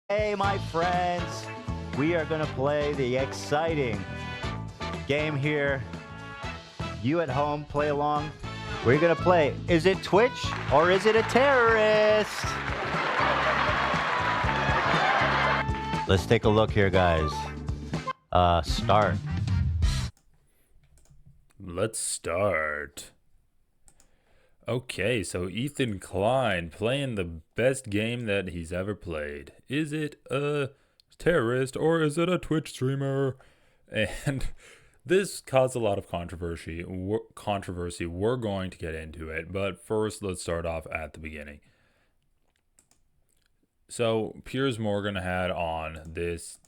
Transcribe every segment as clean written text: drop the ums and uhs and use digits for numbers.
Hey, my friends, we are going to play the exciting game here. You at home, play along. We're going to play, is it Twitch or is it a terrorist? Let's take a look here, guys. Start. Let's start. Okay, so Ethan Klein playing the best game that he's ever played. Is it a terrorist or is it a Twitch streamer? And this caused a lot of controversy. We're going to get into it, but first let's start off at the beginning. So Piers Morgan had on this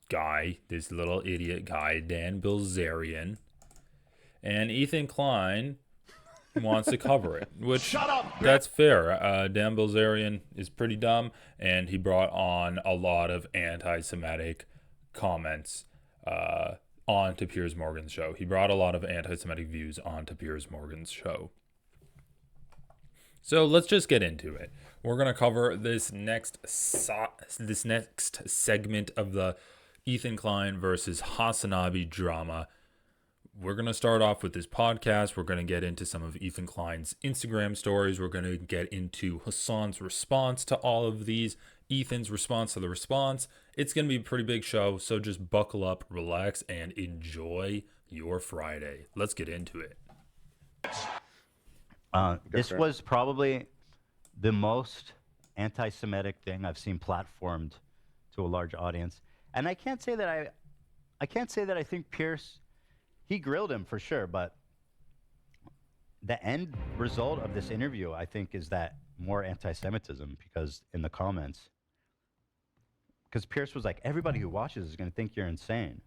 guy, this little idiot guy, Dan Belzerian, and Ethan Klein wants to cover it, which that's fair. Dan Belzerian is pretty dumb, and he brought on a lot of anti-Semitic comments onto Piers Morgan's show. He brought a lot of anti-Semitic views onto Piers Morgan's show. So let's just get into it. We're gonna cover this next segment of the Ethan Klein versus Hasan drama. We're going to start off with this podcast. We're going to get into some of Ethan Klein's Instagram stories. We're going to get into Hasan's response to all of these, Ethan's response to the response. It's going to be a pretty big show, so just buckle up, relax, and enjoy your Friday. Let's get into it. This was probably the most anti-Semitic thing I've seen platformed to a large audience. And I can't say that I think Pierce... He grilled him for sure, but the end result of this interview, I think, is that more anti-Semitism because in the comments, because Pierce was like, everybody who watches is going to think you're insane.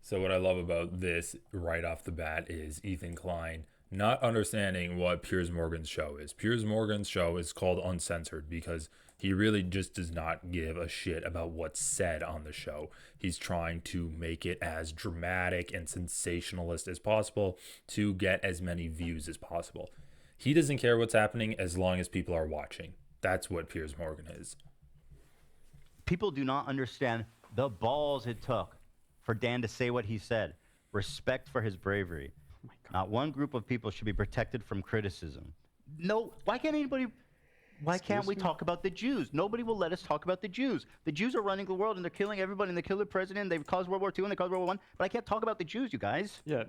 So what I love about this right off the bat is Ethan Klein not understanding what Piers Morgan's show is. Piers Morgan's show is called Uncensored because he really just does not give a shit about what's said on the show. He's trying to make it as dramatic and sensationalist as possible to get as many views as possible. He doesn't care what's happening as long as people are watching. That's what Piers Morgan is. People do not understand the balls it took for Dan to say what he said. Respect for his bravery. Oh my God. Not one group of people should be protected from criticism. No, why can't we talk about the Jews? Nobody will let us talk about the Jews. The Jews are running the world and they're killing everybody and they kill the president. They've caused World War II and they caused World War I. But I can't talk about the Jews, you guys. Yeah.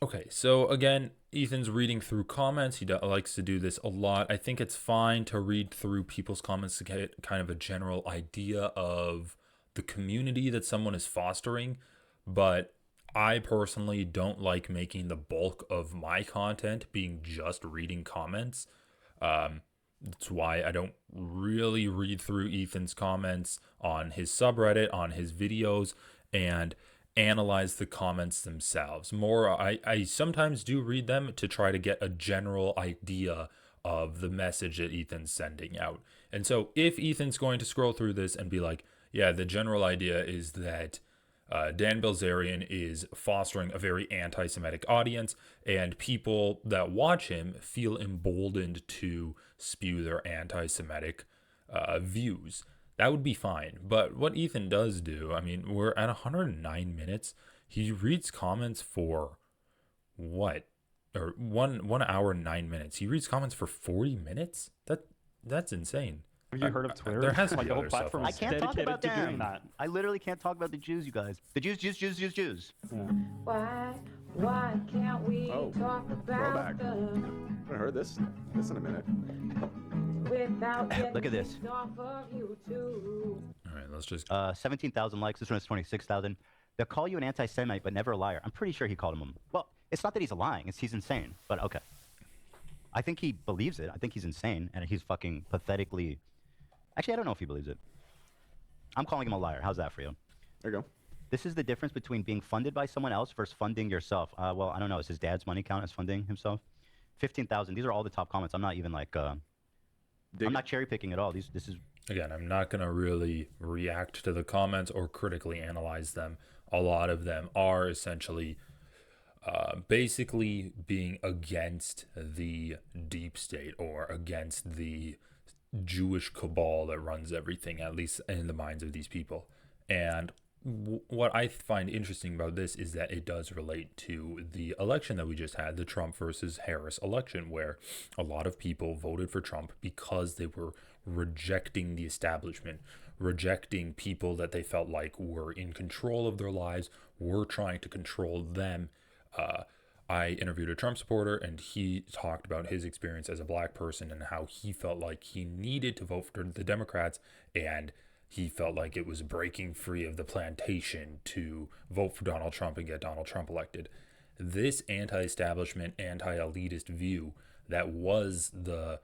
Okay, so again, Ethan's reading through comments. He likes to do this a lot. I think it's fine to read through people's comments to get kind of a general idea of the community that someone is fostering. But I personally don't like making the bulk of my content being just reading comments. That's why I don't really read through Ethan's comments on his subreddit, on his videos, and analyze the comments themselves. I sometimes do read them to try to get a general idea of the message that Ethan's sending out. And so if Ethan's going to scroll through this and be like, yeah, the general idea is that Dan Belzerian is fostering a very anti-Semitic audience, and people that watch him feel emboldened to spew their anti-Semitic views. That would be fine. But what Ethan does do, I mean, we're at 109 minutes. He reads comments for what? Or 1 hour and 9 minutes. He reads comments for 40 minutes? That's insane. Have you heard of Twitter? There has to Like be the whole other stuff platform on is I can't talk dedicated about to doing them. that. I literally can't talk about the Jews, you guys. The Jews. Yeah. Why can't we talk throwback. about them I haven't heard this in a minute. without getting Look at this. kicked off of YouTube? All right, let's just... 17,000 likes. This one is 26,000. They'll call you an anti-Semite, but never a liar. I'm pretty sure he called him. Well, it's not that he's lying. It's he's insane. But okay. I think he believes it. I think he's insane, and he's fucking pathetically... Actually, I don't know if he believes it. I'm calling him a liar. How's that for you? There you go. This is the difference between being funded by someone else versus funding yourself. Well, I don't know. Is his dad's money count as funding himself? 15,000. These are all the top comments. I'm not even like... I'm not cherry picking at all. This is... Again, I'm not going to really react to the comments or critically analyze them. A lot of them are essentially basically being against the deep state or against the Jewish cabal that runs everything, at least in the minds of these people. And what I find interesting about this is that it does relate to the election that we just had, the Trump versus Harris election, where a lot of people voted for Trump because they were rejecting the establishment, rejecting people that they felt like were in control of their lives, were trying to control them. I interviewed a Trump supporter, and he talked about his experience as a black person and how he felt like he needed to vote for the Democrats, and he felt like it was breaking free of the plantation to vote for Donald Trump and get Donald Trump elected. This anti-establishment, anti-elitist view that was the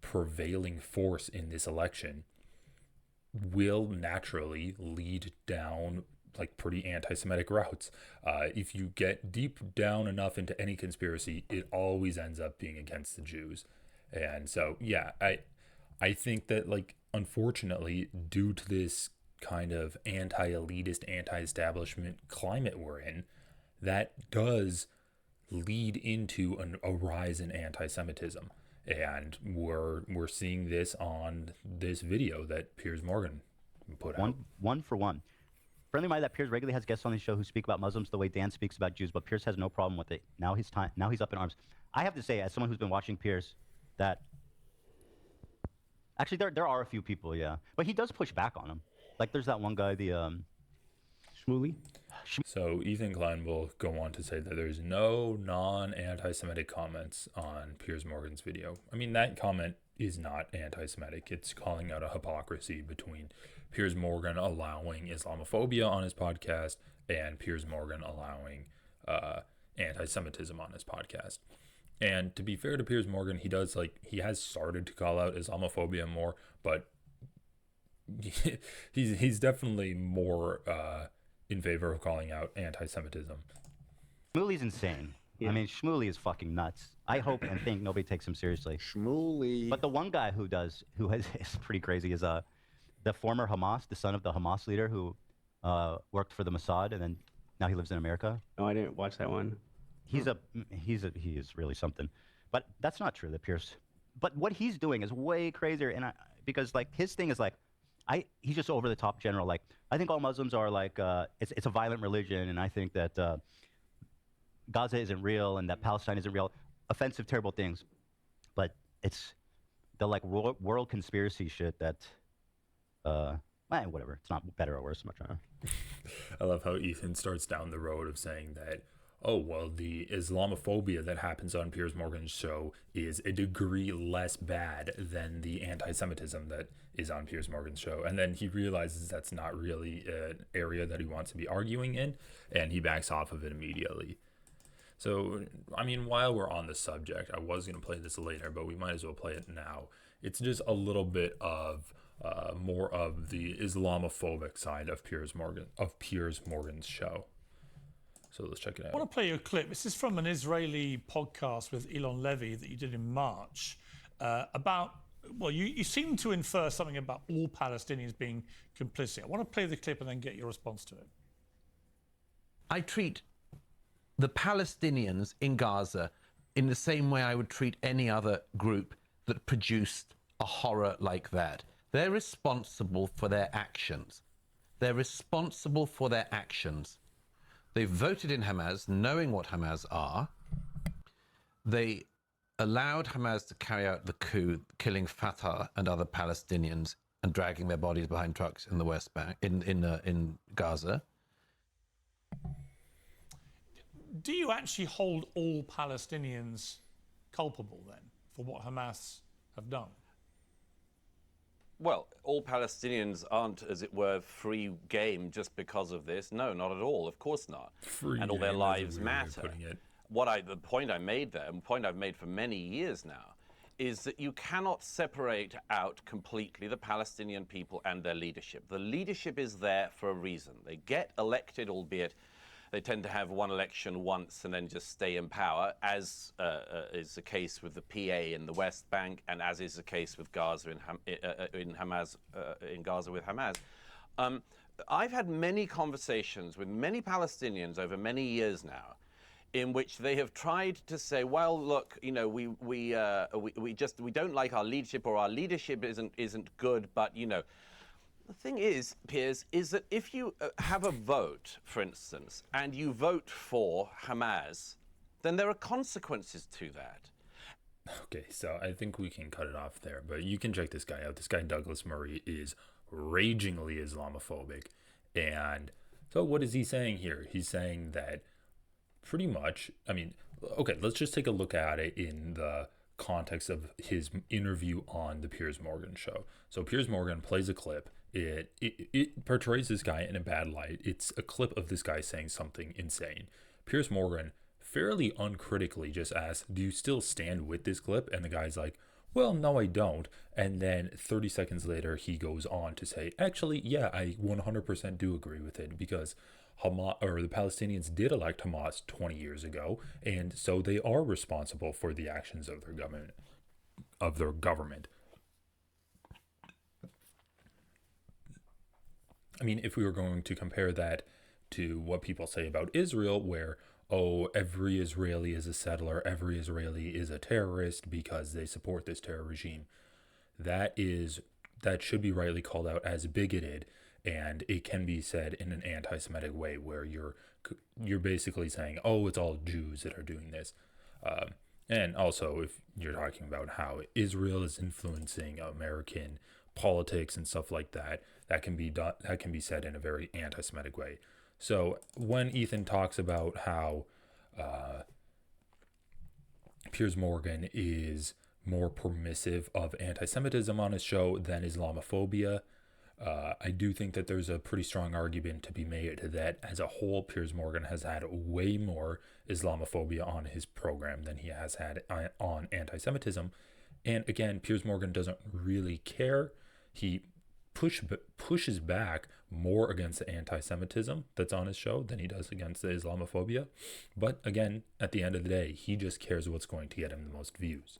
prevailing force in this election will naturally lead down like pretty anti-Semitic routes. If you get deep down enough into any conspiracy, it always ends up being against the Jews. And so, yeah, I think that, like, unfortunately, due to this kind of anti-elitist, anti-establishment climate we're in, that does lead into a rise in anti-Semitism. And we're seeing this on this video that Piers Morgan put out. One for one. Friendly reminder that Piers regularly has guests on his show who speak about Muslims the way Dan speaks about Jews, but Piers has no problem with it. Now he's up in arms. I have to say, as someone who's been watching Piers, that actually there are a few people, yeah, but he does push back on them. Like there's that one guy, the Shmuley? So Ethan Klein will go on to say that there's no non-anti-Semitic comments on Piers Morgan's video. I mean, that comment is not anti-Semitic. It's calling out a hypocrisy between Piers Morgan allowing Islamophobia on his podcast and Piers Morgan allowing anti-Semitism on his podcast. And to be fair to Piers Morgan, he has started to call out Islamophobia more, but he's definitely more in favor of calling out anti-Semitism. Shmuley's insane. Yeah. I mean, Shmuley is fucking nuts. I hope and think nobody takes him seriously. Shmuley. But the one guy who is pretty crazy is the former Hamas, the son of the Hamas leader who worked for the Mossad and then now he lives in America. No, I didn't watch that one. He is really something. But that's not true, that Pierce. But what he's doing is way crazier, and because like his thing is like, he's just over the top general. Like I think all Muslims are like it's a violent religion, and I think that Gaza isn't real and that Palestine isn't real. Offensive, terrible things, but it's the like world conspiracy shit that whatever. It's not better or worse. I'm not trying to. I love how Ethan starts down the road of saying that, oh, well, the Islamophobia that happens on Piers Morgan's show is a degree less bad than the anti-Semitism that is on Piers Morgan's show. And then he realizes that's not really an area that he wants to be arguing in, and he backs off of it immediately. So, I mean, while we're on the subject, I was going to play this later, but we might as well play it now. It's just a little bit of more of the Islamophobic side of Piers Morgan's show. So let's check it out. I want to play you a clip. This is from an Israeli podcast with Elon Levy that you did in March about, well, you seem to infer something about all Palestinians being complicit. I want to play the clip and then get your response to it. I treat the Palestinians in Gaza in the same way I would treat any other group that produced a horror like that. They're responsible for their actions. They're responsible for their actions. They voted in Hamas knowing what Hamas are. They allowed Hamas to carry out the coup, killing Fatah and other Palestinians and dragging their bodies behind trucks in the West Bank, in Gaza. Do you actually hold all Palestinians culpable then for what Hamas have done? Well, all Palestinians aren't, as it were, free game just because of this. No, not at all. Of course not. Free and all their game is a lives weird way of matter. putting it. The point I made there, and the point I've made for many years now, is that you cannot separate out completely the Palestinian people and their leadership. The leadership is there for a reason. They get elected, albeit they tend to have one election once and then just stay in power, as is the case with the PA in the West Bank, and as is the case with Gaza in Gaza with Hamas. I've had many conversations with many Palestinians over many years now, in which they have tried to say, well, look, you know, we don't like our leadership, or our leadership isn't good, but you know. The thing is, Piers, is that if you have a vote, for instance, and you vote for Hamas, then there are consequences to that. Okay, so I think we can cut it off there, but you can check this guy out. This guy, Douglas Murray, is ragingly Islamophobic. And so what is he saying here? He's saying that pretty much, I mean, okay, let's just take a look at it in the context of his interview on the Piers Morgan show. So Piers Morgan plays a clip. It portrays this guy in a bad light. It's a clip of this guy saying something insane. Piers Morgan fairly uncritically just asks, do you still stand with this clip? And the guy's like, well, no, I don't. And then 30 seconds later, he goes on to say, actually, yeah, I 100% do agree with it, because Hamas, or the Palestinians, did elect Hamas 20 years ago, and so they are responsible for the actions of their government. I mean, if we were going to compare that to what people say about Israel, where, oh, every Israeli is a settler, every Israeli is a terrorist because they support this terror regime, that should be rightly called out as bigoted, and it can be said in an anti-Semitic way, where you're basically saying, oh, it's all Jews that are doing this. And also, if you're talking about how Israel is influencing American politics and stuff like that, that can be said in a very anti-Semitic way. So when Ethan talks about how Piers Morgan is more permissive of anti-Semitism on his show than Islamophobia, I do think that there's a pretty strong argument to be made that as a whole, Piers Morgan has had way more Islamophobia on his program than he has had on anti-Semitism. And again, Piers Morgan doesn't really care. He pushes back more against the anti-Semitism that's on his show than he does against the Islamophobia. But again, at the end of the day, he just cares what's going to get him the most views.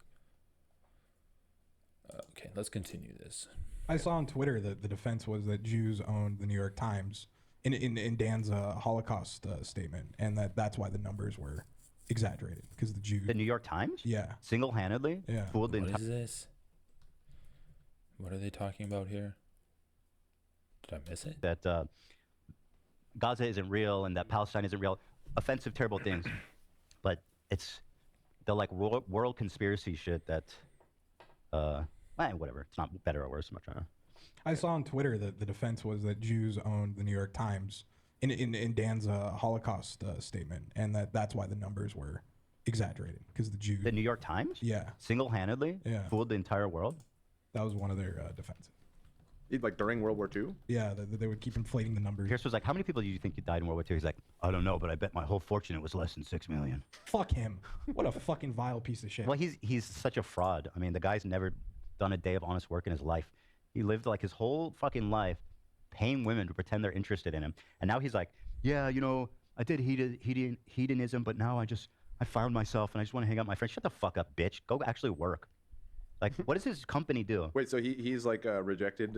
Okay, let's continue this. I saw on Twitter that the defense was that Jews owned the New York Times in Dan's Holocaust statement, and that's why the numbers were exaggerated, because the Jews. The New York Times? Yeah. Single-handedly? Yeah. Fooled the What entire. is this? What are they talking about here? Did I miss it? That Gaza isn't real and that Palestine isn't real. Offensive, terrible things. But it's the like world conspiracy shit that, whatever. It's not better or worse. I'm not trying to. I saw on Twitter that the defense was that Jews owned the New York Times in Dan's Holocaust statement, and that's why the numbers were exaggerated, because the Jews. The New York Times? Yeah. Single-handedly? Yeah. Fooled the entire world? That was one of their defenses. Like during World War II? Yeah, they would keep inflating the numbers. Pierce was like, how many people do you think you died in World War II? He's like, I don't know, but I bet my whole fortune it was less than 6 million. Fuck him. What a fucking vile piece of shit. Well, he's such a fraud. I mean, the guy's never done a day of honest work in his life. He lived like his whole fucking life paying women to pretend they're interested in him. And now he's like, yeah, you know, I did hedonism, but now I found myself and I just want to hang out with my friends. Shut the fuck up, bitch. Go actually work. Like, what does his company do? Wait, so he's like rejected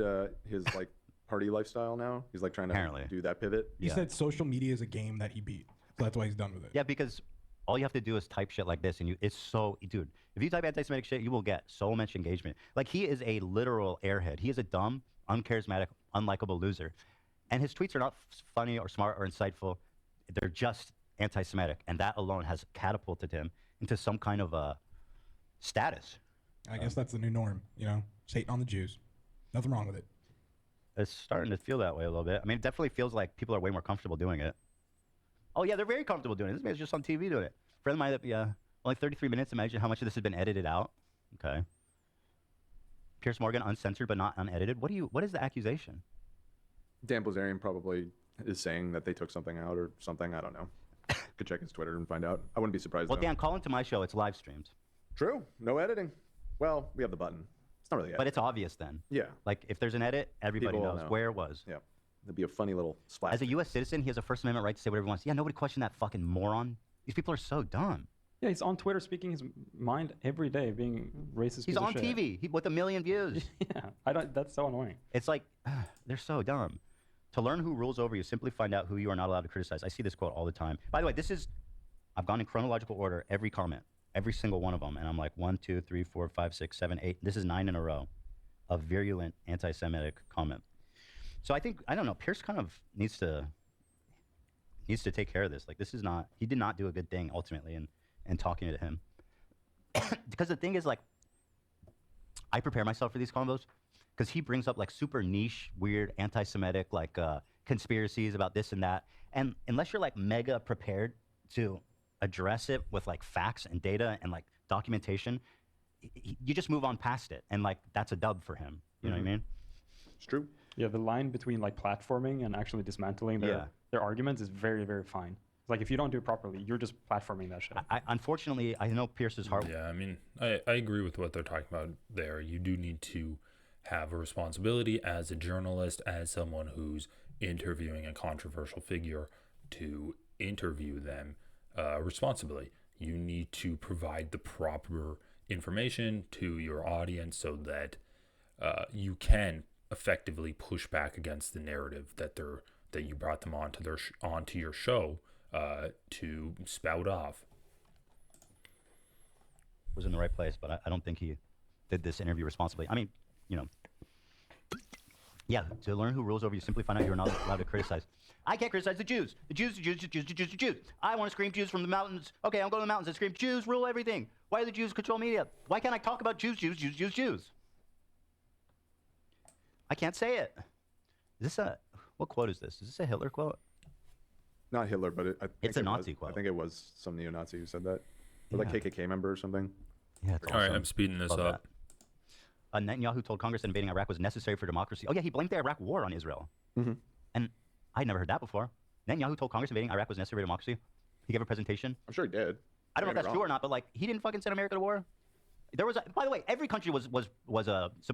his like party lifestyle now? He's like trying to Apparently. do that pivot? He said social media is a game that he beat. So that's why he's done with it. Yeah, because all you have to do is type shit like this, and it's so, dude, if you type anti-Semitic shit, you will get so much engagement. Like, he is a literal airhead. He is a dumb, uncharismatic, unlikable loser. And his tweets are not funny or smart or insightful. They're just anti-Semitic, and that alone has catapulted him into some kind of a status. I guess that's the new norm, you know? Satan on the Jews. Nothing wrong with it. It's starting to feel that way a little bit. I mean, it definitely feels like people are way more comfortable doing it. Oh, yeah, they're very comfortable doing it. This man's just on TV doing it. Friend of mine, yeah, only 33 minutes. Imagine how much of this has been edited out. Okay. Piers Morgan, uncensored but not unedited. What is the accusation? Dan Belzerian probably is saying that they took something out or something. I don't know. Could check his Twitter and find out. I wouldn't be surprised. Well, though. Dan, call into my show. It's live streamed. True. No editing. Well, we have the button. It's not really editing. But it's obvious then. Yeah. Like, if there's an edit, everybody People will knows know. where it was. Yeah. It'd be a funny little splash. As a U.S. citizen, he has a First Amendment right to say whatever he wants. Yeah, nobody questioned that fucking moron. These people are so dumb. Yeah, he's on Twitter speaking his mind every day, being racist. He's on TV with 1 million views. Yeah, that's so annoying. It's like, they're so dumb. To learn who rules over you, simply find out who you are not allowed to criticize. I see this quote all the time. By the way, this is I've gone in chronological order, every comment, every single one of them, and I'm like 1, 2, 3, 4, 5, 6, 7, 8. This is 9 in a row of virulent anti-Semitic comment. So I don't know, Piers kind of needs to take care of this. Like, he did not do a good thing ultimately in talking to him. Because the thing is, like, I prepare myself for these combos because he brings up like super niche, weird, anti-Semitic, like conspiracies about this and that. And unless you're like mega prepared to address it with like facts and data and like documentation, you just move on past it. And like, that's a dub for him. You know what I mean? It's true. Yeah, the line between like platforming and actually dismantling their arguments is very, very fine. It's like if you don't do it properly, you're just platforming that shit. Unfortunately, I know Pierce's heart. Yeah, I mean, I agree with what they're talking about there. You do need to have a responsibility as a journalist, as someone who's interviewing a controversial figure, to interview them responsibly. You need to provide the proper information to your audience so that you can effectively push back against the narrative that you brought them onto your show to spout off. Was in the right place, but I don't think he did this interview responsibly. I mean, you know, yeah, to learn who rules over you, simply find out you're not allowed to criticize. I can't criticize the Jews. The Jews. I want to scream Jews from the mountains. Okay, I'm going to the mountains and scream Jews rule everything. Why do the Jews control media? Why can't I talk about Jews? I can't say it. Is this what quote is this? Is this a Hitler quote? Not Hitler, but it's a Nazi quote. I think it was some neo-Nazi who said that. Or like KKK member or something. Yeah, it's All right, I'm speeding this up. Netanyahu told Congress that invading Iraq was necessary for democracy. Oh yeah, he blamed the Iraq war on Israel. Mm-hmm. And I'd never heard that before. Netanyahu told Congress invading Iraq was necessary for democracy. He gave a presentation. I'm sure he did. I don't know if that's true or not, but like, he didn't fucking send America to war. There was, by the way, every country was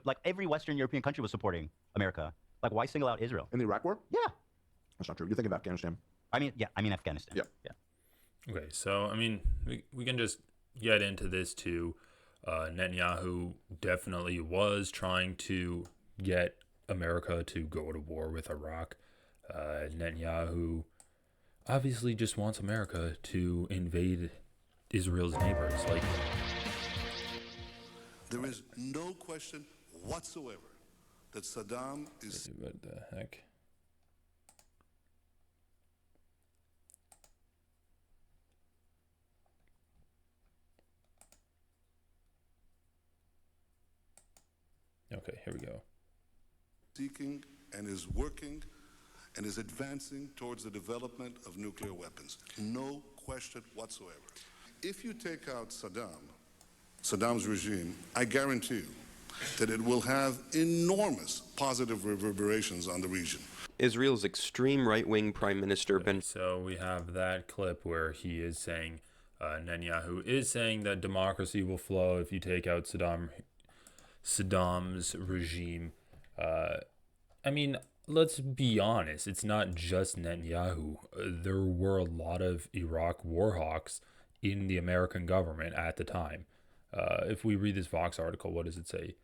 like every Western European country was supporting America. Like, why single out Israel? In the Iraq war? Yeah. That's not true. You're thinking of Afghanistan. I mean Afghanistan. Yeah. Okay, so I mean, we can just get into this too. Netanyahu definitely was trying to get America to go to war with Iraq. Netanyahu obviously just wants America to invade Israel's neighbors. Like, there is no question whatsoever that Saddam is. What the heck? Okay, here we go. Seeking and is working and is advancing towards the development of nuclear weapons. No question whatsoever. If you take out Saddam's regime, I guarantee you that it will have enormous positive reverberations on the region. Israel's extreme right-wing Prime Minister Ben. So we have that clip where he is saying, Netanyahu is saying that democracy will flow if you take out Saddam's regime. I mean, let's be honest, it's not just Netanyahu. There were a lot of Iraq war hawks in the American government at the time. If we read this Vox article, what does it say?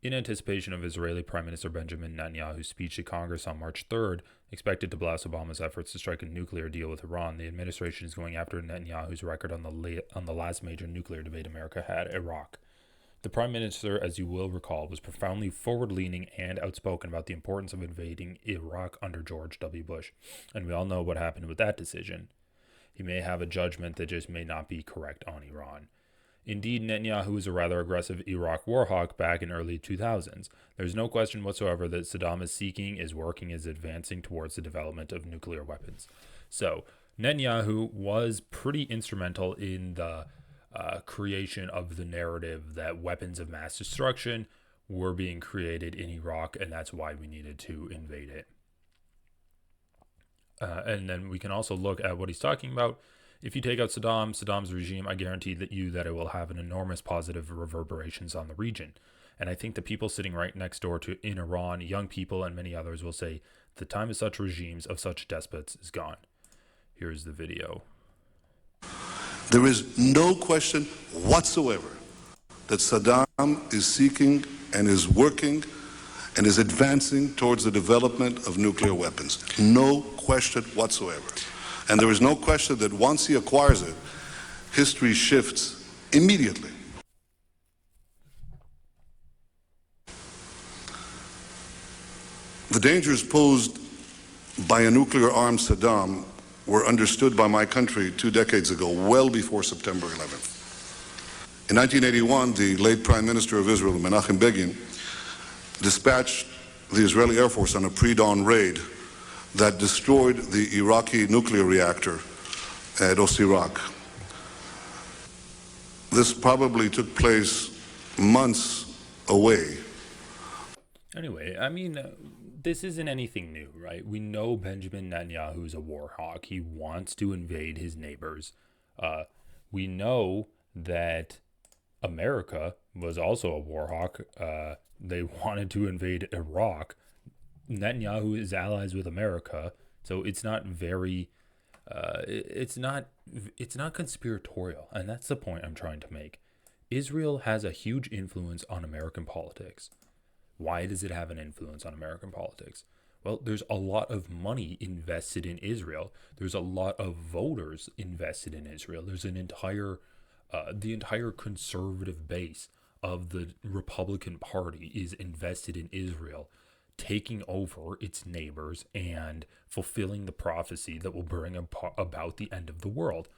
In anticipation of Israeli Prime Minister Benjamin Netanyahu's speech to Congress on March 3rd, expected to blast Obama's efforts to strike a nuclear deal with Iran, the administration is going after Netanyahu's record on the last major nuclear debate America had, Iraq. The Prime Minister, as you will recall, was profoundly forward-leaning and outspoken about the importance of invading Iraq under George W. Bush, and we all know what happened with that decision. He may have a judgment that just may not be correct on Iran. Indeed, Netanyahu was a rather aggressive Iraq war hawk back in early 2000s. There's no question whatsoever that Saddam is working, is advancing towards the development of nuclear weapons. So, Netanyahu was pretty instrumental in the creation of the narrative that weapons of mass destruction were being created in Iraq, and that's why we needed to invade it. And then we can also look at what he's talking about. If you take out Saddam's regime, I guarantee that it will have an enormous positive reverberations on the region. And I think the people sitting right next door to in Iran, young people and many others, will say the time of such regimes, of such despots, is gone. Here's the video. There is no question whatsoever that Saddam is seeking and is working and is advancing towards the development of nuclear weapons. No question whatsoever. And there is no question that once he acquires it, history shifts immediately. The dangers posed by a nuclear-armed Saddam were understood by my country 2 decades ago, well before September 11th. In 1981, the late Prime Minister of Israel, Menachem Begin, dispatched the Israeli Air Force on a pre-dawn raid that destroyed the Iraqi nuclear reactor at Osirak. This probably took place months away. Anyway, I mean, this isn't anything new, right? We know Benjamin Netanyahu is a war hawk. He wants to invade his neighbors. We know that America was also a war hawk. They wanted to invade Iraq. Netanyahu is allies with America, so it's not very, it's not conspiratorial, and that's the point I'm trying to make. Israel has a huge influence on American politics. Why does it have an influence on American politics? Well, there's a lot of money invested in Israel. There's a lot of voters invested in Israel. There's an entire, the entire conservative base of the Republican Party is invested in Israel, taking over its neighbors and fulfilling the prophecy that will bring about the end of the world.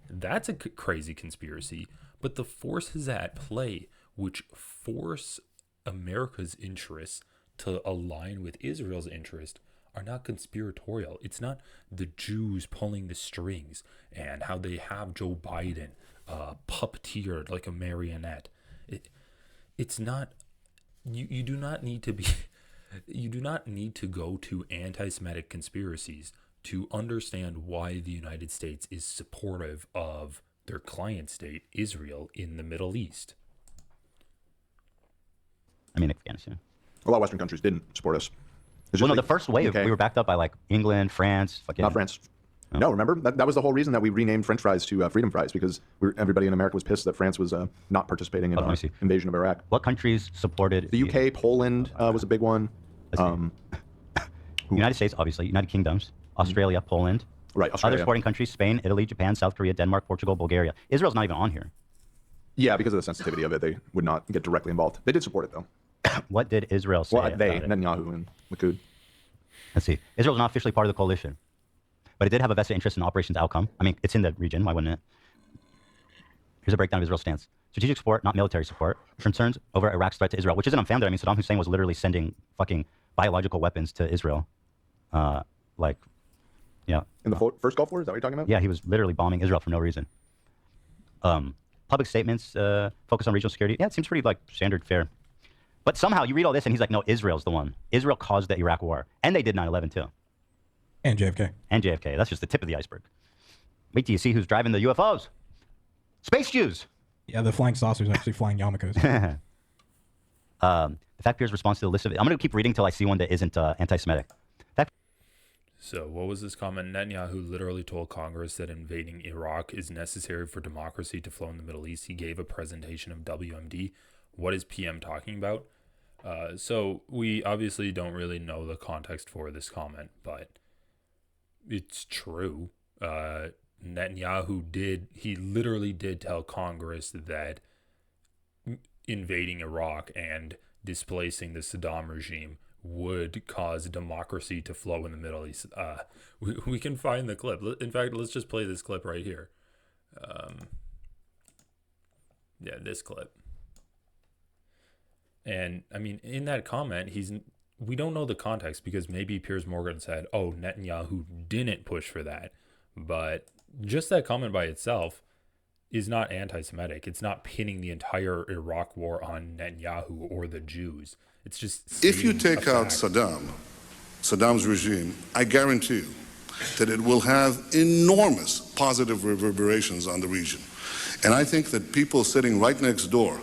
That's a crazy conspiracy, but the forces at play which force America's interests to align with Israel's interest are not conspiratorial. It's not the Jews pulling the strings and how they have Joe Biden puppeteered like a marionette. It's not, you do not need to be, you do not need to go to anti-Semitic conspiracies to understand why the United States is supportive of their client state, Israel, in the Middle East. I mean, Afghanistan. A lot of Western countries didn't support us. Well, no, the first wave, we were backed up by like England, France, fucking. Not France. No, remember? That was the whole reason that we renamed French fries to freedom fries, because everybody in America was pissed that France was not participating in the invasion of Iraq. What countries supported? The UK, Poland was a big one. United States, obviously. United Kingdoms, Australia, Poland. Right, Australia. Other supporting countries, Spain, Italy, Japan, South Korea, Denmark, Portugal, Bulgaria. Israel's not even on here. Yeah, because of the sensitivity of it, they would not get directly involved. They did support it, though. What did Israel say? Well, they, Netanyahu and Likud. Let's see. Israel's not officially part of the coalition, but it did have a vested interest in the operation's outcome. I mean, it's in the region. Why wouldn't it? Here's a breakdown of Israel's stance. Strategic support, not military support. Concerns over Iraq's threat to Israel, which isn't unfounded. I mean, Saddam Hussein was literally sending fucking biological weapons to Israel. Yeah. In the first Gulf War? Is that what you're talking about? Yeah, he was literally bombing Israel for no reason. Public statements focus on regional security. Yeah, it seems pretty like standard fare. But somehow you read all this and he's like, no, Israel's the one. Israel caused the Iraq war. And they did 9/11 too. And JFK. And JFK. That's just the tip of the iceberg. Wait till you see who's driving the UFOs. Space Jews. Yeah, the flying saucers actually flying yarmulkes. The fact Piers responds to the list of... I'm going to keep reading till I see one that isn't anti-Semitic. So what was this comment? Netanyahu literally told Congress that invading Iraq is necessary for democracy to flow in the Middle East. He gave a presentation of WMD. What is PM talking about? So we obviously don't really know the context for this comment, but it's true. Netanyahu literally did tell Congress that invading Iraq and displacing the Saddam regime would cause democracy to flow in the Middle East. We can find the clip. In fact, let's just play this clip right here. Yeah, this clip. And I mean, in that comment, we don't know the context because maybe Piers Morgan said, oh, Netanyahu didn't push for that. But just that comment by itself is not anti-Semitic. It's not pinning the entire Iraq war on Netanyahu or the Jews. It's just... If you take out Saddam's regime, I guarantee you that it will have enormous positive reverberations on the region. And I think that people sitting right next door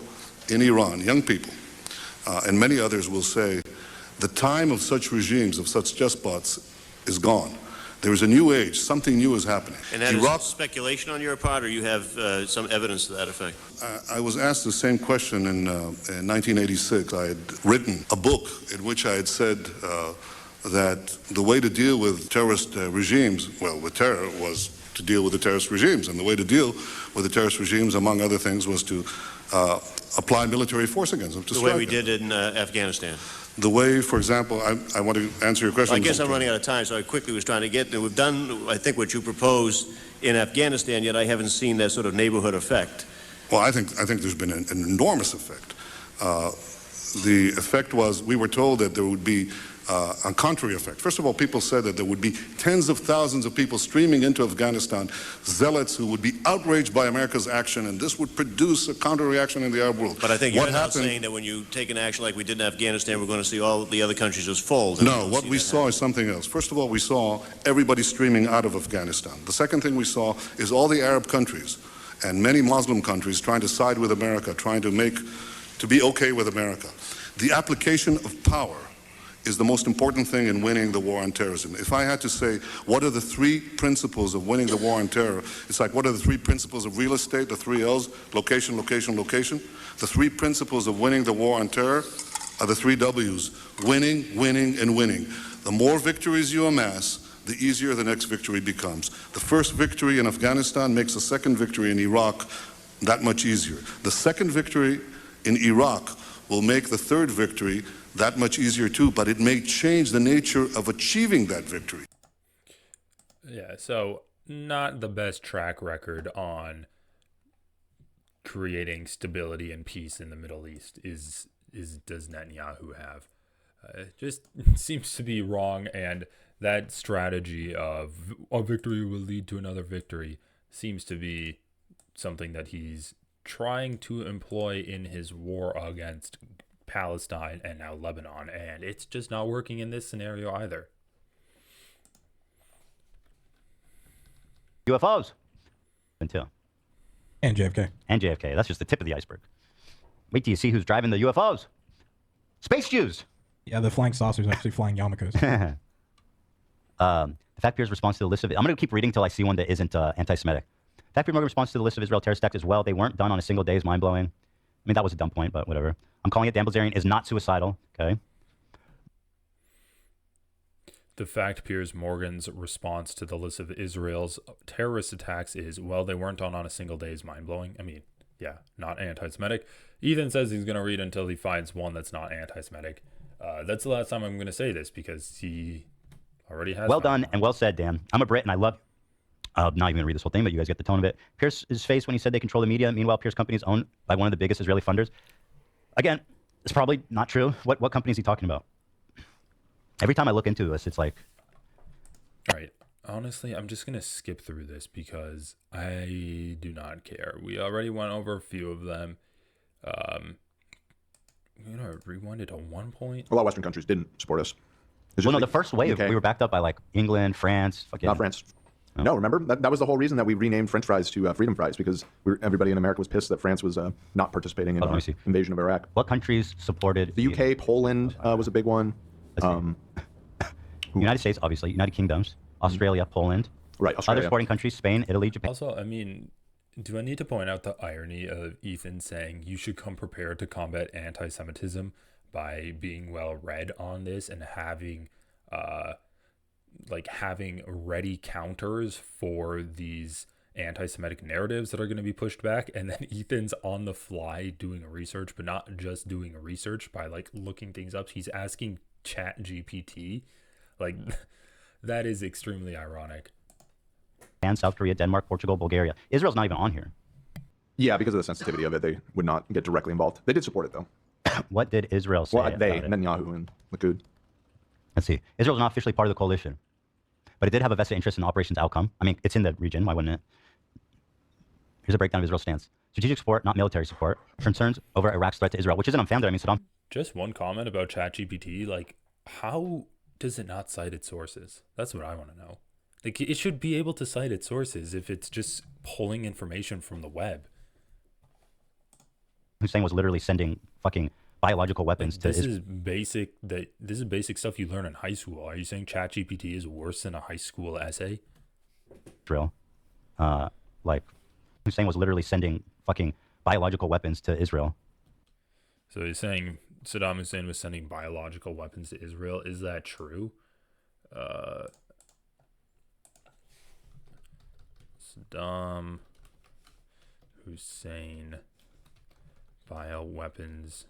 in Iran, young people, and many others will say, the time of such regimes, of such despots, is gone. There is a new age. Something new is happening. And that is speculation on your part, or you have some evidence to that effect? I was asked the same question in 1986. I had written a book in which I had said that the way to deal with terrorist regimes, well, with terror, was to deal with the terrorist regimes. And the way to deal with the terrorist regimes, among other things, was to apply military force against them. The way we did in Afghanistan. The way, for example, I want to answer your question. I guess I'm running out of time, so I quickly was trying to get there. We've done, I think, what you proposed in Afghanistan, yet I haven't seen that sort of neighborhood effect. Well, I think there's been an enormous effect. The effect was, we were told that there would be a contrary effect. First of all, people said that there would be tens of thousands of people streaming into Afghanistan, zealots who would be outraged by America's action, and this would produce a counter-reaction in the Arab world. But I think you're now saying that when you take an action like we did in Afghanistan, we're going to see all the other countries just fold. No, what we saw is something else. First of all, we saw everybody streaming out of Afghanistan. The second thing we saw is all the Arab countries and many Muslim countries trying to side with America, trying to be okay with America. The application of power is the most important thing in winning the war on terrorism. If I had to say, what are the three principles of winning the war on terror? It's like, what are the three principles of real estate, the three L's, location, location, location? The three principles of winning the war on terror are the three W's, winning, winning, and winning. The more victories you amass, the easier the next victory becomes. The first victory in Afghanistan makes the second victory in Iraq that much easier. The second victory in Iraq will make the third victory that much easier too, but it may change the nature of achieving that victory. Yeah, so not the best track record on creating stability and peace in the Middle East does Netanyahu have. It just seems to be wrong, and that strategy of a victory will lead to another victory seems to be something that he's trying to employ in his war against Palestine and now Lebanon, and it's just not working in this scenario either. UFOs. Until. And JFK. And JFK. That's just the tip of the iceberg. Wait till you see who's driving the UFOs. Space Jews. Yeah, the flying saucers actually flying yarmulkes. The fact Piers responds to the list of... I'm going to keep reading until I see one that isn't anti-Semitic. The fact Piers Morgan responds to the list of Israel terrorist attacks as well. They weren't done on a single day is mind-blowing. I mean, that was a dumb point, but whatever. I'm calling it Dan Belzerian is not suicidal. Okay. The fact Piers Morgan's response to the list of Israel's terrorist attacks is, well, they weren't done on a single day is mind-blowing. I mean, yeah, not anti-Semitic. Ethan says he's going to read until he finds one that's not anti-Semitic. That's the last time I'm going to say this because he already has. Well done and well said, Dan. I'm a Brit and I love... I'm not even going to read this whole thing, but you guys get the tone of it. Pierce's face when he said they control the media. Meanwhile, Pierce Company is owned by one of the biggest Israeli funders. Again, it's probably not true. What company is he talking about? Every time I look into this, it's like... All right. Honestly, I'm just going to skip through this because I do not care. We already went over a few of them. You know, rewind it to one point. A lot of Western countries didn't support us. Well, no, the first wave, we were backed up by like England, France. Not France. No, remember? That was the whole reason that we renamed French fries to Freedom Fries, because everybody in America was pissed that France was not participating in our invasion of Iraq. What countries supported... The UK, Poland was a big one. United States, obviously. United Kingdoms. Australia, Poland. Right, Australia. Other supporting countries, Spain, Italy, Japan. Also, I mean, do I need to point out the irony of Ethan saying you should come prepared to combat anti-Semitism by being well read on this and having... having ready counters for these anti-Semitic narratives that are going to be pushed back, and then Ethan's on the fly doing research, but not just doing research by like looking things up. He's asking ChatGPT. Like, that is extremely ironic. And South Korea, Denmark, Portugal, Bulgaria. Israel's not even on here. Yeah, because of the sensitivity of it, they would not get directly involved. They did support it though. What did Israel say? Well, about it? Netanyahu and Likud. Let's see. Israel's not officially part of the coalition, but it did have a vested interest in Operation's outcome. I mean, it's in the region. Why wouldn't it? Here's a breakdown of Israel's stance. Strategic support, not military support. Concerns over Iraq's threat to Israel, which isn't unfounded. I mean, Saddam... Just one comment about ChatGPT. Like, how does it not cite its sources? That's what I want to know. Like, it should be able to cite its sources if it's just pulling information from the web. Hussein was literally sending fucking biological weapons to Israel. This is basic stuff you learn in high school. Are you saying ChatGPT is worse than a high school essay? Israel. Like, Hussein was literally sending fucking biological weapons to Israel. So he's saying Saddam Hussein was sending biological weapons to Israel. Is that true? Saddam Hussein bioweapons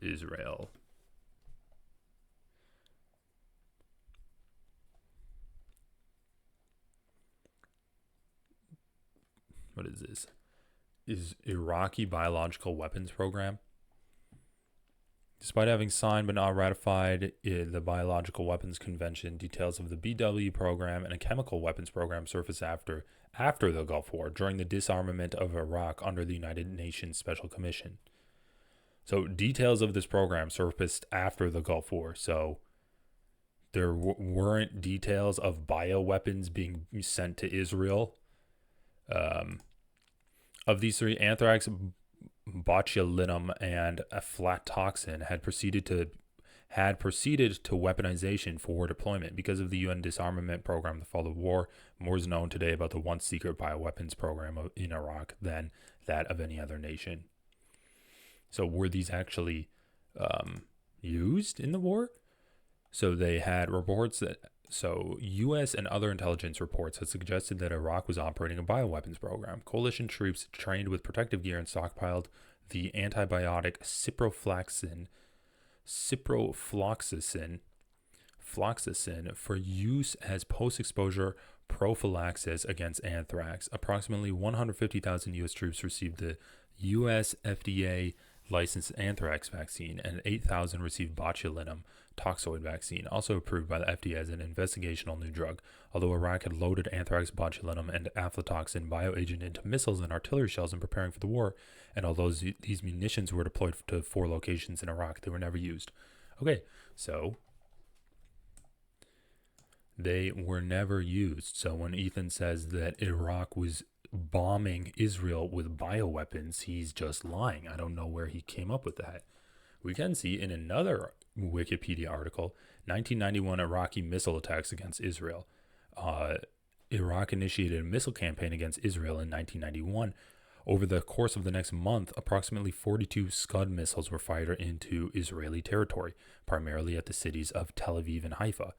Israel. What is this? Is Iraqi biological weapons program. Despite having signed but not ratified the Biological Weapons Convention, details of the BW program and a chemical weapons program surfaced after the Gulf War during the disarmament of Iraq under the United Nations Special Commission. So details of this program surfaced after the Gulf War. So there weren't details of bioweapons being sent to Israel. Of these three, anthrax, botulinum, and aflatoxin had proceeded to weaponization for deployment because of the UN disarmament program that followed the war. More is known today about the once secret bioweapons program in Iraq than that of any other nation. So were these actually used in the war? So they had reports that U.S. and other intelligence reports had suggested that Iraq was operating a bioweapons program. Coalition troops trained with protective gear and stockpiled the antibiotic ciprofloxacin for use as post-exposure prophylaxis against anthrax. Approximately 150,000 U.S. troops received the U.S. FDA licensed anthrax vaccine, and 8,000 received botulinum toxoid vaccine, also approved by the FDA as an investigational new drug. Although Iraq had loaded anthrax, botulinum, and aflatoxin bioagent into missiles and artillery shells in preparing for the war, and although these munitions were deployed to 4 locations in Iraq, they were never used. Okay, so they were never used. So when Ethan says that Iraq was bombing Israel with bioweapons, he's just lying. I don't know where he came up with that. We can see in another Wikipedia article, 1991 Iraqi missile attacks against Israel. Iraq initiated a missile campaign against Israel in 1991. Over the course of the next month, approximately 42 Scud missiles were fired into Israeli territory, primarily at the cities of Tel Aviv and Haifa.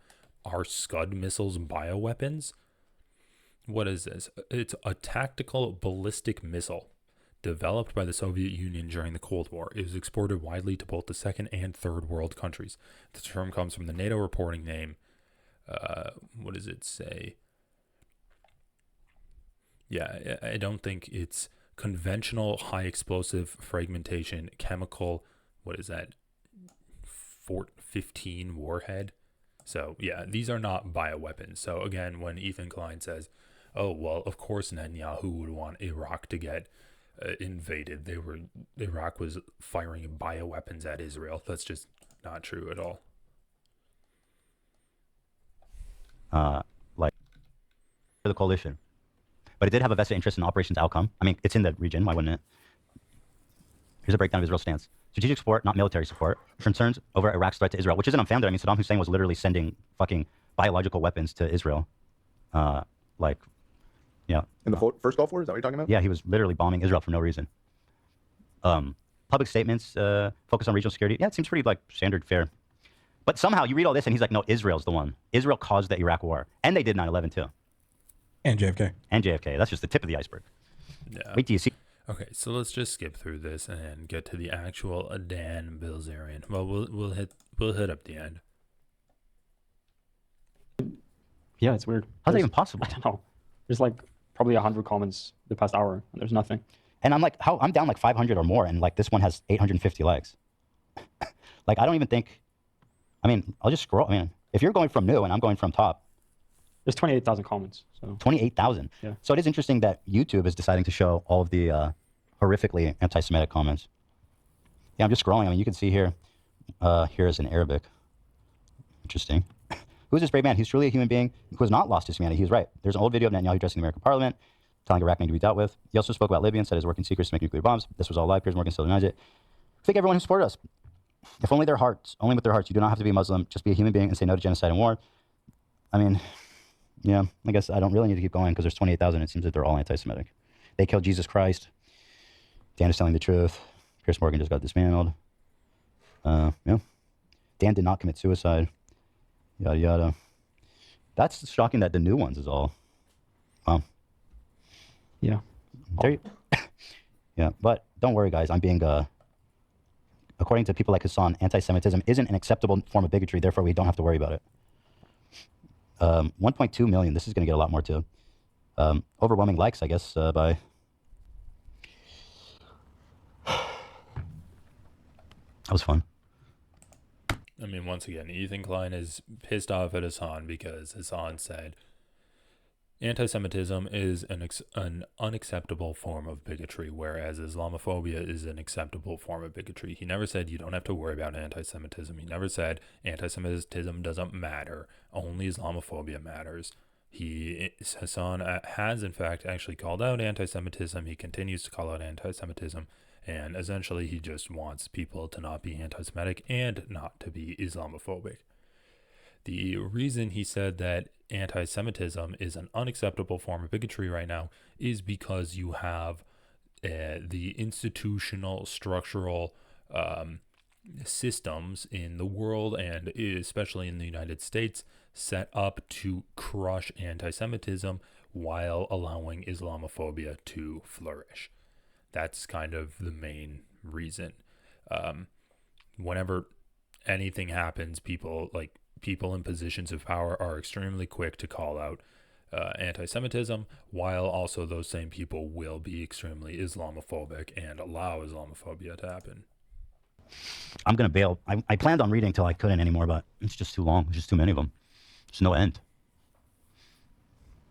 Are Scud missiles bioweapons? What is this? It's a tactical ballistic missile developed by the Soviet Union during the Cold War. It was exported widely to both the second and third world countries. The term comes from the NATO reporting name. What does it say? Yeah, I don't think it's conventional high explosive fragmentation chemical. What is that? Fort 15 warhead. So yeah, these are not bioweapons. So again, when Ethan Klein says, "Oh well, of course Netanyahu would want Iraq to get invaded. Iraq was firing bioweapons at Israel." That's just not true at all. Like the coalition, but it did have a vested interest in operations outcome. I mean, it's in the region. Why wouldn't it? Here's a breakdown of Israel's stance: strategic support, not military support. Concerns over Iraq's threat to Israel, which isn't unfounded. I mean, Saddam Hussein was literally sending fucking biological weapons to Israel. In the first Gulf War, is that what you're talking about? Yeah, he was literally bombing Israel for no reason. Public statements focus on regional security. Yeah, it seems pretty like standard fare. But somehow you read all this and he's like, no, Israel's the one. Israel caused the Iraq war. And they did 9/11 too. And JFK. And JFK. That's just the tip of the iceberg. Yeah. Wait till you see. Okay, so let's just skip through this and get to the actual Dan Belzerian. Well, we'll hit up the end. Yeah, it's weird. How's that even possible? I don't know. There's like probably 100 comments the past hour, and there's nothing. And I'm like, I'm down like 500 or more, and like this one has 850 likes. Like, I don't even think. I mean, I'll just scroll. I mean, if you're going from new and I'm going from top, there's 28,000 comments. So 28,000. Yeah. So it is interesting that YouTube is deciding to show all of the horrifically anti-Semitic comments. Yeah, I'm just scrolling. I mean, you can see here. Here is in Arabic. Interesting. Who is this brave man? He's truly a human being who has not lost his humanity. He's right. There's an old video of Netanyahu addressing the American Parliament, telling Iraq need to be dealt with. He also spoke about Libya and said his working secrets to make nuclear bombs. This was all live. Piers Morgan still denies it. I think everyone who supported us, if only their hearts, only with their hearts. You do not have to be a Muslim. Just be a human being and say no to genocide and war. I mean, yeah, I guess I don't really need to keep going because there's 28,000. It seems that they're all anti-Semitic. They killed Jesus Christ. Dan is telling the truth. Piers Morgan just got dismantled. Yeah. Dan did not commit suicide. Yada, yada. That's shocking that the new ones is all Wow. Yeah. Yeah, but don't worry, guys. I'm being, according to people like Hasan, anti-Semitism isn't an acceptable form of bigotry. Therefore, we don't have to worry about it. 1.2 million. This is going to get a lot more too. Overwhelming likes, I guess, by. That was fun. I mean, once again, Ethan Klein is pissed off at Hasan because Hasan said anti-Semitism is an unacceptable form of bigotry, whereas Islamophobia is an acceptable form of bigotry. He never said you don't have to worry about anti-Semitism. He never said anti-Semitism doesn't matter. Only Islamophobia matters. Hasan has, in fact, actually called out anti-Semitism. He continues to call out anti-Semitism. And essentially, he just wants people to not be anti-Semitic and not to be Islamophobic. The reason he said that anti-Semitism is an unacceptable form of bigotry right now is because you have the institutional, structural systems in the world, and especially in the United States, set up to crush anti-Semitism while allowing Islamophobia to flourish. That's kind of the main reason. Whenever anything happens, people in positions of power are extremely quick to call out anti-Semitism, while also those same people will be extremely Islamophobic and allow Islamophobia to happen. I'm going to bail. I planned on reading till I couldn't anymore, but it's just too long. There's just too many of them. There's no end.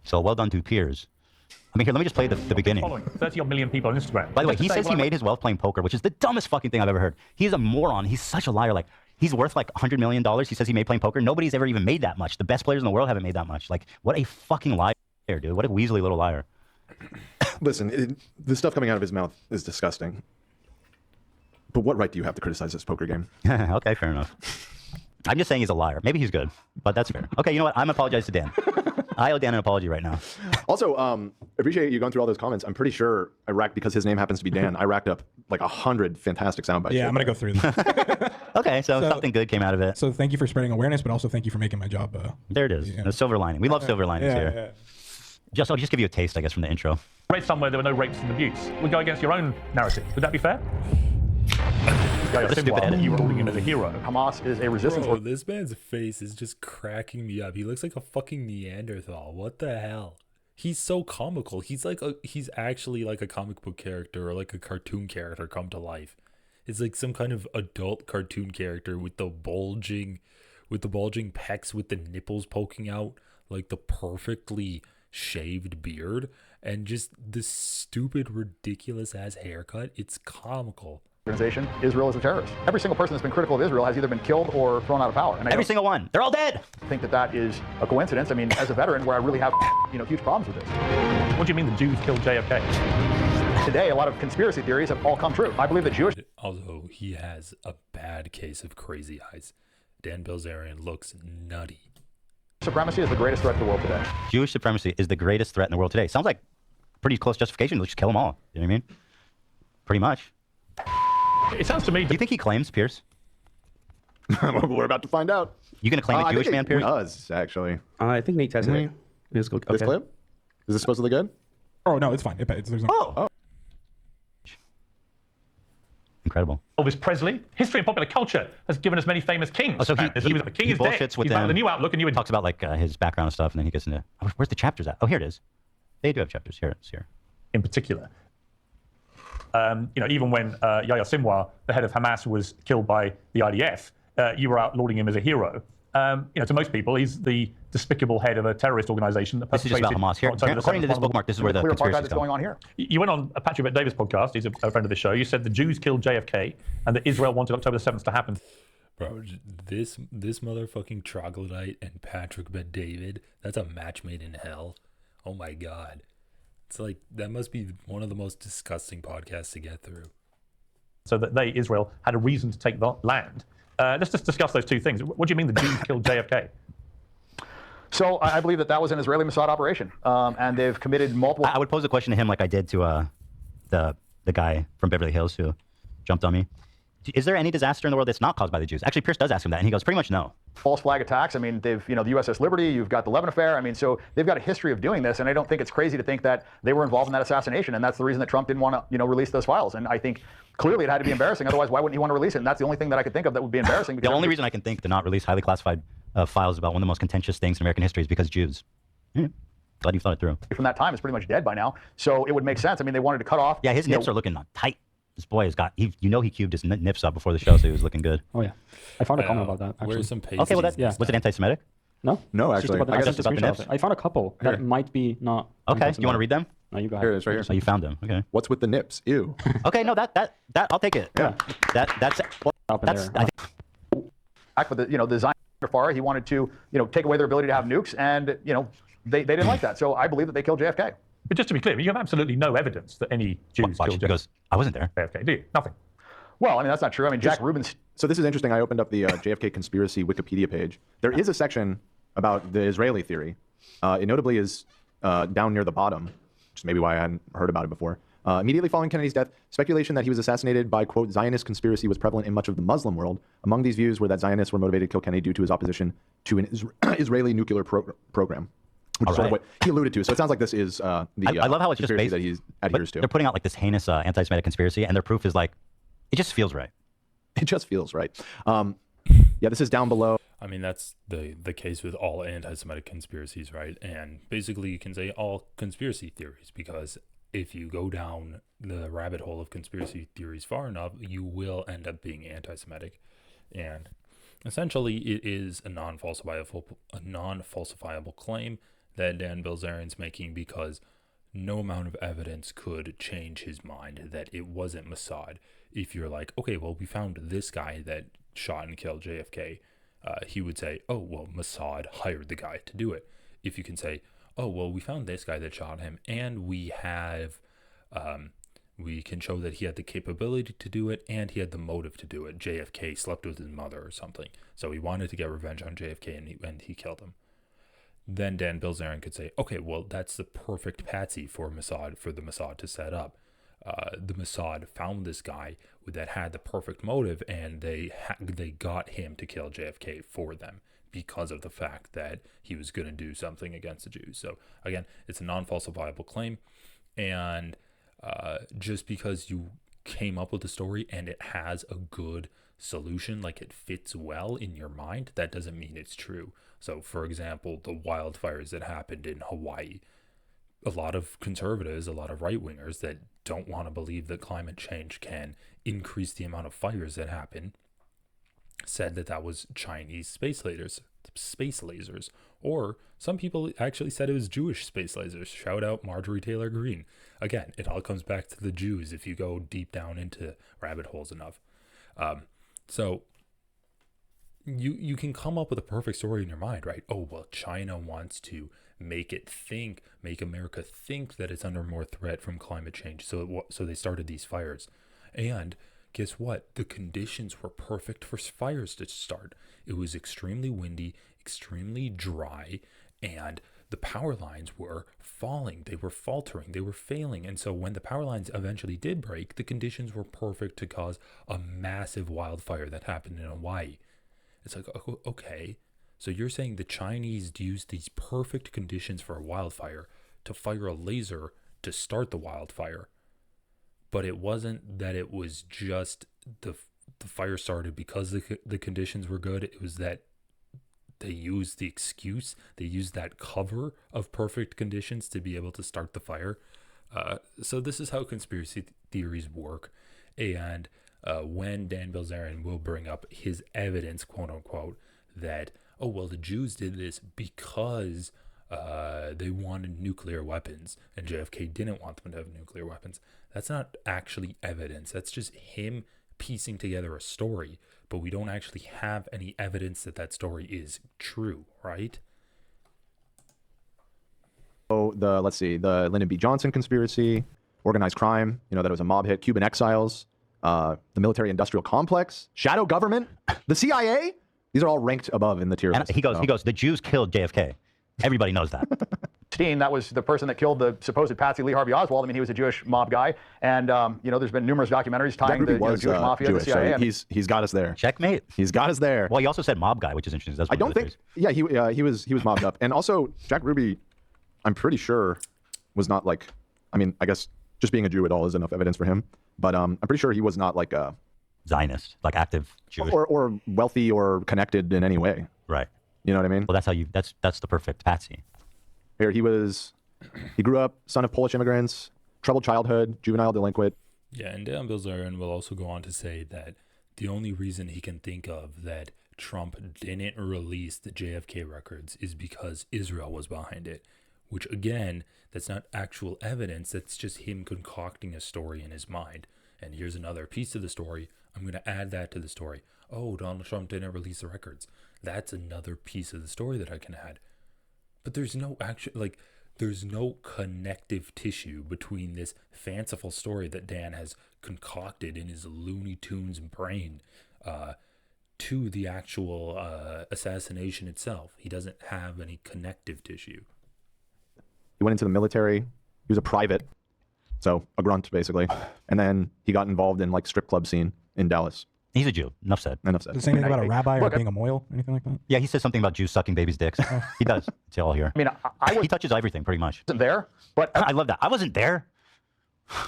So well done to Piers. I mean, here, let me just play the beginning. Following 30-odd million people on Instagram. By the way, he says he made his wealth playing poker, which is the dumbest fucking thing I've ever heard. He's a moron. He's such a liar. Like, he's worth like $100 million. He says he made playing poker. Nobody's ever even made that much. The best players in the world haven't made that much. Like, what a fucking liar, dude. What a weaselly little liar. Listen, the stuff coming out of his mouth is disgusting. But what right do you have to criticize this poker game? Okay, fair enough. I'm just saying he's a liar. Maybe he's good, but that's fair. Okay, you know what? I'm apologizing to Dan. I owe Dan an apology right now. Also, appreciate you going through all those comments. I'm pretty sure I racked, because his name happens to be Dan, I racked up like 100 fantastic sound bites. Yeah, I'm going to go through them. Okay, so something good came out of it. So thank you for spreading awareness, but also thank you for making my job. There it is. The silver lining. We love silver linings here. Yeah. I'll just give you a taste, I guess, from the intro. Read somewhere there were no rapes and abuse. Would go against your own narrative. Would that be fair? You were ruling him as a hero. Hamas is a resistance. Bro, this man's face is just cracking me up. He looks like a fucking Neanderthal. What the hell? He's so comical. He's actually like a comic book character or like a cartoon character come to life. It's like some kind of adult cartoon character with the bulging pecs, with the nipples poking out, like the perfectly shaved beard, and just this stupid, ridiculous ass haircut. It's comical. Organization, Israel is a terrorist. Every single person that's been critical of Israel has either been killed or thrown out of power. And every single one. They're all dead. I think that is a coincidence. I mean, as a veteran, where I really have, huge problems with this. What do you mean the Jews killed JFK? Today, a lot of conspiracy theories have all come true. I believe that Jewish... Although he has a bad case of crazy eyes. Dan Belzerian looks nutty. Supremacy is the greatest threat to the world today. Jewish supremacy is the greatest threat in the world today. Sounds like pretty close justification. Let's just kill them all. You know what I mean? Pretty much. It sounds to me... Do you think he claims, Piers? We're about to find out. You going to claim a Jewish man, Piers? He does, actually. I think Nate tested it. This clip? Is this supposedly good? Oh, no, it's fine. There's no... Oh. Incredible. Elvis Presley. History and popular culture has given us many famous kings. Oh, so the king is dead. Bullshits with He's them. about the New Outlook, and you would... talks about like his background and stuff, and then he gets into... Where's the chapters at? Oh, here it is. They do have chapters. Here it's here. In particular. Even when Yahya Sinwar, the head of Hamas, was killed by the IDF, you were out lauding him as a hero. To most people, he's the despicable head of a terrorist organization that perpetrated... This is just about Hamas. Here, according to this bookmark, this is where the conspiracy is going on here. You went on Patrick Bet-Davis' podcast. He's a friend of the show. You said the Jews killed JFK and that Israel wanted October the 7th to happen. Bro, this motherfucking troglodyte and Patrick Bet-David, that's a match made in hell. Oh my God. It's like, that must be one of the most disgusting podcasts to get through. So that they, Israel, had a reason to take the land. Let's just discuss those two things. What do you mean the Jews killed JFK? So I believe that was an Israeli Mossad operation, and they've committed multiple... I would pose a question to him like I did to the guy from Beverly Hills who jumped on me. is there any disaster in the world that's not caused by the Jews? Actually, Piers does ask him that, and he goes, pretty much no. False flag attacks. I mean, they've, the USS Liberty, you've got the Levin affair. I mean, so they've got a history of doing this, and I don't think it's crazy to think that they were involved in that assassination, and that's the reason that Trump didn't want to, release those files. And I think clearly it had to be embarrassing. Otherwise, why wouldn't he want to release it? And that's the only thing that I could think of that would be embarrassing. The only reason I can think to not release highly classified files about one of the most contentious things in American history is because Jews. Glad you thought it through. From that time is pretty much dead by now, so it would make sense. I mean, they wanted to cut off. Yeah, his nips are looking tight. This boy has got, he cubed his nips up before the show, so he was looking good. Oh, yeah. I found a comment about that, actually. Where's some pages? Okay, well, was it anti-Semitic? No. No, It's just actually. about the, I guess just it's about the screenshot of nips. it. I found a couple that might be not. Okay, do you want to read them? No, you go Here ahead. it is, right here. Oh, you found them. Okay. What's with the nips? Ew. Okay, no, that I'll take it. Yeah. That's I think, Back with the Zion Farah, he wanted to take away their ability to have nukes, and they didn't like that. So I believe that they killed JFK. But just to be clear, you have absolutely no evidence that any Jews killed he goes, I wasn't there. JFK, do you? Nothing. Well, I mean, that's not true. I mean, Jack Rubin's. So this is interesting. I opened up the JFK conspiracy Wikipedia page. There is a section about the Israeli theory. It notably is down near the bottom, which is maybe why I hadn't heard about it before. Immediately following Kennedy's death, speculation that he was assassinated by, quote, Zionist conspiracy was prevalent in much of the Muslim world. Among these views were that Zionists were motivated to kill Kennedy due to his opposition to an Israeli nuclear program, which is sort of what he alluded to. So it sounds like this is I love how it's just conspiracy based, that he adheres to. They're putting out like this heinous anti-Semitic conspiracy, and their proof is like, it just feels right. It just feels right. Yeah, this is down below. I mean, that's the case with all anti-Semitic conspiracies, right? And basically you can say all conspiracy theories, because if you go down the rabbit hole of conspiracy theories far enough, you will end up being anti-Semitic. And essentially it is a non-falsifiable claim that Dan Belzerian's making, because no amount of evidence could change his mind that it wasn't Mossad. If you're like, okay, well, we found this guy that shot and killed JFK, he would say, oh, well, Mossad hired the guy to do it. If you can say, oh, well, we found this guy that shot him, and we have, we can show that he had the capability to do it, and he had the motive to do it. JFK slept with his mother or something, so he wanted to get revenge on JFK, and he killed him. Then Dan Bilzerian could say, okay, well, that's the perfect patsy for the Mossad to set up. The Mossad found this guy that had the perfect motive, and they got him to kill JFK for them because of the fact that he was going to do something against the Jews. So again, it's a non-falsifiable claim, and just because you came up with the story and it has a good solution, like it fits well in your mind, that doesn't mean it's true. So for example, the wildfires that happened in Hawaii, a lot of conservatives, a lot of right-wingers that don't want to believe that climate change can increase the amount of fires that happen, said that was Chinese space lasers, or some people actually said it was Jewish space lasers. Shout out Marjorie Taylor Greene. Again, it all comes back to the Jews if you go deep down into rabbit holes enough. So you can come up with a perfect story in your mind, right? Oh, well, China wants to make America think that it's under more threat from climate change, so they started these fires. And guess what? The conditions were perfect for fires to start. It was extremely windy, extremely dry, and the power lines were falling. They were faltering. They were failing. And so when the power lines eventually did break, the conditions were perfect to cause a massive wildfire that happened in Hawaii. It's like, okay, so you're saying the Chinese used these perfect conditions for a wildfire to fire a laser to start the wildfire. But it wasn't that it was just the fire started because the conditions were good. It was that they used the excuse, they used that cover of perfect conditions to be able to start the fire. So this is how conspiracy theories work. And when Dan Belzerian will bring up his evidence, quote unquote, that, oh, well, the Jews did this because they wanted nuclear weapons and JFK didn't want them to have nuclear weapons. That's not actually evidence. That's just him piecing together a story, but we don't actually have any evidence that that story is true, right? Oh, the Lyndon B. Johnson conspiracy, organized crime, that it was a mob hit, Cuban exiles, the military-industrial complex, shadow government, the CIA. These are all ranked above in the tier list. He goes, the Jews killed JFK. Everybody knows that. That was the person that killed the supposed Patsy Lee Harvey Oswald. I mean, he was a Jewish mob guy, and there's been numerous documentaries tying the Jewish mafia to the CIA. So he's got us there. Checkmate. He's got us there. Well, he also said mob guy, which is interesting. That's I don't think. Yeah, he was mobbed up, and also Jack Ruby, I'm pretty sure, was not like. I mean, I guess just being a Jew at all is enough evidence for him, but I'm pretty sure he was not like a Zionist, like active Jewish, or wealthy or connected in any way. Right. You know what I mean? Well, that's the perfect Patsy. Here he grew up son of Polish immigrants, troubled childhood, juvenile delinquent. Yeah, and Dan Belzerian will also go on to say that the only reason he can think of that Trump didn't release the JFK records is because Israel was behind it, which again, that's not actual evidence. That's just him concocting a story in his mind. And here's another piece of the story. I'm going to add that to the story. Oh, Donald Trump didn't release the records. That's another piece of the story that I can add. But there's no there's no connective tissue between this fanciful story that Dan has concocted in his Looney Tunes brain to the actual assassination itself. He doesn't have any connective tissue. He went into the military. He was a private, so a grunt basically. And then he got involved in like strip club scene in Dallas. He's a Jew. Enough said. Enough said. Does it say anything about a rabbi or being a moil, anything like that? Yeah, he says something about Jews sucking babies' dicks. He does. It's all here. I mean, he touches everything pretty much. Wasn't there, but I love that. I wasn't there.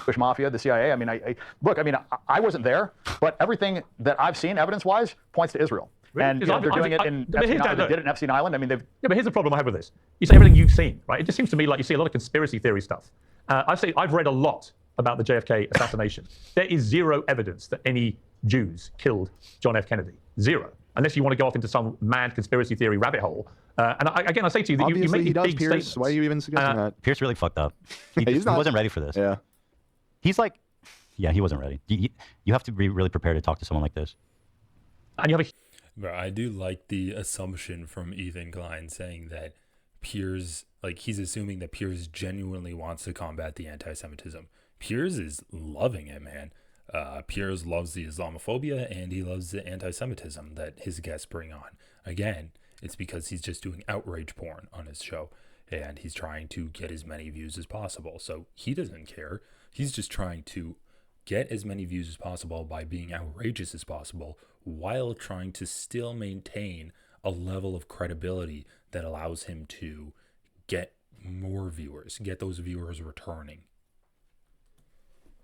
Jewish mafia, the CIA. I mean, I wasn't there, but everything that I've seen, evidence-wise, points to Israel. Really? And they're doing it in Epstein Island. They did it in Epstein Island. I mean, they've. Yeah, but here's the problem I have with this. You say everything you've seen, right? It just seems to me like you see a lot of conspiracy theory stuff. I've read a lot about the JFK assassination. There is zero evidence that any Jews killed John F. Kennedy. Zero. Unless you want to go off into some mad conspiracy theory rabbit hole. And I say to you that you make he these does, big Piers. statements. Why are you even suggesting that? Pierce really fucked up. He wasn't ready for this. Yeah. He's like, yeah, he wasn't ready. You have to be really prepared to talk to someone like this. And you have a... But I do like the assumption from Ethan Klein saying that Piers, like he's assuming that Piers genuinely wants to combat the anti-Semitism. Piers is loving it, man. Piers loves the Islamophobia and he loves the anti-Semitism that his guests bring on. Again, it's because he's just doing outrage porn on his show and he's trying to get as many views as possible. So he doesn't care. He's just trying to get as many views as possible by being outrageous as possible while trying to still maintain a level of credibility that allows him to get more viewers, get those viewers returning.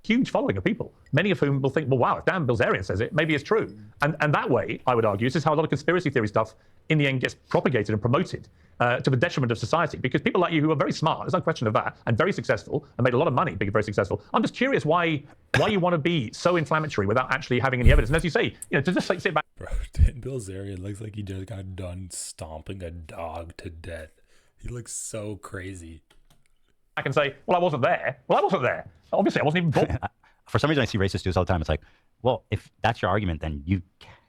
Huge following of people, many of whom will think, well, wow, if Dan Bilzerian says it, maybe it's true. And that way, I would argue, this is how a lot of conspiracy theory stuff in the end gets propagated and promoted to the detriment of society. Because people like you who are very smart, there's no question of that, and very successful, and made a lot of money being very successful. I'm just curious why you want to be so inflammatory without actually having any evidence. And as you say, to just like sit back. Bro, Dan Bilzerian looks like he just got done stomping a dog to death. He looks so crazy. I can say, well, I wasn't there. Well, I wasn't there. Obviously, I wasn't even born. For some reason, I see racist dudes all the time. It's like, well, if that's your argument, then you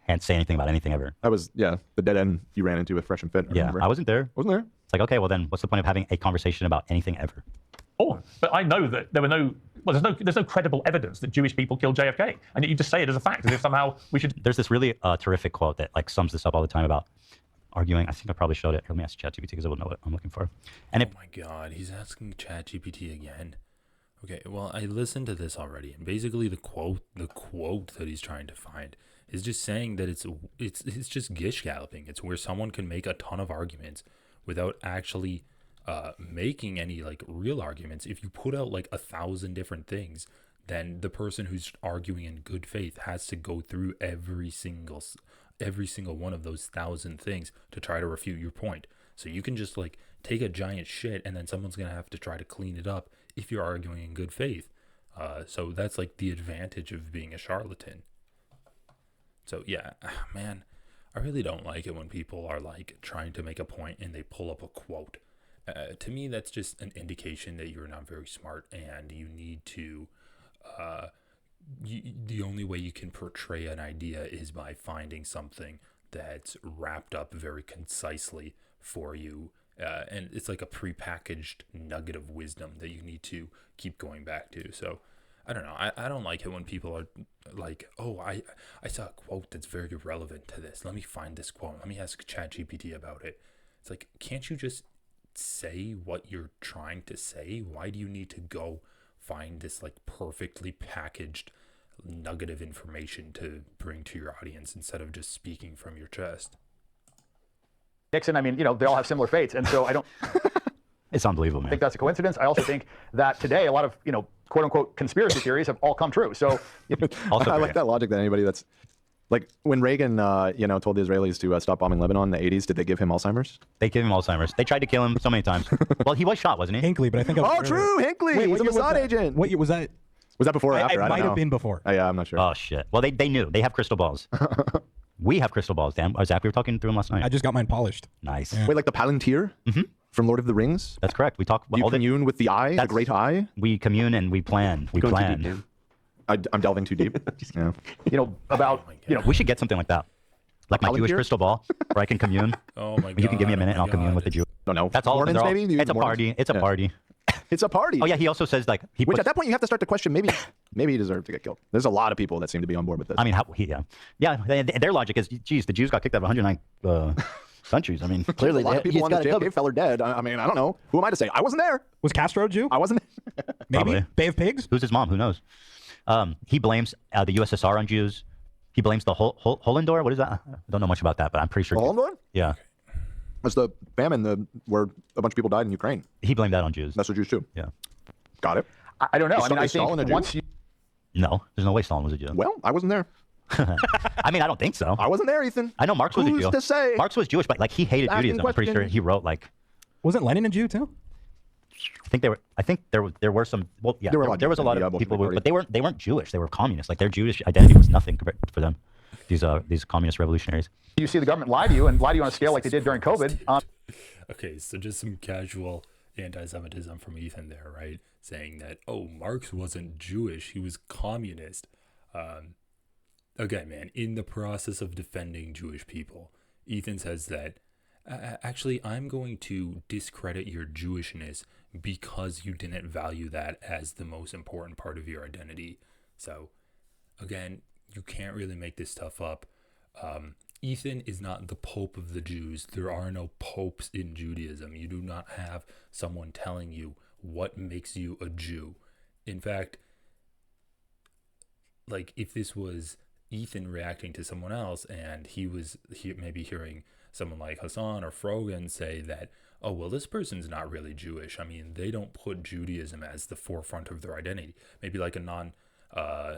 can't say anything about anything ever. That was, the dead end you ran into with Fresh and Fit. I wasn't there. Wasn't there? It's like, okay, well then what's the point of having a conversation about anything ever? But I know that there were there's no credible evidence that Jewish people killed JFK. And yet you just say it as a fact, as if somehow we should... There's this really terrific quote that like sums this up all the time about arguing. I think I probably showed it. Let me ask ChatGPT because I will know what I'm looking for. And oh my God, he's asking ChatGPT again. Okay, well, I listened to this already, and basically the quote that he's trying to find is just saying that it's just gish galloping. It's where someone can make a ton of arguments without actually making any like real arguments. If you put out like 1,000 different things, then the person who's arguing in good faith has to go through every single one of those 1,000 things to try to refute your point. So you can just like take a giant shit and then someone's gonna have to try to clean it up if you're arguing in good faith. So that's like the advantage of being a charlatan. So yeah, man, I really don't like it when people are like trying to make a point and they pull up a quote. To me, that's just an indication that you're not very smart and you need to, the only way you can portray an idea is by finding something that's wrapped up very concisely for you. And it's like a prepackaged nugget of wisdom that you need to keep going back to. So I don't know. I don't like it when people are like, oh, I saw a quote that's very relevant to this. Let me find this quote. Let me ask ChatGPT about it. It's like, can't you just say what you're trying to say? Why do you need to go find this like perfectly packaged nugget of information to bring to your audience instead of just speaking from your chest? Nixon, I mean, they all have similar fates. And so I don't It's unbelievable, man. think that's a coincidence. I also think that today a lot of, quote unquote conspiracy theories have all come true. So Also I great. like that logic that anybody that's like when Reagan, told the Israelis to stop bombing Lebanon in the 80s, did they give him Alzheimer's? They gave him Alzheimer's. They tried to kill him so many times. Well, he was shot, wasn't he? Hinckley, but I think. Oh, true, Hinckley. Wait, He's a Mossad agent. What year was that? Was that before or after? It I don't might know. have been before. Yeah, I'm not sure. Oh shit. Well, they knew. They have crystal balls. We have crystal balls, Dan. Zach, we were talking through them last night. I just got mine polished. Nice. Wait, like the Palantir from Lord of the Rings? That's correct. We talk. You commune with the eye, the great eye? We commune and we plan. We Going too plan. deep, Dan. I'm delving too deep. Yeah. about, We should get something like that. Like my Jewish Palantir? crystal ball, where I can commune. Oh my god. You can give me a minute and I'll commune with the Jew. Don't know. That's all. Mormons, they're all- maybe? You It's a Mormons? party. It's a Yeah. party. It's a party. Oh yeah. He also says like he. Which puts- at that point you have to start to question maybe he deserved to get killed. There's a lot of people that seem to be on board with this. I mean, their logic is, geez, the Jews got kicked out of 109 countries. I mean, clearly a lot of people he's on the got it JFK covered. fell are dead. I mean, I don't know. Who am I to say? I wasn't there. Was Castro a Jew? I wasn't. Maybe. Probably. Bay of Pigs? Who's his mom? Who knows? He blames the USSR on Jews. He blames the Holendor. What is that? I don't know much about that, but I'm pretty sure. Holendor? Yeah. That's the famine where a bunch of people died in Ukraine. He blamed that on Jews. That's what Jews too. Yeah. Got it. I don't know. Is I mean, I Stalin a think Jew? once you No, there's no way Stalin was a Jew. Well, I wasn't there. I mean, I don't think so. I wasn't there, Ethan. I know Marx was a Who's Jew. to say? Marx was Jewish, but like he hated Asking Judaism. I'm pretty sure questions. he wrote like. Wasn't Lenin a Jew too? I think there were some. Well, yeah, There were a lot there was a of lot Jews in of the people, Bolshevik but they weren't Jewish. They were communists. Like their Jewish identity was nothing compared for them. These communist revolutionaries. see the government lie to you and lie to you on a scale like they did during COVID. Okay, so just some casual anti-Semitism from Ethan there, right? Saying that, oh, Marx wasn't Jewish, he was communist. Okay, man, in the process of defending Jewish people, Ethan says that, actually, I'm going to discredit your Jewishness because you didn't value that as the most important part of your identity. So, again, you can't really make this stuff up. Ethan is not the Pope of the Jews. There are no popes in Judaism. You do not have someone telling you what makes you a Jew. In fact, like if this was Ethan reacting to someone else and he was maybe hearing someone like Hasan or Frogan say that, oh, well, this person's not really Jewish. I mean, they don't put Judaism as the forefront of their identity. Maybe like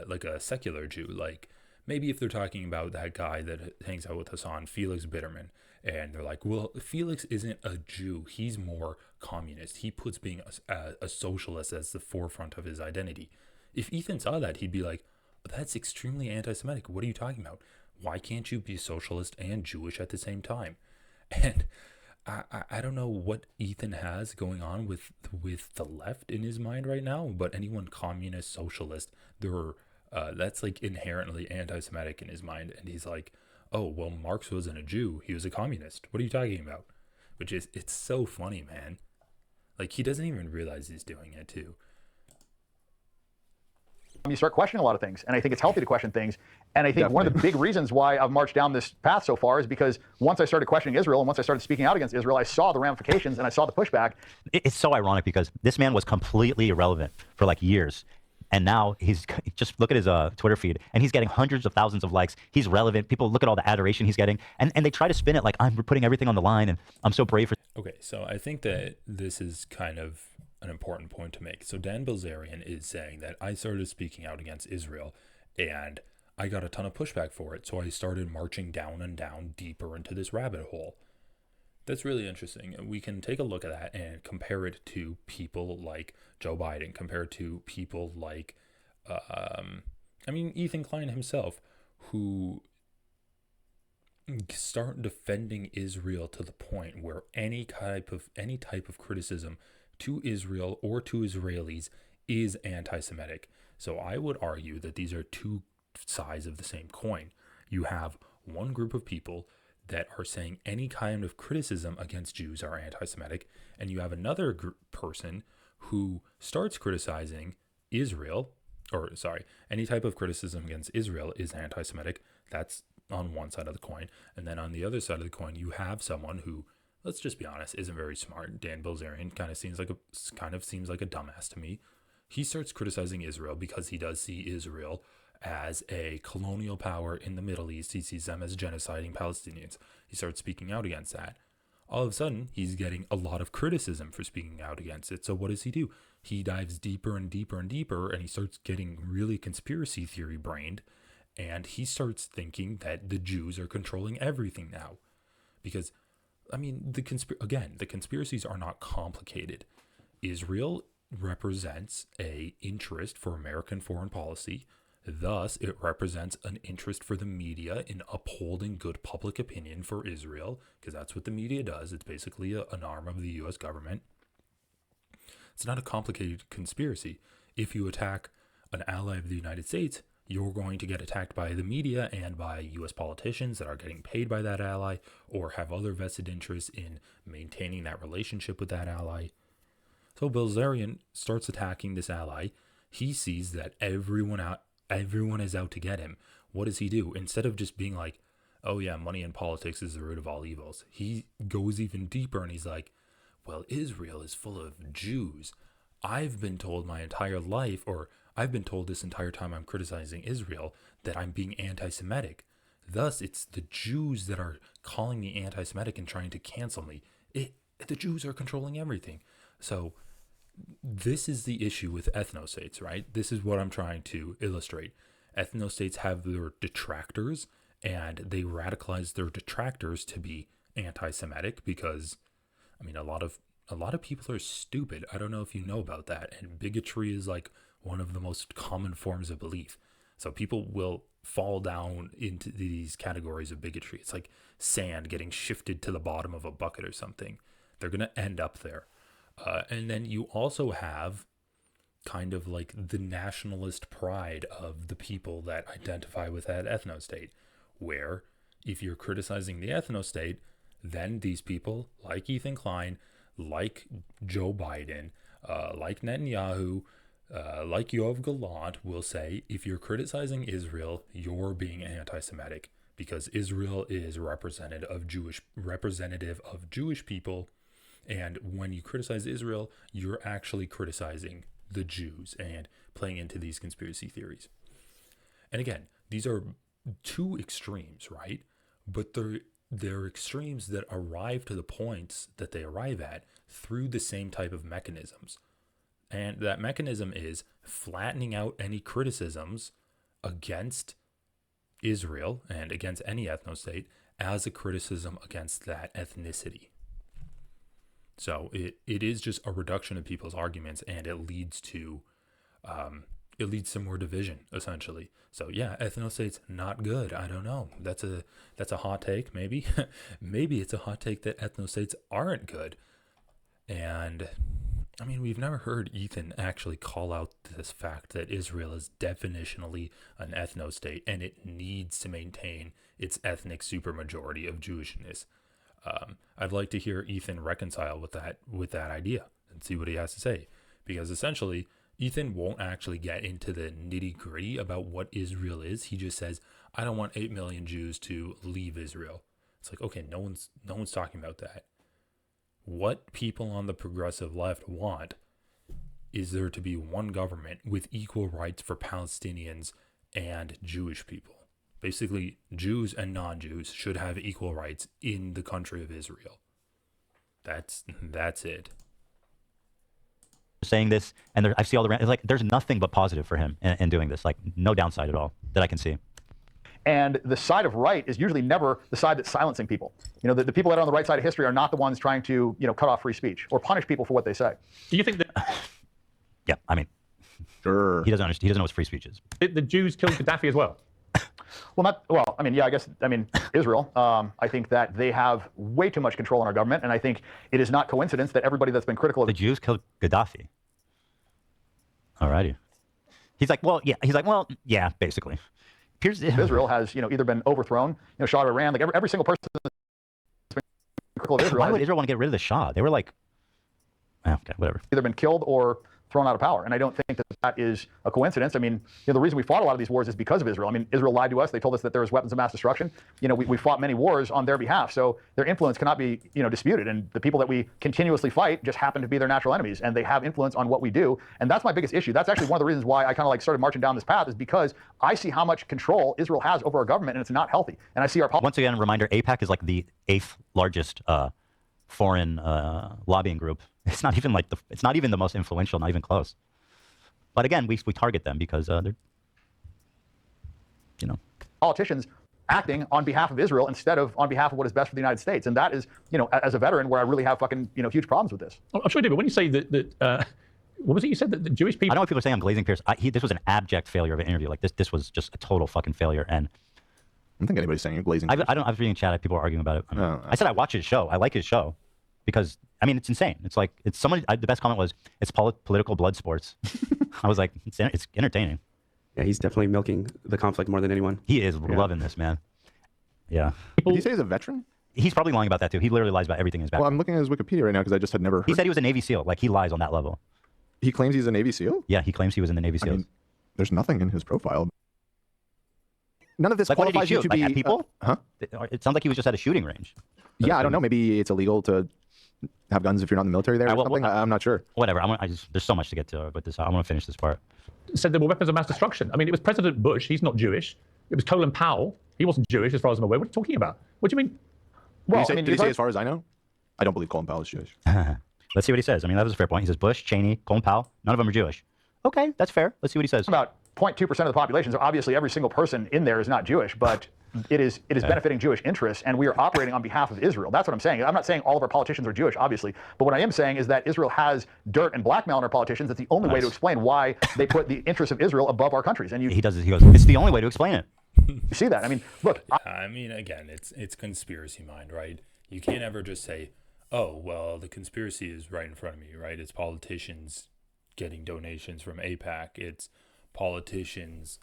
like a secular Jew, like maybe if they're talking about that guy that hangs out with Hasan, Felix Bitterman, and they're like, well, Felix isn't a Jew. He's more communist. He puts being a socialist as the forefront of his identity. If Ethan saw that, he'd be like, that's extremely anti-Semitic. What are you talking about? Why can't you be socialist and Jewish at the same time? And I don't know what Ethan has going on with the left in his mind right now, but anyone communist, socialist, that's like inherently anti-Semitic in his mind. And he's like, oh, well, Marx wasn't a Jew. He was a communist. What are you talking about? It's so funny, man. Like, he doesn't even realize he's doing it, too. You start questioning a lot of things, and I think it's healthy to question things. And I think one of the big reasons why I've marched down this path so far is because once I started questioning Israel and once I started speaking out against Israel, I saw the ramifications and I saw the pushback. It's so ironic because this man was completely irrelevant for like years. And now he's just look at his Twitter feed and he's getting hundreds of thousands of likes. He's relevant. People look at all the adoration he's getting. And they try to spin it like I'm putting everything on the line and I'm so brave for. Okay, so I think that this is kind of an important point to make. So Dan Belzerian is saying that I started speaking out against Israel and I got a ton of pushback for it. So I started marching down and down deeper into this rabbit hole. That's really interesting. We can take a look at that and compare it to people like Joe Biden, compare it to people like, Ethan Klein himself, who start defending Israel to the point where any type of criticism to Israel or to Israelis is anti-Semitic. So I would argue that these are two sides of the same coin. You have one group of people that are saying any kind of criticism against Jews are anti-Semitic, and you have another person who starts criticizing Israel, any type of criticism against Israel is anti-Semitic. That's on one side of the coin. And then on the other side of the coin, you have someone who, let's just be honest, isn't very smart. Dan Belzerian kind of seems like a dumbass to me. He starts criticizing Israel because he does see Israel as a colonial power in the Middle East. He sees them as genociding Palestinians. He starts speaking out against that. All of a sudden, he's getting a lot of criticism for speaking out against it. So what does he do? He dives deeper and deeper and deeper, and he starts getting really conspiracy theory brained, and he starts thinking that the Jews are controlling everything now. Because, I mean, the conspiracies are not complicated. Israel represents an interest for American foreign policy. Thus, it represents an interest for the media in upholding good public opinion for Israel, because that's what the media does. It's basically an arm of the U.S. government. It's not a complicated conspiracy. If you attack an ally of the United States, you're going to get attacked by the media and by U.S. politicians that are getting paid by that ally or have other vested interests in maintaining that relationship with that ally. So Bilzerian starts attacking this ally. He sees that everyone is out to get him. What does he do? Instead of just being like, oh yeah, money and politics is the root of all evils, he goes even deeper and he's like, well, Israel is full of Jews. I've been told my entire life, or I've been told this entire time I'm criticizing Israel, that I'm being anti-Semitic. Thus, it's the Jews that are calling me anti-Semitic and trying to cancel me. The Jews are controlling everything. So this is the issue with ethnostates, right? This is what I'm trying to illustrate. Ethnostates have their detractors, and they radicalize their detractors to be anti-Semitic because, I mean, a lot of people are stupid. I don't know if you know about that. And bigotry is like one of the most common forms of belief. So people will fall down into these categories of bigotry. It's like sand getting shifted to the bottom of a bucket or something. They're going to end up there. And then you also have kind of like the nationalist pride of the people that identify with that ethnostate, where if you're criticizing the ethnostate, then these people like Ethan Klein, like Joe Biden, like Netanyahu, like Yoav Gallant will say, if you're criticizing Israel, you're being anti-Semitic because Israel is representative of Jewish people. And when you criticize Israel, you're actually criticizing the Jews and playing into these conspiracy theories. And again, these are two extremes, right? But they're extremes that arrive to the points that they arrive at through the same type of mechanisms. And that mechanism is flattening out any criticisms against Israel and against any ethnostate as a criticism against that ethnicity. So it is just a reduction of people's arguments, and it leads to more division, essentially. So yeah, ethnostate's not good. I don't know. That's a hot take, maybe. Maybe it's a hot take that ethnostates aren't good. And I mean, we've never heard Ethan actually call out this fact that Israel is definitionally an ethnostate, and it needs to maintain its ethnic supermajority of Jewishness. I'd like to hear Ethan reconcile with that idea and see what he has to say, because essentially Ethan won't actually get into the nitty gritty about what Israel is. He just says, I don't want 8 million Jews to leave Israel. It's like, okay, no one's talking about that. What people on the progressive left want is there to be one government with equal rights for Palestinians and Jewish people. Basically, Jews and non-Jews should have equal rights in the country of Israel. That's it. Saying this, and I see all the it's like there's nothing but positive for him in doing this. Like no downside at all that I can see. And the side of right is usually never the side that's silencing people. You know, the people that are on the right side of history are not the ones trying to, cut off free speech or punish people for what they say. Do you think that? Yeah, I mean, sure. He doesn't know what free speech is. The Jews killed Gaddafi as well. Israel. I think that they have way too much control in our government, and I think it is not coincidence that everybody that's been critical of the Jews killed Gaddafi. Alrighty. He's like, yeah, basically. Israel has, either been overthrown, Shah of Iran, like every single person that's been critical of Israel. Why would Israel want to get rid of the Shah? They were like, okay, whatever. Either been killed or thrown out of power, and I don't think that that is a coincidence. I mean, the reason we fought a lot of these wars is because of Israel. I mean, Israel lied to us. They told us that there was weapons of mass destruction. We fought many wars on their behalf, so their influence cannot be, disputed. And the people that we continuously fight just happen to be their natural enemies, and they have influence on what we do. And that's my biggest issue. That's actually one of the reasons why I kind of like started marching down this path, is because I see how much control Israel has over our government, and it's not healthy. And I see our once again, a reminder: AIPAC is like the 8th largest foreign lobbying group. It's not even like it's not even the most influential, not even close. But again, we target them because they're, politicians acting on behalf of Israel instead of on behalf of what is best for the United States. And that is, as a veteran, where I really have fucking, huge problems with this. I'm sure you do, but when you say that what was it you said, that the Jewish people... I don't know if people are saying I'm glazing Piers. This was an abject failure of an interview. Like, this was just a total fucking failure. And I don't think anybody's saying you're glazing. I was reading chat, people are arguing about it. I said I watch his show. I like his show because, I mean, it's insane. It's like, it's someone, the best comment was, it's political blood sports. I was like, it's entertaining. Yeah, he's definitely milking the conflict more than anyone. He is loving this, man. Yeah. Did he say he's a veteran? He's probably lying about that too. He literally lies about everything in his background. Well, I'm looking at his Wikipedia right now because I just had never heard. He said he was a Navy SEAL. Like, he lies on that level. He claims he's a Navy SEAL? Yeah, he claims he was in the Navy SEAls. I mean, there's nothing in his profile. None of this like, qualifies you to like, be... at people? Huh? It sounds like he was just at a shooting range. Yeah, I don't know. Maybe it's illegal to have guns if you're not in the military there or something. I'm not sure. Whatever. There's so much to get to with this. I want to finish this part. Said there were weapons of mass destruction. I mean, it was President Bush. He's not Jewish. It was Colin Powell. He wasn't Jewish, as far as I'm aware. What are you talking about? What do you mean? Well, did he say as far as I know? I don't believe Colin Powell is Jewish. Let's see what he says. I mean, that was a fair point. He says Bush, Cheney, Colin Powell, none of them are Jewish. Okay, that's fair. Let's see what he says. About 0.2% of the population, so obviously every single person in there is not Jewish, but it is benefiting Jewish interests, and we are operating on behalf of Israel. That's what I'm saying. I'm not saying all of our politicians are Jewish, obviously, but what I am saying is that Israel has dirt and blackmail on our politicians. That's the only way to explain why they put the interests of Israel above our countries. And he goes, it's the only way to explain it. You see that? I mean, look. I mean, again, it's conspiracy mind, right? You can't ever just say, oh, well, the conspiracy is right in front of me, right? It's politicians getting donations from AIPAC. It's politicians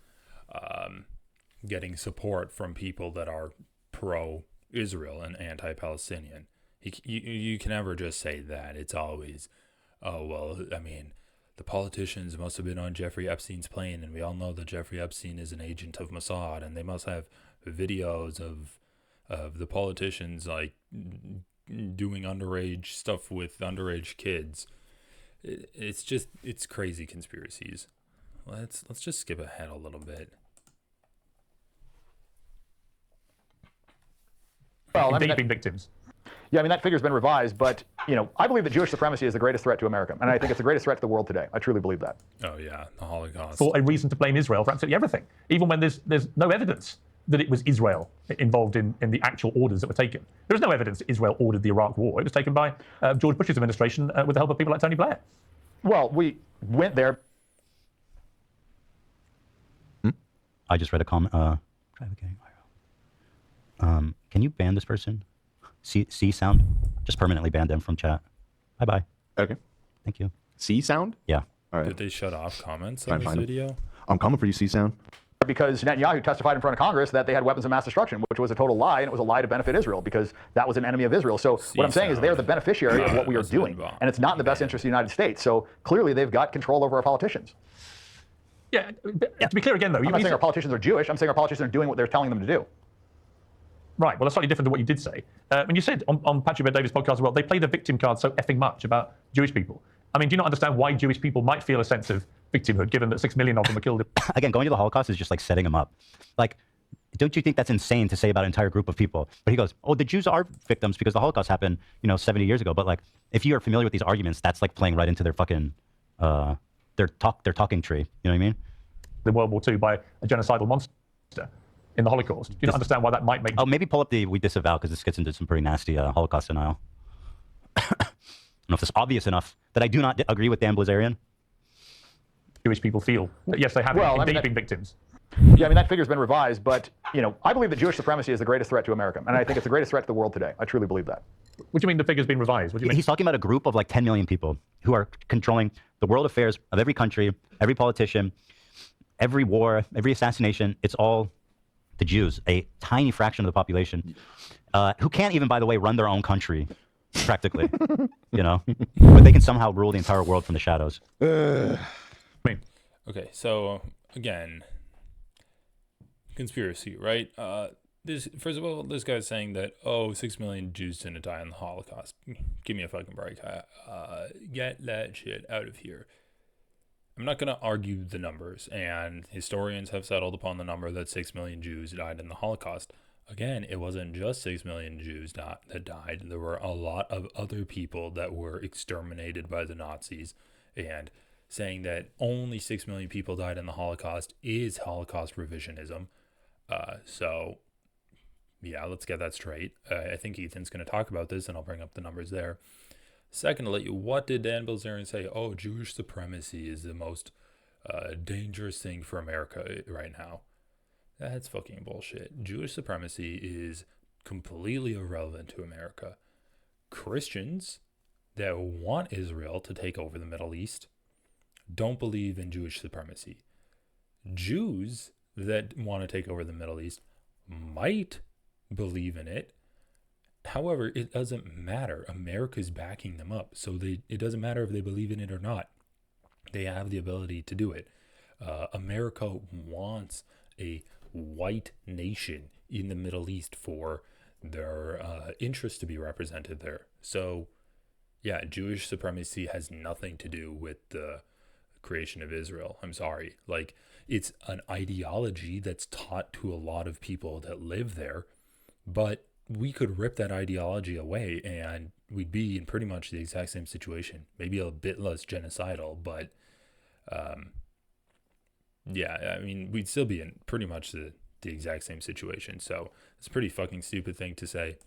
getting support from people that are pro-Israel and anti-Palestinian. You can never just say that. It's always, oh, well, I mean, the politicians must have been on Jeffrey Epstein's plane, and we all know that Jeffrey Epstein is an agent of Mossad, and they must have videos of the politicians, like, doing underage stuff with underage kids. It's crazy conspiracies. Let's just skip ahead a little bit. Well, I mean, vaping victims. Yeah, I mean, that figure's been revised, but, I believe that Jewish supremacy is the greatest threat to America, and I think it's the greatest threat to the world today. I truly believe that. Oh, yeah, the Holocaust. For a reason to blame Israel for absolutely everything, even when there's no evidence that it was Israel involved in the actual orders that were taken. There is no evidence that Israel ordered the Iraq war. It was taken by George Bush's administration with the help of people like Tony Blair. Well, we went there. I just read a comment. Can you ban this person? C sound? Just permanently ban them from chat. Bye-bye. Okay. Thank you. C sound? Yeah. All right. Did they shut off comments on this video? I'm coming for you, C sound. Because Netanyahu testified in front of Congress that they had weapons of mass destruction, which was a total lie, and it was a lie to benefit Israel because that was an enemy of Israel. So what I'm saying is they're the beneficiary of what we are doing, and it's not in the best interest of the United States. So clearly they've got control over our politicians. Yeah, to be clear again, though. I'm not saying our politicians are Jewish. I'm saying our politicians are doing what they're telling them to do. Right, well, that's slightly different to what you did say. When you said on Patrick Bet Davis' podcast as well, they play the victim card so effing much about Jewish people. I mean, do you not understand why Jewish people might feel a sense of victimhood, given that 6 million of them were killed? Again, going to the Holocaust is just like setting them up. Like, don't you think that's insane to say about an entire group of people? But he goes, oh, the Jews are victims because the Holocaust happened, 70 years ago. But like, if you are familiar with these arguments, that's like playing right into their fucking, their talking tree. You know what I mean? The World War II by a genocidal monster in the Holocaust. Do you not understand why that might make... Oh, maybe pull up the We Disavow, because this gets into some pretty nasty Holocaust denial. I don't know if it's obvious enough that I do not agree with Dan Belzerian. Jewish people feel that, yes, they have been victims. Yeah, I mean, that figure's been revised, but, I believe that Jewish supremacy is the greatest threat to America, and I think it's the greatest threat to the world today. I truly believe that. What do you mean the figure's been revised? What do you mean? He's talking about a group of like 10 million people who are controlling the world affairs of every country, every politician, every war, every assassination. It's all the Jews, a tiny fraction of the population, who can't even, by the way, run their own country, practically, but they can somehow rule the entire world from the shadows. Okay, so again, conspiracy, right? This first of all, this guy's saying that 6 million Jews didn't die in the Holocaust. Give me a fucking break. Get that shit out of here. I'm not going to argue the numbers, and historians have settled upon the number that 6 million Jews died in the Holocaust. Again, it wasn't just 6 million Jews that died. There were a lot of other people that were exterminated by the Nazis, and saying that only 6 million people died in the Holocaust is Holocaust revisionism. So, yeah, let's get that straight. I think Ethan's going to talk about this, and I'll bring up the numbers there. Secondly, what did Dan Belzerian say? Jewish supremacy is the most dangerous thing for America right now. That's fucking bullshit. Jewish supremacy is completely irrelevant to America. Christians that want Israel to take over the Middle East don't believe in Jewish supremacy. Jews that want to take over the Middle East might believe in it. However, it doesn't matter. America's backing them up. So it doesn't matter if they believe in it or not. They have the ability to do it. America wants a white nation in the Middle East for their interests to be represented there. So, yeah, Jewish supremacy has nothing to do with the creation of Israel. I'm sorry. Like, it's an ideology that's taught to a lot of people that live there, but we could rip that ideology away and we'd be in pretty much the exact same situation. Maybe a bit less genocidal, but yeah, I mean, we'd still be in pretty much the exact same situation. So it's a pretty fucking stupid thing to say.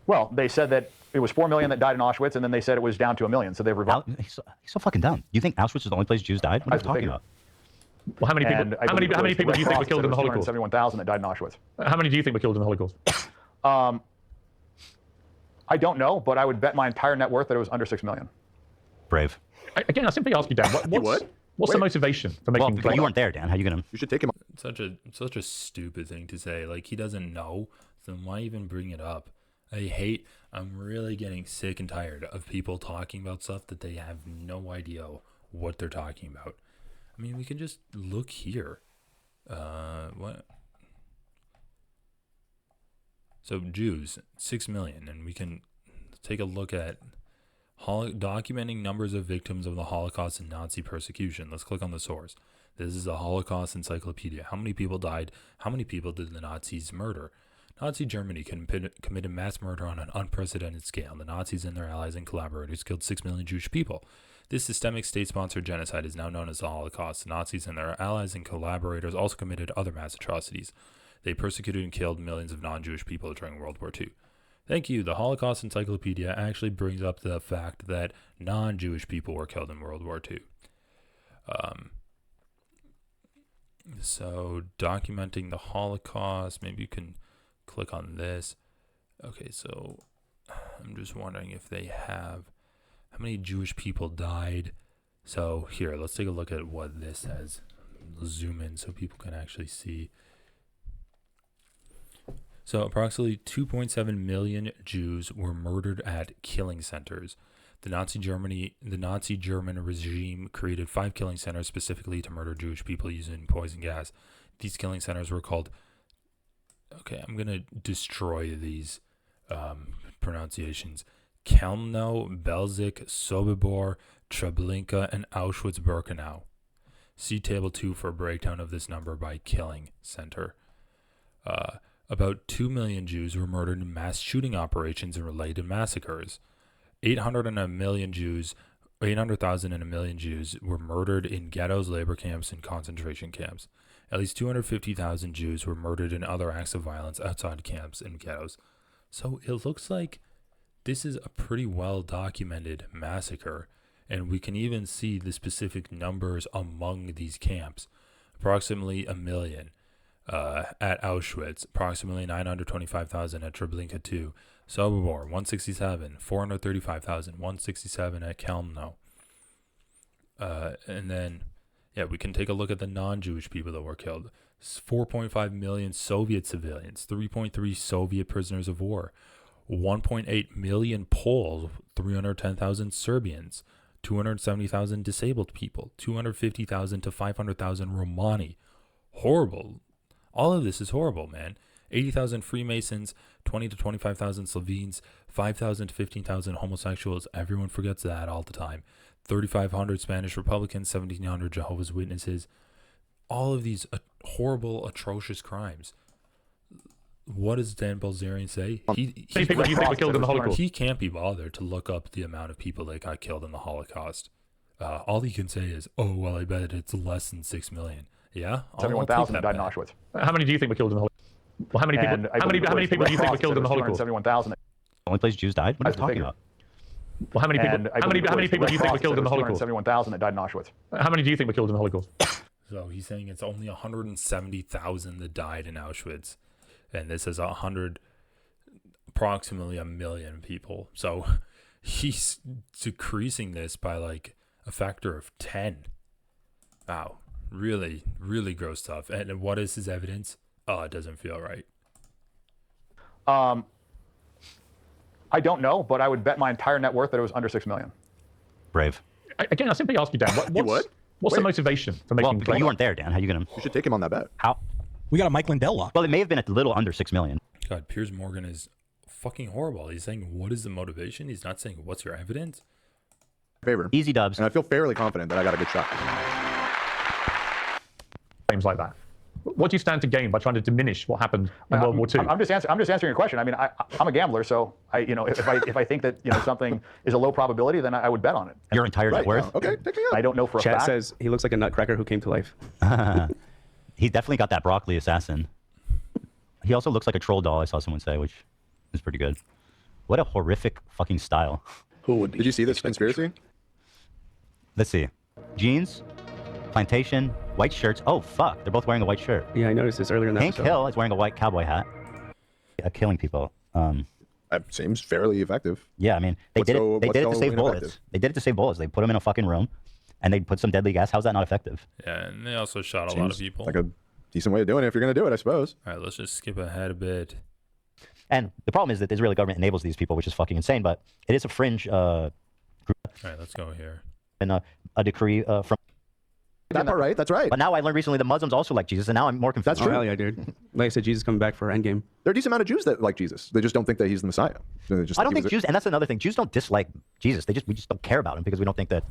Well, they said that it was 4 million that died in Auschwitz, and then they said it was down to 1 million. So they've revised. He's so fucking dumb. You think Auschwitz is the only place Jews died? What are you talking about? Well, how many people? How many people do you think were killed in the Holocaust? 271,000 that died in Auschwitz. How many do you think were killed in the Holocaust? I don't know, but I would bet my entire net worth that it was under 6 million. Brave. Again, I simply ask you, Dan. What's the motivation for making? Well, you weren't there, Dan. How are you gonna? You should take him. Such a stupid thing to say. Like, he doesn't know, then why even bring it up? I'm really getting sick and tired of people talking about stuff that they have no idea what they're talking about. I mean, we can just look here. What? So Jews, 6 million, and we can take a look at documenting numbers of victims of the Holocaust and Nazi persecution. Let's click on the source. This is a Holocaust encyclopedia. How many people died? How many people did the Nazis murder? Nazi Germany committed mass murder on an unprecedented scale. The Nazis and their allies and collaborators killed 6 million Jewish people. This systemic state-sponsored genocide is now known as the Holocaust. The Nazis and their allies and collaborators also committed other mass atrocities. They persecuted and killed millions of non-Jewish people during World War II. Thank you. The Holocaust Encyclopedia actually brings up the fact that non-Jewish people were killed in World War II. So documenting the Holocaust, maybe you can click on this. Okay, so I'm just wondering if they have how many Jewish people died. So here, let's take a look at what this says. Let's zoom in so people can actually see. So approximately 2.7 million Jews were murdered at killing centers. The Nazi German regime created 5 killing centers specifically to murder Jewish people using poison gas. These killing centers were called... Okay, I'm going to destroy these pronunciations. Chelmno, Belzec, Sobibor, Treblinka, and Auschwitz-Birkenau. See Table 2 for a breakdown of this number by killing center. About 2 million Jews were murdered in mass shooting operations and related massacres. 800,000 and 1 million Jews were murdered in ghettos, labor camps, and concentration camps. At least 250,000 Jews were murdered in other acts of violence outside camps and ghettos. So it looks like this is a pretty well documented massacre, and we can even see the specific numbers among these camps. Approximately 1 million at Auschwitz, approximately 925,000 at Treblinka 2, Sobibor 167, 435,000, 167 at Chelmno. And then, yeah, we can take a look at the non-Jewish people that were killed. 4.5 million Soviet civilians, 3.3 Soviet prisoners of war, 1.8 million Poles, 310,000 Serbians, 270,000 disabled people, 250,000 to 500,000 Romani. Horrible. All of this is horrible, man. 80,000 Freemasons, 20 to 25,000 Slovenes, 5,000 to 15,000 homosexuals. Everyone forgets that all the time. 3,500 Spanish Republicans, 1,700 Jehovah's Witnesses. All of these horrible, atrocious crimes. What does Dan Belzerian say? People you think were killed in the Holocaust? He can't be bothered to look up the amount of people that got killed in the Holocaust. All he can say is, "Oh, well, I bet it's less than 6 million." Yeah, 71,000 died in Auschwitz. How many do you think were killed in the Holocaust? Well, how many people? How many people do you think were killed in the Holocaust? 71,000. The only place Jews died? What are you talking about? Well, how many people? How many people do you think were killed in the Holocaust? 71,000 that died in Auschwitz. How many do you think were killed in the Holocaust? So he's saying it's only 170,000 that died in Auschwitz, and this is approximately 1 million people. So he's decreasing this by like a factor of 10. Wow, really, really gross stuff. And what is his evidence? Oh, it doesn't feel right. I don't know, but I would bet my entire net worth that it was under 6 million. Brave. Again, I simply ask you, Dan. What's the motivation for making? Well, you weren't there, Dan. How are you gonna? You should take him on that bet. How? We got a Mike Lindell lock. Well, it may have been a little under 6 million. God, Piers Morgan is fucking horrible. He's saying, what is the motivation? He's not saying, what's your evidence? Favor. Easy dubs. And I feel fairly confident that I got a good shot. Claims like that. What do you stand to gain by trying to diminish what happened in World War II? I'm just answering your question. I mean, I'm a gambler, so if I think that something is a low probability, then I would bet on it. Your entire net worth? Oh, okay, take me out. I don't know for a Chat fact. says he looks like a nutcracker who came to life. He's definitely got that broccoli assassin. He also looks like a troll doll, I saw someone say, which is pretty good. What a horrific fucking style. Who would be? Did you see this conspiracy? Let's see. Jeans, plantation, white shirts. Oh, fuck. They're both wearing a white shirt. Yeah, I noticed this earlier in the Hank episode. Hill is wearing a white cowboy hat. Killing people. That seems fairly effective. Yeah, I mean, they did it to save bullets. They did it to save bullets. They put them in a fucking room, and they put some deadly gas. How's that not effective? Yeah, and they also shot a lot of people. Like a decent way of doing it if you're going to do it, I suppose. All right, let's just skip ahead a bit. And the problem is that the Israeli government enables these people, which is fucking insane, but it is a fringe group. All right, let's go here. And a decree from... That part right, that's right. But now I learned recently the Muslims also like Jesus, and now I'm more confused. That's true. Oh, hell yeah, dude. Like I said, Jesus coming back for Endgame. There are a decent amount of Jews that like Jesus. They just don't think that he's the Messiah. I don't think Jews, and that's another thing. Jews don't dislike Jesus. We just don't care about him because we don't think that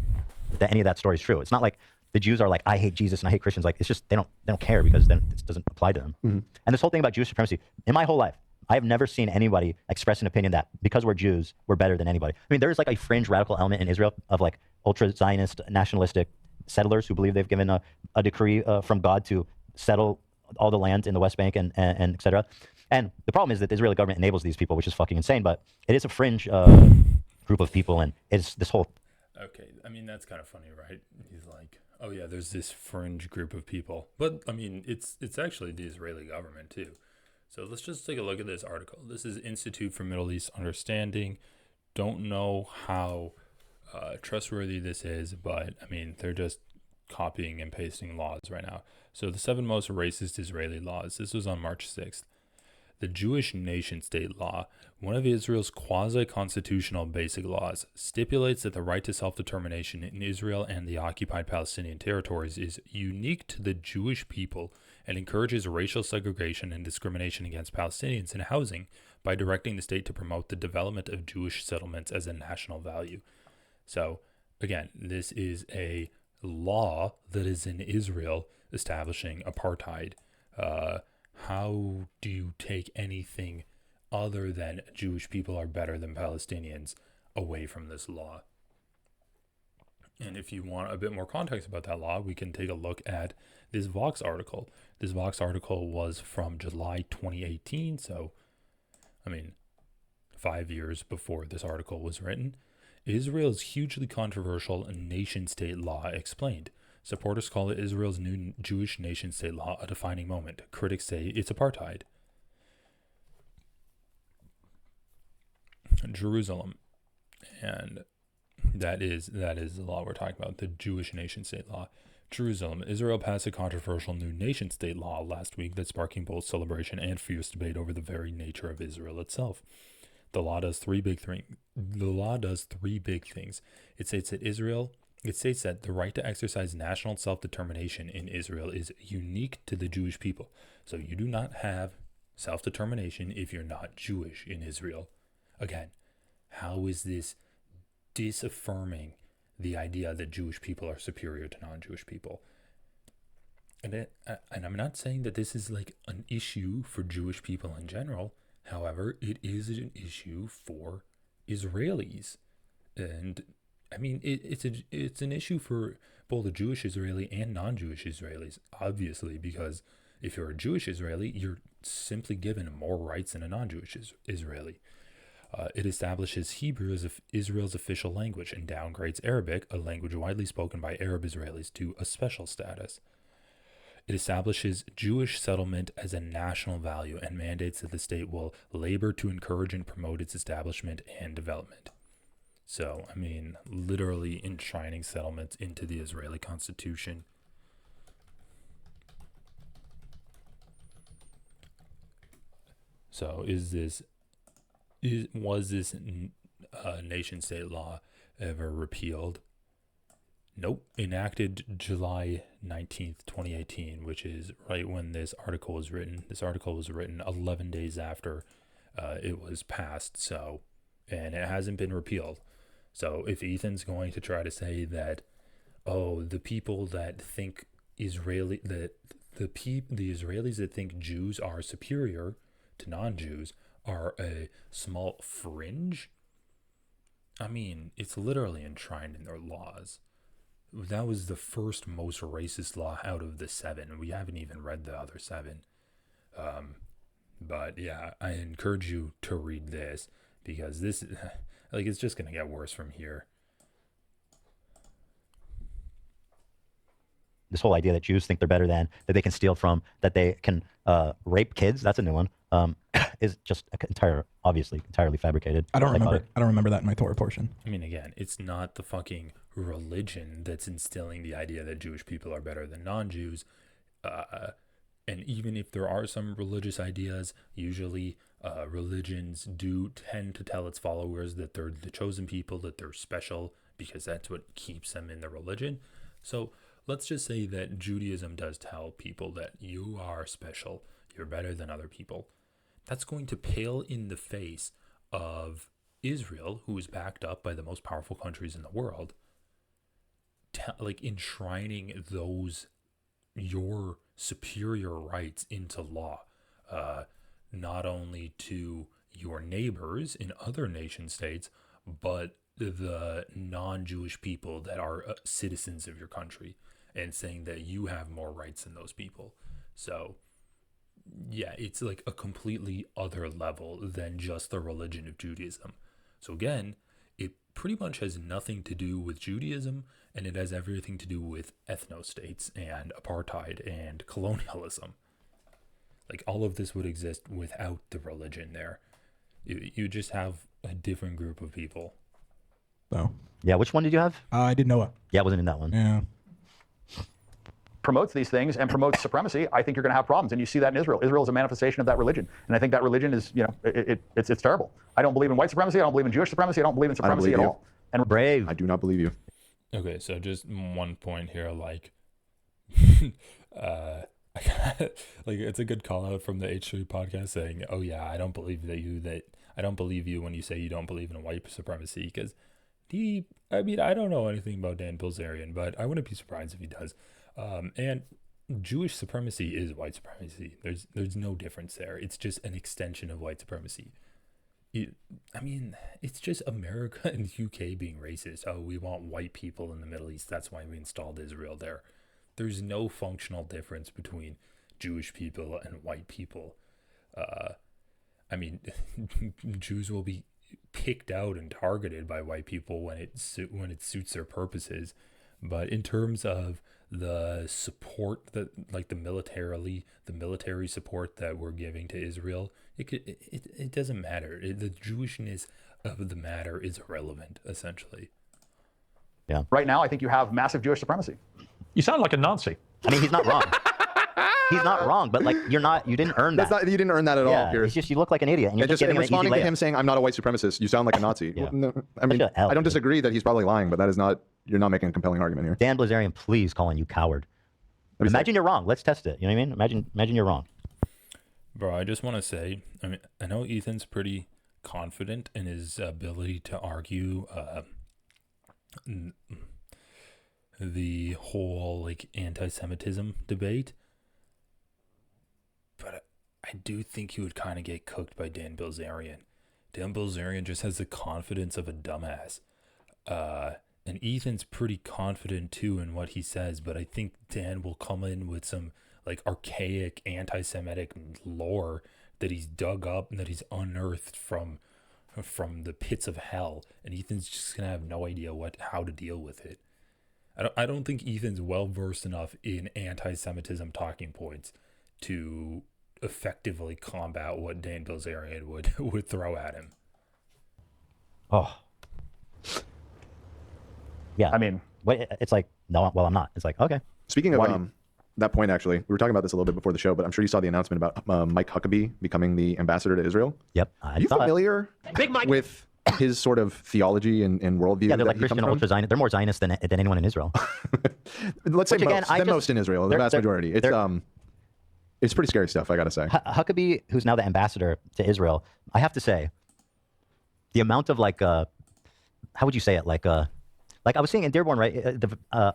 any of that story is true. It's not like the Jews are like, I hate Jesus and I hate Christians. Like, it's just they don't care because then it doesn't apply to them. Mm-hmm. And this whole thing about Jewish supremacy, in my whole life, I have never seen anybody express an opinion that because we're Jews, we're better than anybody. I mean, there is like a fringe radical element in Israel of like ultra-Zionist, nationalistic settlers who believe they've given a decree from God to settle all the land in the West Bank and et cetera. And the problem is that the Israeli government enables these people, which is fucking insane, but it is a fringe group of people, and it's this whole... Okay, I mean, that's kind of funny, right? He's like, oh yeah, there's this fringe group of people. But, I mean, it's actually the Israeli government, too. So let's just take a look at this article. This is Institute for Middle East Understanding. Don't know how trustworthy this is, but I mean, they're just copying and pasting laws right now. So the 7 most racist Israeli laws. This was on March 6th. The Jewish nation-state law, one of Israel's quasi-constitutional basic laws, stipulates that the right to self-determination in Israel and the occupied Palestinian territories is unique to the Jewish people and encourages racial segregation and discrimination against Palestinians in housing by directing the state to promote the development of Jewish settlements as a national value. So, again, this is a law that is in Israel establishing apartheid. How do you take anything other than Jewish people are better than Palestinians away from this law? And if you want a bit more context about that law, we can take a look at this Vox article. This Vox article was from July 2018, so, I mean, 5 years before this article was written. Israel's hugely controversial nation-state law explained. Supporters call it Israel's new Jewish nation-state law a defining moment. Critics say it's apartheid. Jerusalem, and that is the law we're talking about, the Jewish nation-state law. Jerusalem. Israel passed a controversial new nation-state law last week that's sparking both celebration and fierce debate over the very nature of Israel itself. The law does three big things. The law does three big things. It states that the right to exercise national self-determination in Israel is unique to the Jewish people. So you do not have self-determination if you're not Jewish in Israel. Again, how is this disaffirming the idea that Jewish people are superior to non-Jewish people? And I'm not saying that this is like an issue for Jewish people in general. However, it is an issue for Israelis. And I mean, it's an issue for both the Jewish Israeli and non-Jewish Israelis, obviously, because if you're a Jewish Israeli, you're simply given more rights than a non-Jewish Israeli. It establishes Hebrew as Israel's official language and downgrades Arabic, a language widely spoken by Arab Israelis, to a special status. It establishes Jewish settlement as a national value and mandates that the state will labor to encourage and promote its establishment and development. So, I mean, literally enshrining settlements into the Israeli constitution. So, was this nation-state law ever repealed? Nope. Enacted July 19th, 2018, which is right when this article was written. This article was written 11 days after it was passed, so, and it hasn't been repealed. So if Ethan's going to try to say that, oh, the people that think the Israelis that think Jews are superior to non-Jews are a small fringe, I mean, it's literally enshrined in their laws. That was the first most racist law out of the 7. We haven't even read the other 7. But yeah, I encourage you to read this because this, like, it's just going to get worse from here. This whole idea that Jews think they're better than, that they can steal from, that they can rape kids, that's a new one, is just obviously entirely fabricated. I don't remember that in my Torah portion. I mean, again, it's not the fucking religion that's instilling the idea that Jewish people are better than non-Jews. And even if there are some religious ideas, usually religions do tend to tell its followers that they're the chosen people, that they're special, because that's what keeps them in the religion. So let's just say that Judaism does tell people that you are special, you're better than other people. That's going to pale in the face of Israel, who is backed up by the most powerful countries in the world, like enshrining your superior rights into law, not only to your neighbors in other nation states, but the non-Jewish people that are citizens of your country, and saying that you have more rights than those people. So yeah, it's like a completely other level than just the religion of Judaism. So again, it pretty much has nothing to do with Judaism, and it has everything to do with ethno-states and apartheid and colonialism. Like, all of this would exist without the religion there. You just have a different group of people. Oh. Yeah, which one did you have? I did Noah. Yeah, I wasn't in that one. Yeah. Promotes these things and promotes supremacy, I think you're going to have problems. And you see that in Israel. Israel is a manifestation of that religion. And I think that religion is, it's terrible. I don't believe in white supremacy. I don't believe in Jewish supremacy. I don't believe in supremacy at all. And brave. I do not believe you. Okay, so just one point here, like, like it's a good call out from the H3 podcast saying, oh yeah, I don't believe I don't believe you when you say you don't believe in white supremacy, because I don't know anything about Dan Belzerian, but I wouldn't be surprised if he does. And Jewish supremacy is white supremacy. There's no difference there. It's just an extension of white supremacy. It's just America and the UK being racist. Oh, we want white people in the Middle East. That's why we installed Israel there. There's no functional difference between Jewish people and white people. Jews will be picked out and targeted by white people when it suits their purposes. But in terms of the support the military support that we're giving to Israel, it doesn't matter. The Jewishness of the matter is irrelevant, essentially. Yeah. Right now, I think you have massive Jewish supremacy. You sound like a Nazi. I mean, he's not wrong. he's not wrong, but like you didn't earn that. You didn't earn that at all, Piers. It's just you look like an idiot, and you're just and giving him an easy responding to layup. him saying, "I'm not a white supremacist," you sound like a Nazi. Yeah. Well, no, I mean, I don't disagree that he's probably lying, but that is not. You're not making a compelling argument here. Dan Belzerian, please call on you coward. Imagine you're wrong. Let's test it. You know what I mean? Imagine you're wrong. Bro, I just want to say, I mean, I know Ethan's pretty confident in his ability to argue the whole like anti-Semitism debate, but I do think he would kind of get cooked by Dan Belzerian. Dan Belzerian just has the confidence of a dumbass. And Ethan's pretty confident too in what he says, but I think Dan will come in with some like archaic anti-Semitic lore that he's dug up and that he's unearthed from the pits of hell, and Ethan's just gonna have no idea how to deal with it. I don't think Ethan's well versed enough in anti-Semitism talking points to effectively combat what Dan Belzerian would throw at him. Oh. Yeah. I mean, it's like, no, well, I'm not. It's like, okay. Speaking of that point, actually, we were talking about this a little bit before the show, but I'm sure you saw the announcement about Mike Huckabee becoming the ambassador to Israel. Yep. Are you familiar with his sort of theology and worldview? Yeah, they're like Christian ultra-Zionist. They're more Zionist than anyone in Israel. Let's say most in Israel, the vast majority. It's pretty scary stuff, I got to say. Huckabee, who's now the ambassador to Israel, I have to say, the amount of like, how would you say it? Like I was seeing in Dearborn, right?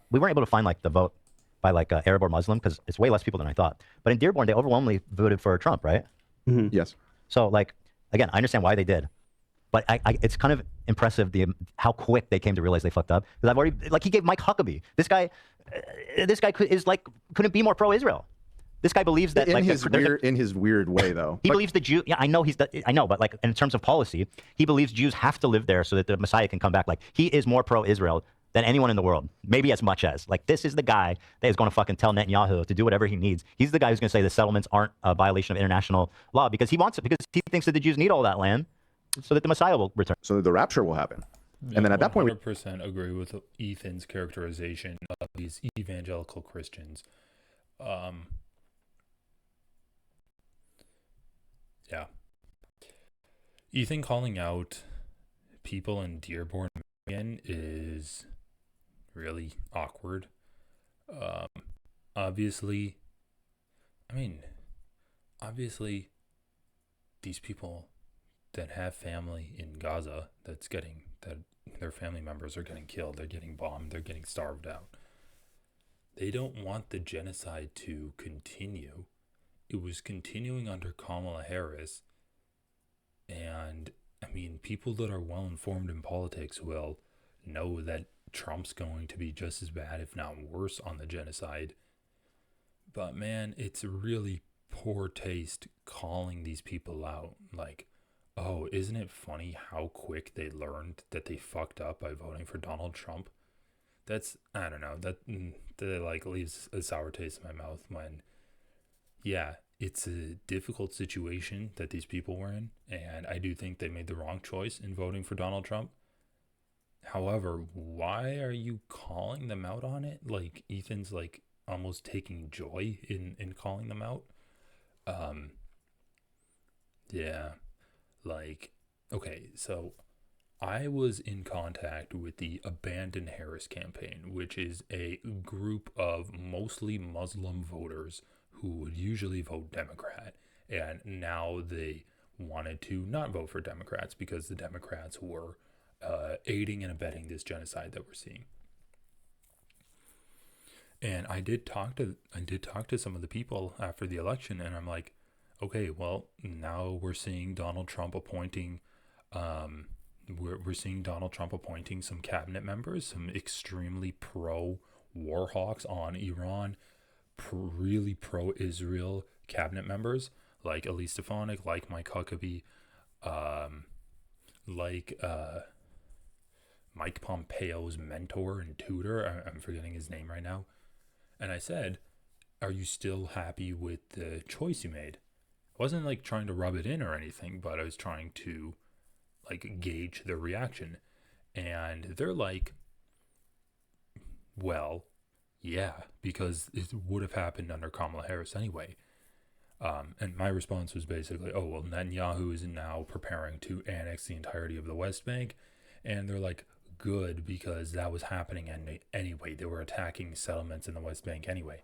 We weren't able to find like the vote by like Arab or Muslim because it's way less people than I thought. But in Dearborn, they overwhelmingly voted for Trump, right? Mm-hmm. Yes. So like, again, I understand why they did, but it's kind of impressive how quick they came to realize they fucked up. Because I've already he gave Mike Huckabee. This guy couldn't be more pro-Israel. This guy believes that in his weird way, though. He believes the Jew. Yeah, I know, but like in terms of policy, he believes Jews have to live there so that the Messiah can come back. Like he is more pro-Israel than anyone in the world, maybe as much as. Like this is the guy that is going to fucking tell Netanyahu to do whatever he needs. He's the guy who's going to say the settlements aren't a violation of international law because he wants it, because he thinks that the Jews need all that land so that the Messiah will return. So the rapture will happen. Yeah, and then at that point, 100% agree with Ethan's characterization of these evangelical Christians. Yeah. Ethan calling out people in Dearborn, Michigan is really awkward. Obviously, these people that have family in Gaza that their family members are getting killed, they're getting bombed, they're getting starved out. They don't want the genocide to continue. It was continuing under Kamala Harris. And I mean, people that are well informed in politics will know that Trump's going to be just as bad, if not worse, on the genocide. But man, it's really poor taste calling these people out. Like, oh, isn't it funny how quick they learned that they fucked up by voting for Donald Trump? I don't know, that like leaves a sour taste in my mouth when, yeah, it's a difficult situation that these people were in, and I do think they made the wrong choice in voting for Donald Trump. However, why are you calling them out on it? Like, Ethan's like almost taking joy in calling them out. Yeah, like, okay, so I was in contact with the Abandon Harris campaign, which is a group of mostly Muslim voters who would usually vote Democrat, and now they wanted to not vote for Democrats because the Democrats were aiding and abetting this genocide that we're seeing. And I did talk to some of the people after the election, and I'm like, okay, well, now we're seeing Donald Trump appointing we're seeing Donald Trump appointing some cabinet members, some extremely pro-war hawks on Iran, really pro-Israel cabinet members, like Elise Stefanik, like Mike Huckabee, like Mike Pompeo's mentor and tutor. I'm forgetting his name right now. And I said, are you still happy with the choice you made? I wasn't like trying to rub it in or anything, but I was trying to like gauge their reaction. And they're like, well, yeah, because it would have happened under Kamala Harris anyway. And my response was basically, oh, well, Netanyahu is now preparing to annex the entirety of the West Bank. And they're like, good, because that was happening anyway. They were attacking settlements in the West Bank anyway.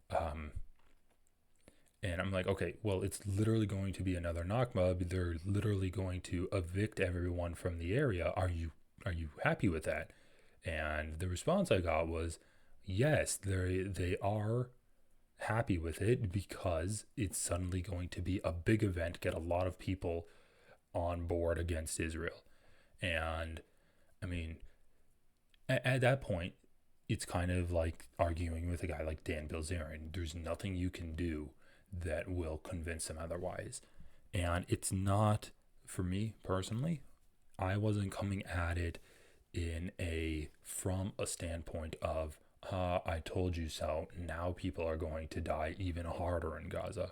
And I'm like, okay, well, it's literally going to be another Nakba. They're literally going to evict everyone from the area. Are you happy with that? And the response I got was, yes, they are happy with it, because it's suddenly going to be a big event, get a lot of people on board against Israel. And I mean, at that point, it's kind of like arguing with a guy like Dan Belzerian. There's nothing you can do that will convince him otherwise. And it's not, for me personally, I wasn't coming at it from a standpoint of, I told you so, now people are going to die even harder in Gaza.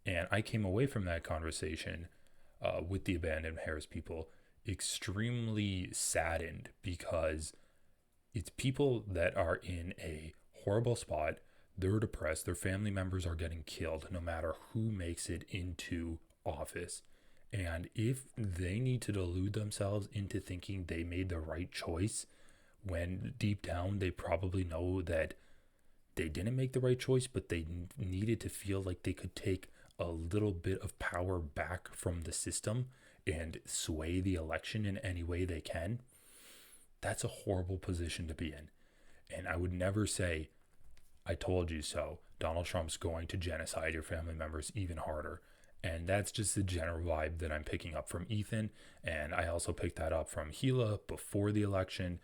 And I came away from that conversation with the abandoned Harris people extremely saddened, because it's people that are in a horrible spot. They're depressed. Their family members are getting killed no matter who makes it into office. And if they need to delude themselves into thinking they made the right choice, when deep down they probably know that they didn't make the right choice, but they needed to feel like they could take a little bit of power back from the system and sway the election in any way they can, that's a horrible position to be in. And I would never say, I told you so. Donald Trump's going to genocide your family members even harder. And that's just the general vibe that I'm picking up from Ethan. And I also picked that up from Gila before the election,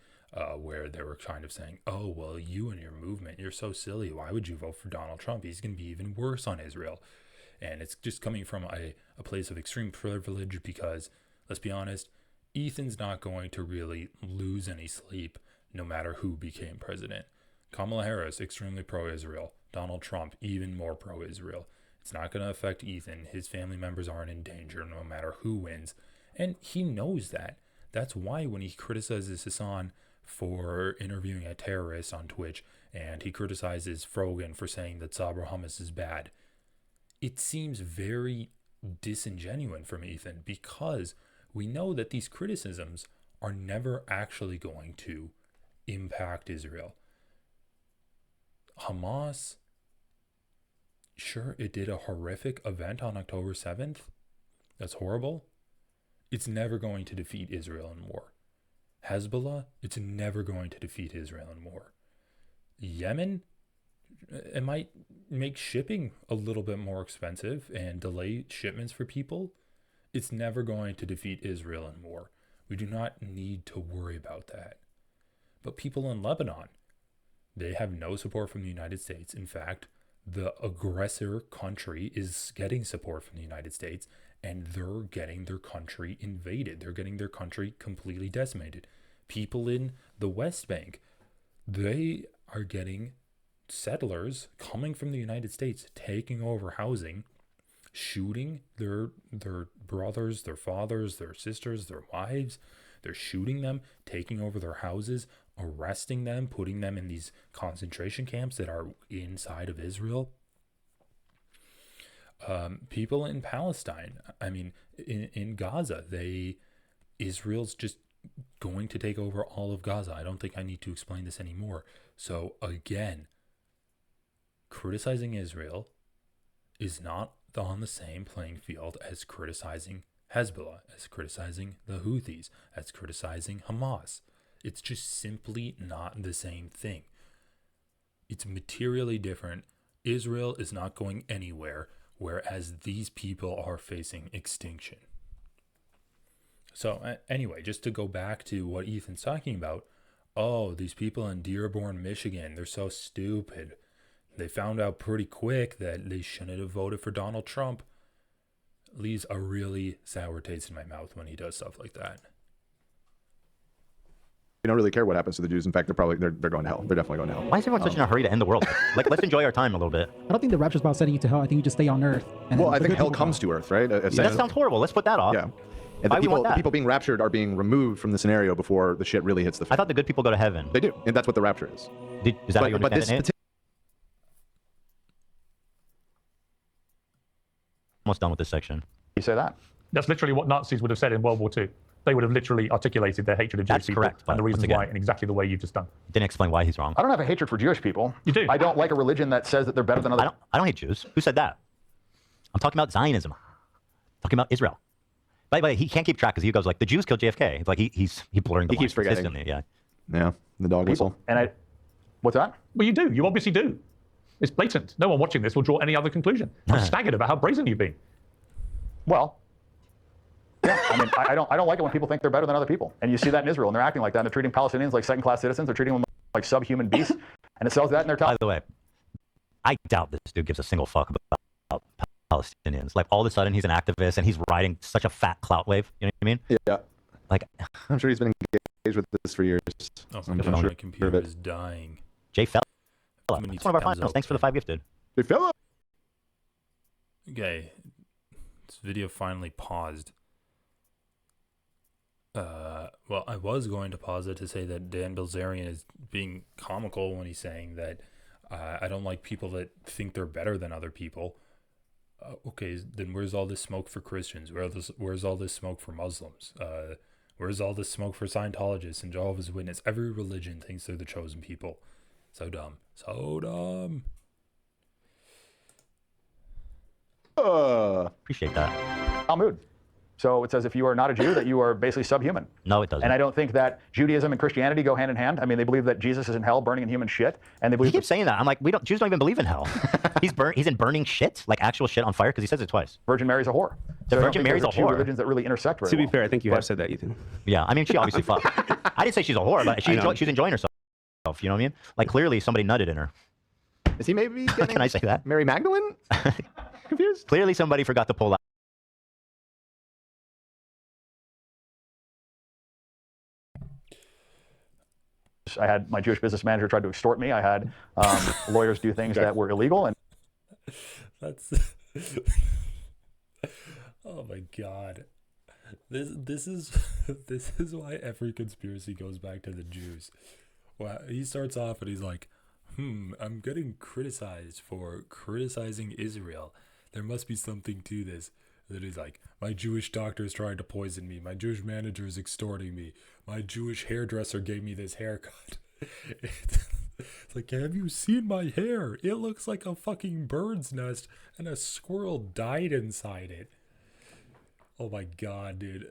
where they were kind of saying, oh, well, you and your movement, you're so silly. Why would you vote for Donald Trump? He's going to be even worse on Israel. And it's just coming from a place of extreme privilege, because, let's be honest, Ethan's not going to really lose any sleep no matter who became president. Kamala Harris, extremely pro-Israel. Donald Trump, even more pro-Israel. It's not going to affect Ethan. His family members aren't in danger no matter who wins. And he knows that. That's why when he criticizes Hasan for interviewing a terrorist on Twitch, and he criticizes Frogan for saying that Sabra Hummus is bad, it seems very disingenuous from Ethan, because we know that these criticisms are never actually going to impact Israel. Hamas, sure, it did a horrific event on October 7th. That's horrible. It's never going to defeat Israel in war. Hezbollah, it's never going to defeat Israel in war. Yemen, it might make shipping a little bit more expensive and delay shipments for people. It's never going to defeat Israel in war. We do not need to worry about that. But people in Lebanon, they have no support from the United States. In fact, the aggressor country is getting support from the United States, and they're getting their country invaded. They're getting their country completely decimated. People in the West Bank, they are getting settlers coming from the United States, taking over housing, shooting their brothers, their fathers, their sisters, their wives. They're shooting them, taking over their houses, arresting them, putting them in these concentration camps that are inside of Israel. People in Palestine, I mean, in Gaza, Israel's just going to take over all of Gaza. I don't think I need to explain this anymore. So again, criticizing Israel is not on the same playing field as criticizing Hezbollah, as criticizing the Houthis, as criticizing Hamas. It's just simply not the same thing. It's materially different. Israel is not going anywhere, whereas these people are facing extinction. So anyway, just to go back to what Ethan's talking about, oh, these people in Dearborn, Michigan, they're so stupid. They found out pretty quick that they shouldn't have voted for Donald Trump. Leaves a really sour taste in my mouth when he does stuff like that. You don't really care what happens to the Jews. In fact, they're going to hell. They're definitely going to hell. Why is everyone such in a hurry to end the world? Like, let's enjoy our time a little bit. I don't think the rapture's about sending you to hell. I think you just stay on Earth. Well, I think hell comes to Earth, right? That sounds horrible. Let's put that off. Yeah. And Why we want the that? people being raptured are being removed from the scenario before the shit really hits the fan. I thought the good people go to heaven. They do, and that's what the rapture is. Is that how you but understand this it, Nate? Almost done with this section. You say that? That's literally what Nazis would have said in World War II. They would have literally articulated their hatred of Jewish That's people correct, and the but reasons once again- why in exactly the way you've just done. Didn't explain why he's wrong. I don't have a hatred for Jewish people. You do. I don't like a religion that says that they're better than other. I don't hate Jews. Who said that? I'm talking about Zionism. I'm talking about Israel. By the way, he can't keep track because he goes like, the Jews killed JFK. It's like he's blurring the He keeps lines forgetting. consistently, yeah. Yeah, the dog whistle. And what's that? Well, you do. You obviously do. It's blatant. No one watching this will draw any other conclusion. I'm staggered about how brazen you've been. Well, yeah, I mean, I don't like it when people think they're better than other people. And you see that in Israel, and they're acting like that. And they're treating Palestinians like second-class citizens. They're treating them like subhuman beasts. And it sells that in their top. By the way, I doubt this dude gives a single fuck about Palestinians. Like, all of a sudden, he's an activist, and he's riding such a fat clout wave. You know what I mean? Yeah. Like, I'm sure he's been engaged with this for years. Oh I'm my sure god, my of computer it. is dying. Jay Fella. I'm gonna need It's one of our some thumbs finals. up. Thanks for the 5 gifted. Jay Fella. Okay, this video finally paused. Well, I was going to pause it to say that Dan Belzerian is being comical when he's saying that I don't like people that think they're better than other people. Okay, then where's all this smoke for Christians? Where's all this smoke for Muslims? Where's all this smoke for Scientologists and Jehovah's Witness? Every religion thinks they're the chosen people. So dumb. So dumb. Appreciate that. Talmud. So it says if you are not a Jew, that you are basically subhuman. No, it doesn't. And I don't think that Judaism and Christianity go hand in hand. I mean, they believe that Jesus is in hell burning in human shit. And they He believe keeps saying that. I'm like, Jews don't even believe in hell. He's in burning shit, like actual shit on fire, because he says it twice. Virgin Mary's a whore. The So I don't Virgin think Mary's a there's two whore. religions that really intersect very To be well. fair, I think you have said that, Ethan. Yeah, I mean, she obviously fucked. I didn't say she's a whore, but she's enjoying herself. You know what I mean? Like, clearly somebody nutted in her. Is he maybe getting Can I say that? Mary Magdalene? Confused? Clearly somebody forgot to pull out. I had my Jewish business manager try to extort me. I had lawyers do things that were illegal. And That's. Oh my god. This is why every conspiracy goes back to the Jews. Well, he starts off and he's like, I'm getting criticized for criticizing Israel. There must be something to this. Then he's like, my Jewish doctor is trying to poison me. My Jewish manager is extorting me. My Jewish hairdresser gave me this haircut. It's like, have you seen my hair? It looks like a fucking bird's nest and a squirrel died inside it. Oh my god, dude.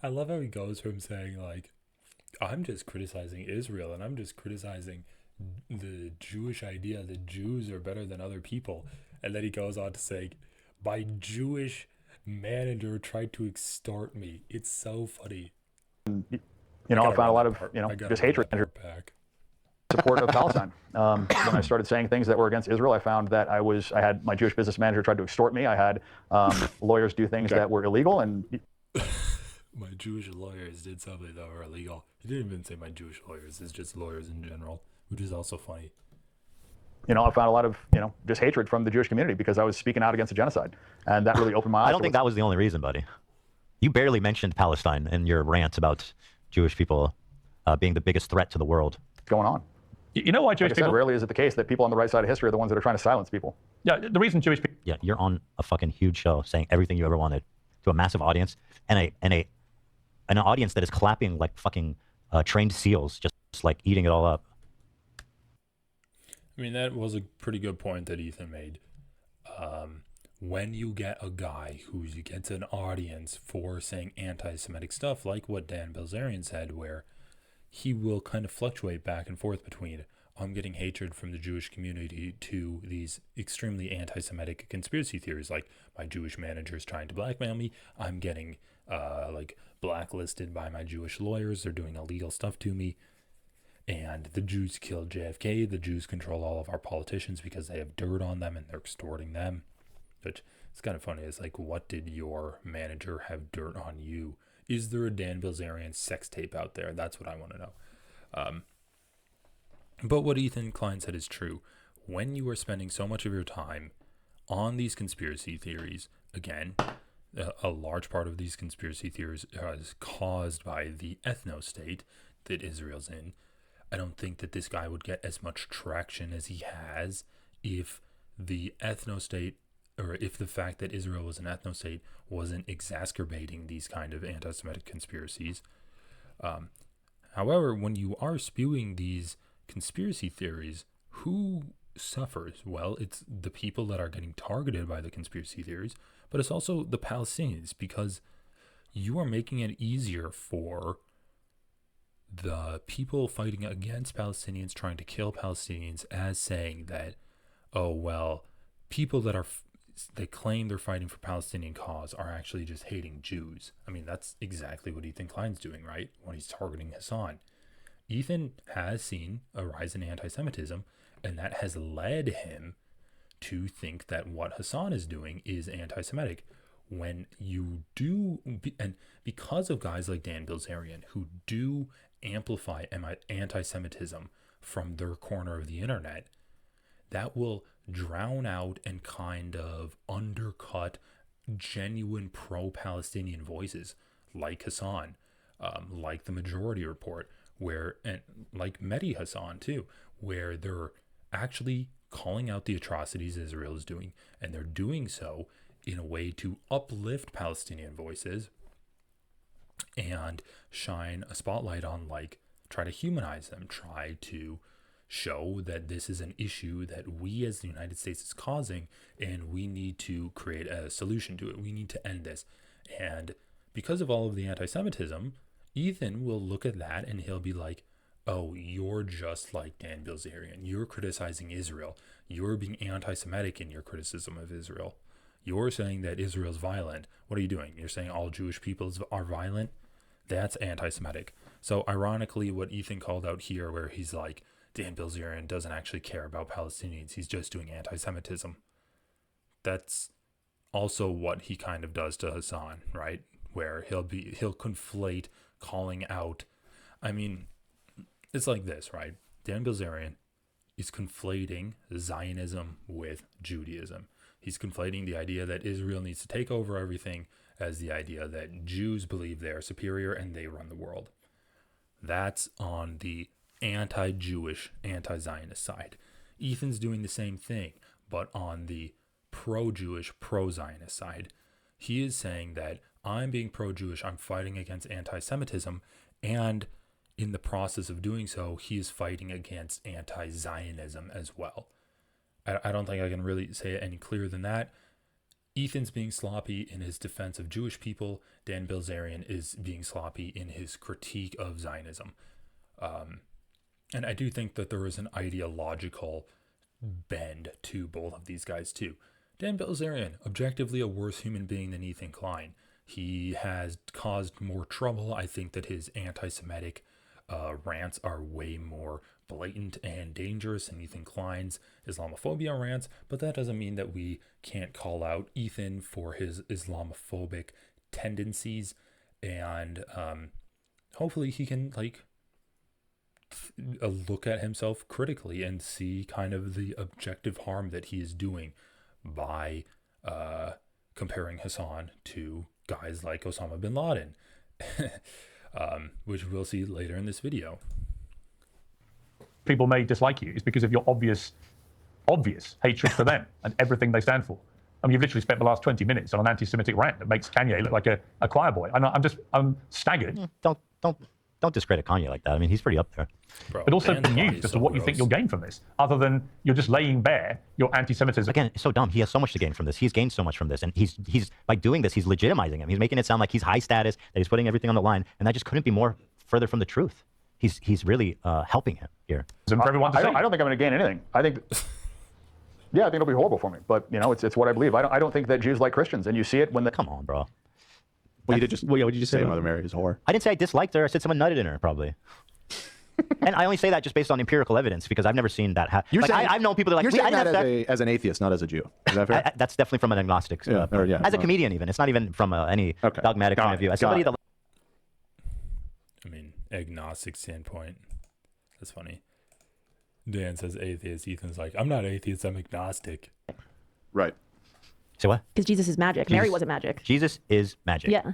I love how he goes from saying like, I'm just criticizing Israel and I'm just criticizing the Jewish idea that Jews are better than other people. And then he goes on to say, my Jewish manager tried to extort me. It's so funny. you know, I found a lot of, just hatred and support of Palestine. When I started saying things that were against Israel, I found that I had my Jewish business manager tried to extort me. I had lawyers do things that were illegal. And my Jewish lawyers did something that were illegal. He didn't even say my Jewish lawyers. It's just lawyers in general, which is also funny. I found a lot of, just hatred from the Jewish community because I was speaking out against a genocide. And that really opened my eyes. I don't think that was the only reason, buddy. You barely mentioned Palestine in your rant about Jewish people being the biggest threat to the world. What's going on? You know why Jewish Like I said, people... rarely is it the case that people on the right side of history are the ones that are trying to silence people. Yeah, the reason Jewish people... Yeah, you're on a fucking huge show saying everything you ever wanted to a massive audience and an audience that is clapping like fucking trained seals, just like eating it all up. I mean, that was a pretty good point that Ethan made. When you get a guy who gets an audience for saying anti-Semitic stuff, like what Dan Belzerian said, where he will kind of fluctuate back and forth between, I'm getting hatred from the Jewish community to these extremely anti-Semitic conspiracy theories, like my Jewish manager is trying to blackmail me. I'm getting like blacklisted by my Jewish lawyers. They're doing illegal stuff to me. And the Jews killed JFK. The Jews control all of our politicians because they have dirt on them and they're extorting them. But it's kind of funny. It's like, what did your manager have dirt on you? Is there a Dan Bilzerian sex tape out there? That's what I want to know. But what Ethan Klein said is true. When you are spending so much of your time on these conspiracy theories, again, a large part of these conspiracy theories is caused by the ethno-state that Israel's in. I don't think that this guy would get as much traction as he has if the ethno-state, or if the fact that Israel was an ethno-state wasn't exacerbating these kind of anti-Semitic conspiracies. However, when you are spewing these conspiracy theories, who suffers? Well, it's the people that are getting targeted by the conspiracy theories, but it's also the Palestinians, because you are making it easier for the people fighting against Palestinians, trying to kill Palestinians, as saying that, oh, well, people that they claim they're fighting for Palestinian cause are actually just hating Jews. I mean, that's exactly what Ethan Klein's doing, right? When he's targeting Hasan. Ethan has seen a rise in anti-Semitism, and that has led him to think that what Hasan is doing is anti-Semitic. When you do, and because of guys like Dan Belzerian, who do amplify anti-Semitism from their corner of the internet, that will drown out and kind of undercut genuine pro-Palestinian voices like Hasan, like the Majority Report, and like Mehdi Hasan too, where they're actually calling out the atrocities Israel is doing, and they're doing so in a way to uplift Palestinian voices and shine a spotlight on, like, try to humanize them, try to show that this is an issue that we as the United States is causing, and we need to create a solution to it. We need to end this. And because of all of the anti-Semitism, Ethan will look at that and he'll be like, oh, you're just like Dan Bilzerian. You're criticizing Israel. You're being anti-Semitic in your criticism of Israel. You're saying that Israel's violent. What are you doing? You're saying all Jewish peoples are violent? That's anti-Semitic. So ironically, what Ethan called out here, where he's like, Dan Belzerian doesn't actually care about Palestinians. He's just doing anti-Semitism. That's also what he kind of does to Hasan, right? Where he'll conflate calling out. I mean, it's like this, right? Dan Belzerian is conflating Zionism with Judaism. He's conflating the idea that Israel needs to take over everything as the idea that Jews believe they are superior and they run the world. That's on the anti-Jewish, anti-Zionist side. Ethan's doing the same thing, but on the pro-Jewish, pro-Zionist side. He is saying that I'm being pro-Jewish, I'm fighting against anti-Semitism, and in the process of doing so, he is fighting against anti-Zionism as well. I don't think I can really say it any clearer than that. Ethan's being sloppy in his defense of Jewish people. Dan Belzerian is being sloppy in his critique of Zionism. And I do think that there is an ideological bend to both of these guys too. Dan Belzerian, objectively a worse human being than Ethan Klein. He has caused more trouble. I think that his anti-Semitic rants are way more blatant and dangerous than Ethan Klein's Islamophobia rants, but that doesn't mean that we can't call out Ethan for his Islamophobic tendencies, and hopefully he can look at himself critically and see kind of the objective harm that he is doing by comparing Hasan to guys like Osama bin Laden, which we'll see later in this video. People may dislike you is because of your obvious hatred for them and everything they stand for. I mean, you've literally spent the last 20 minutes on an anti-Semitic rant that makes Kanye look like a choir boy. I'm staggered. Don't discredit Kanye like that. I mean, he's pretty up there. Bro, but also confused as to what you think you'll gain from this, other than you're just laying bare your anti-Semitism. Again, it's so dumb. He has so much to gain from this. He's gained so much from this, and he's by doing this, he's legitimizing him. He's making it sound like he's high status, that he's putting everything on the line, and that just couldn't be more further from the truth. He's really helping him here. I don't think I'm going to gain anything. I think it'll be horrible for me. But it's what I believe. I don't think that Jews like Christians, and you see it when Come on, bro. What did you just say Mother Mary is a whore? I didn't say I disliked her. I said someone nutted in her, probably. And I only say that just based on empirical evidence, because I've never seen that happen. I've known people that You're saying that as an atheist, not as a Jew. Is that fair? That's definitely from an agnostic. As a comedian, even. It's not even from any dogmatic point of view. As somebody that. I mean, agnostic standpoint. That's funny. Dan says atheist. Ethan's like, I'm not atheist. I'm agnostic. Right. Say what? Because Jesus is magic. Mary wasn't magic. Jesus is magic. Yeah.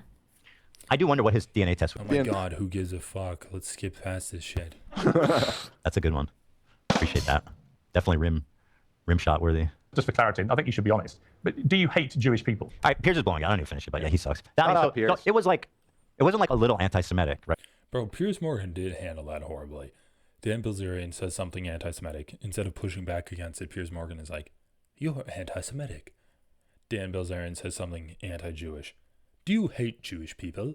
I do wonder what his DNA test was. Oh my God, who gives a fuck? Let's skip past this shit. That's a good one. Appreciate that. Definitely rim shot worthy. Just for clarity, I think you should be honest. But do you hate Jewish people? All right, Piers is blowing it. I don't need to finish it, but yeah, he sucks. Piers. No, it wasn't like a little anti-Semitic, right? Bro, Piers Morgan did handle that horribly. Dan Belzerian says something anti-Semitic. Instead of pushing back against it, Piers Morgan is like, "You're anti-Semitic." Dan Belzerian says something anti-Jewish. "Do you hate Jewish people?"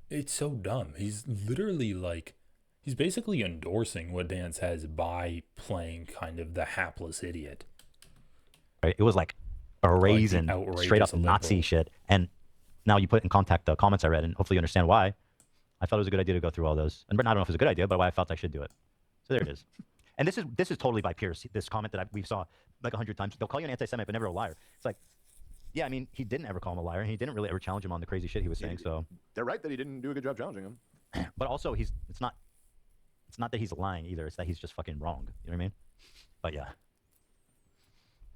It's so dumb. He's literally like, he's basically endorsing what Dan says by playing kind of the hapless idiot. Right? It was like a raisin, straight up Nazi shit. And now you put in contact the comments I read, and hopefully you understand why. I thought it was a good idea to go through all those. And I don't know if it was a good idea, but why I felt I should do it. So there it is. And this is totally by Piers. This comment that we saw like 100 times. They'll call you an anti-Semite, but never a liar. It's like, yeah, I mean, he didn't ever call him a liar, and he didn't really ever challenge him on the crazy shit he was saying. So they're right that he didn't do a good job challenging him. But also, it's not that he's lying either. It's that he's just fucking wrong. You know what I mean? But yeah.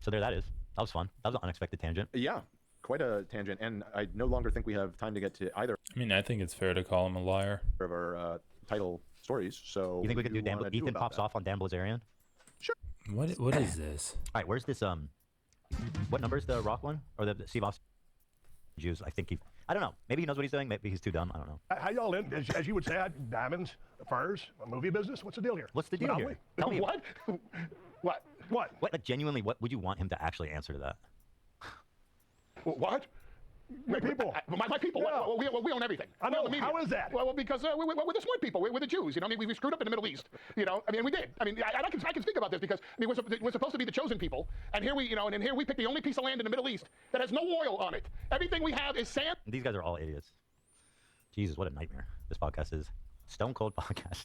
So there that is. That was fun. That was an unexpected tangent. Yeah, quite a tangent. And I no longer think we have time to get to either. I mean, I think it's fair to call him a liar. Of our title stories. So you think we could do Ethan pops off on Dan Belzerian? Sure. What is this? All right, where's this what number is the Rock one or the Steve Austin Jews? I think I don't know. Maybe he knows what he's doing. Maybe he's too dumb. I don't know. How y'all in, as you would say, diamonds, furs, a movie business? What's the deal here? What's the deal here? Tell me. What? What? Like, genuinely, what would you want him to actually answer to that? What? My people. My people. Yeah. We own everything. I know. How is that? Well, because we're the smart people. We're the Jews. You know, I mean, we screwed up in the Middle East. You know, I mean, we did. I mean, I can speak about this because I mean, we're supposed to be the chosen people, and here we picked the only piece of land in the Middle East that has no oil on it. Everything we have is sand. These guys are all idiots. Jesus, what a nightmare this podcast is. Stone cold podcast.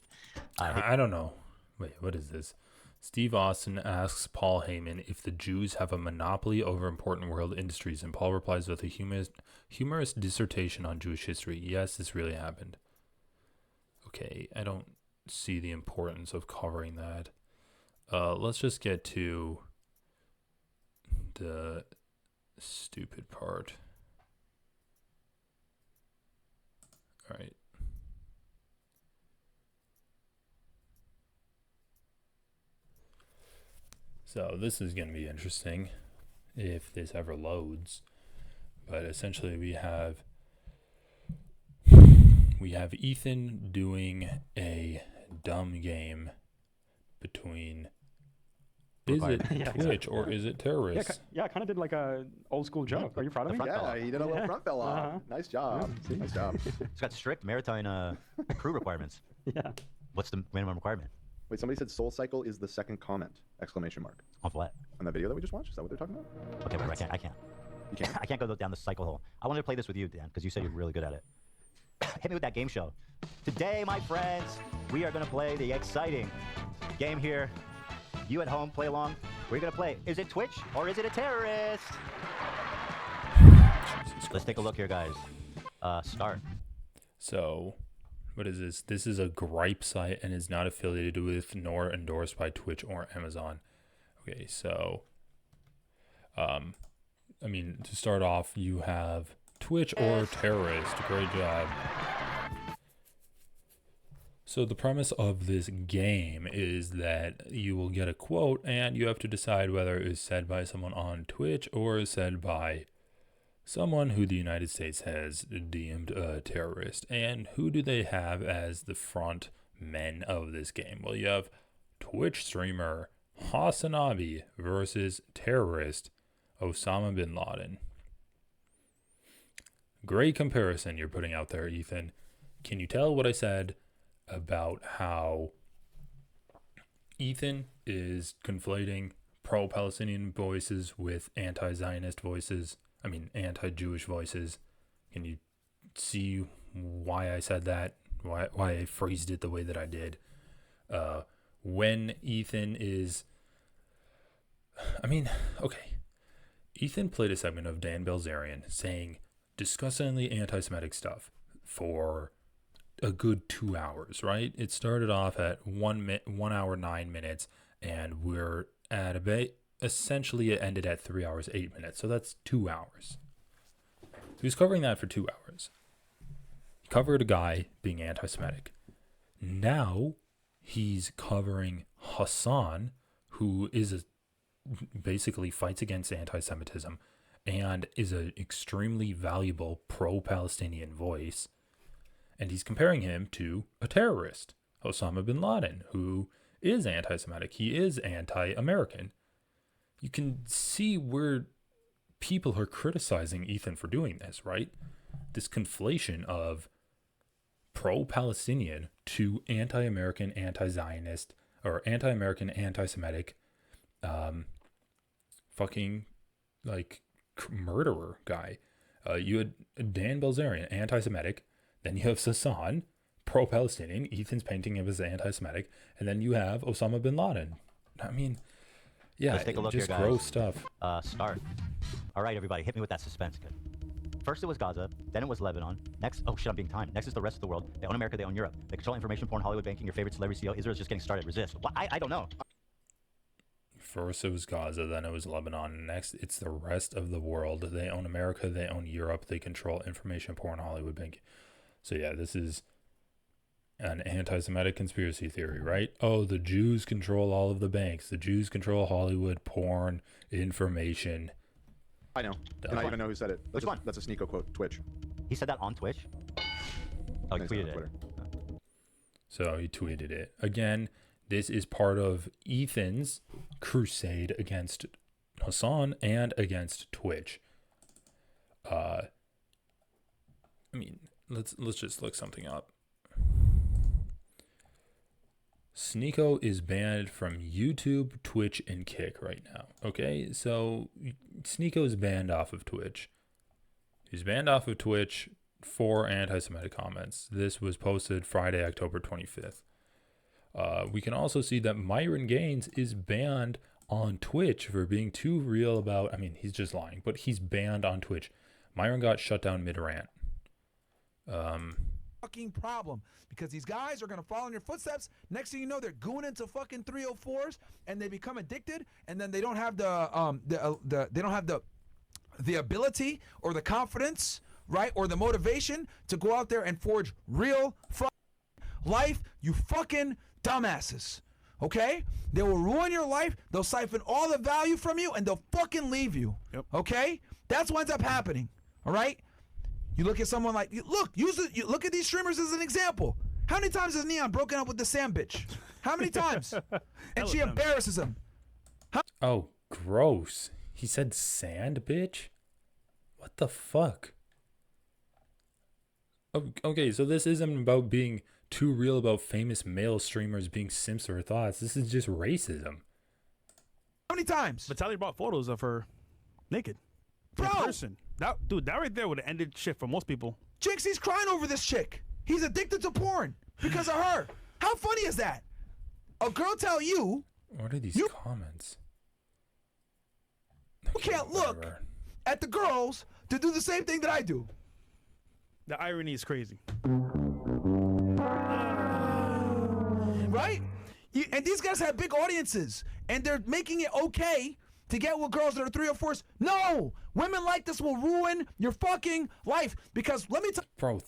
I don't know. Wait, what is this? Steve Austin asks Paul Heyman if the Jews have a monopoly over important world industries, and Paul replies with a humorous dissertation on Jewish history. Yes, this really happened. Okay, I don't see the importance of covering that. Let's just get to the stupid part. All right. So this is going to be interesting if this ever loads. But essentially we have Ethan doing a dumb game between is it Twitch or is it terrorists? Yeah, I kind of did like a old school joke. Are you proud of me? Yeah, he did a little front fella. Nice job. Yeah, nice job. It's got strict maritime crew requirements. Yeah. What's the minimum requirement? Wait, somebody said Soul Cycle is the second comment! Exclamation mark. On what? On that video that we just watched? Is that what they're talking about? Okay, wait, I can't. You can't? I can't go down the cycle hole. I wanted to play this with you, Dan, because you said you're really good at it. Hit me with that game show. Today, my friends, we are going to play the exciting game here. You at home, play along. We're going to play, is it Twitch or is it a terrorist? Let's take a look here, guys. Start. So, what is this? This is a gripe site and is not affiliated with nor endorsed by Twitch or Amazon. Okay, so, I mean, to start off, you have Twitch or terrorist. Great job. So the premise of this game is that you will get a quote and you have to decide whether it is said by someone on Twitch or is said by someone who the United States has deemed a terrorist. And who do they have as the front men of this game? Well, you have Twitch streamer Hasan versus terrorist Osama bin Laden. Great comparison you're putting out there, Ethan. Can you tell what I said about how Ethan is conflating pro-Palestinian voices with anti-Zionist voices? I mean, anti-Jewish voices. Can you see why I said that? Why I phrased it the way that I did? When Ethan is... I mean, okay. Ethan played a segment of Dan Belzerian saying disgustingly anti-Semitic stuff for a good 2 hours, right? It started off at 1 hour 9 minutes, and we're at essentially it ended at 3 hours, 8 minutes. So that's 2 hours. He was covering that for 2 hours. He covered a guy being anti-Semitic. Now he's covering Hasan, who basically fights against anti-Semitism and is an extremely valuable pro-Palestinian voice. And he's comparing him to a terrorist, Osama bin Laden, who is anti-Semitic. He is anti-American. You can see where people are criticizing Ethan for doing this, right? This conflation of pro-Palestinian to anti-American, anti-Zionist, or anti-American, anti-Semitic, fucking, like, murderer guy. You had Dan Belzerian, anti-Semitic. Then you have Hasan, pro-Palestinian. Ethan's painting him as anti-Semitic. And then you have Osama bin Laden. I mean, yeah, Let's take a look just here, guys. gross stuff. Start. All right, everybody, hit me with that suspense. Good. First it was Gaza, then it was Lebanon. Next, oh shit, I'm being timed. Next is the rest of the world. They own America, they own Europe. They control information, porn, Hollywood, banking, your favorite celebrity CEO. Israel's just getting started. Resist. What? I don't know. First it was Gaza, then it was Lebanon. Next, it's the rest of the world. They own America, they own Europe. They control information, porn, Hollywood, banking. So yeah, this is an anti-Semitic conspiracy theory, right? Oh, the Jews control all of the banks. The Jews control Hollywood, porn, information. I know. And I even know who said it. Which one? That's a Sneeko quote. Twitch. He said that on Twitch? Oh, he No, he said it tweeted on Twitter. it. So he tweeted it. Again, this is part of Ethan's crusade against Hasan and against Twitch. I mean, let's just look something up. Sneeko is banned from YouTube, Twitch, and Kick right now. Okay, so Sneeko is banned off of Twitch. He's banned off of Twitch for anti-Semitic comments. This was posted Friday, October 25th. We can also see that Myron Gaines is banned on Twitch for being too real about, I mean, he's just lying, but he's banned on Twitch. Myron got shut down mid-rant. Fucking problem, because these guys are gonna follow in your footsteps. Next thing you know, they're going into fucking 304s and they become addicted, and then they don't have they don't have the ability or the confidence, right, or the motivation to go out there and forge real life. You fucking dumbasses. Okay? They will ruin your life. They'll siphon all the value from you, and they'll fucking leave you. Yep. Okay? That's what ends up happening. All right? You look at someone like, look at these streamers as an example. How many times has Neon broken up with the Sam bitch? How many times? And she embarrasses him. Oh, gross. He said sand, bitch? What the fuck? Okay, so this isn't about being too real about famous male streamers being simps or thoughts. This is just racism. How many times? Vitaly brought photos of her naked. In person. That right there would have ended shit for most people. Jinxie's crying over this chick. He's addicted to porn because of her. How funny is that? A girl tell you. What are these comments? You can't look at the girls to do the same thing that I do. The irony is crazy. Right? And these guys have big audiences, and they're making it okay to get with girls that are 304s. No! Women like this will ruin your fucking life, because let me tell Bro,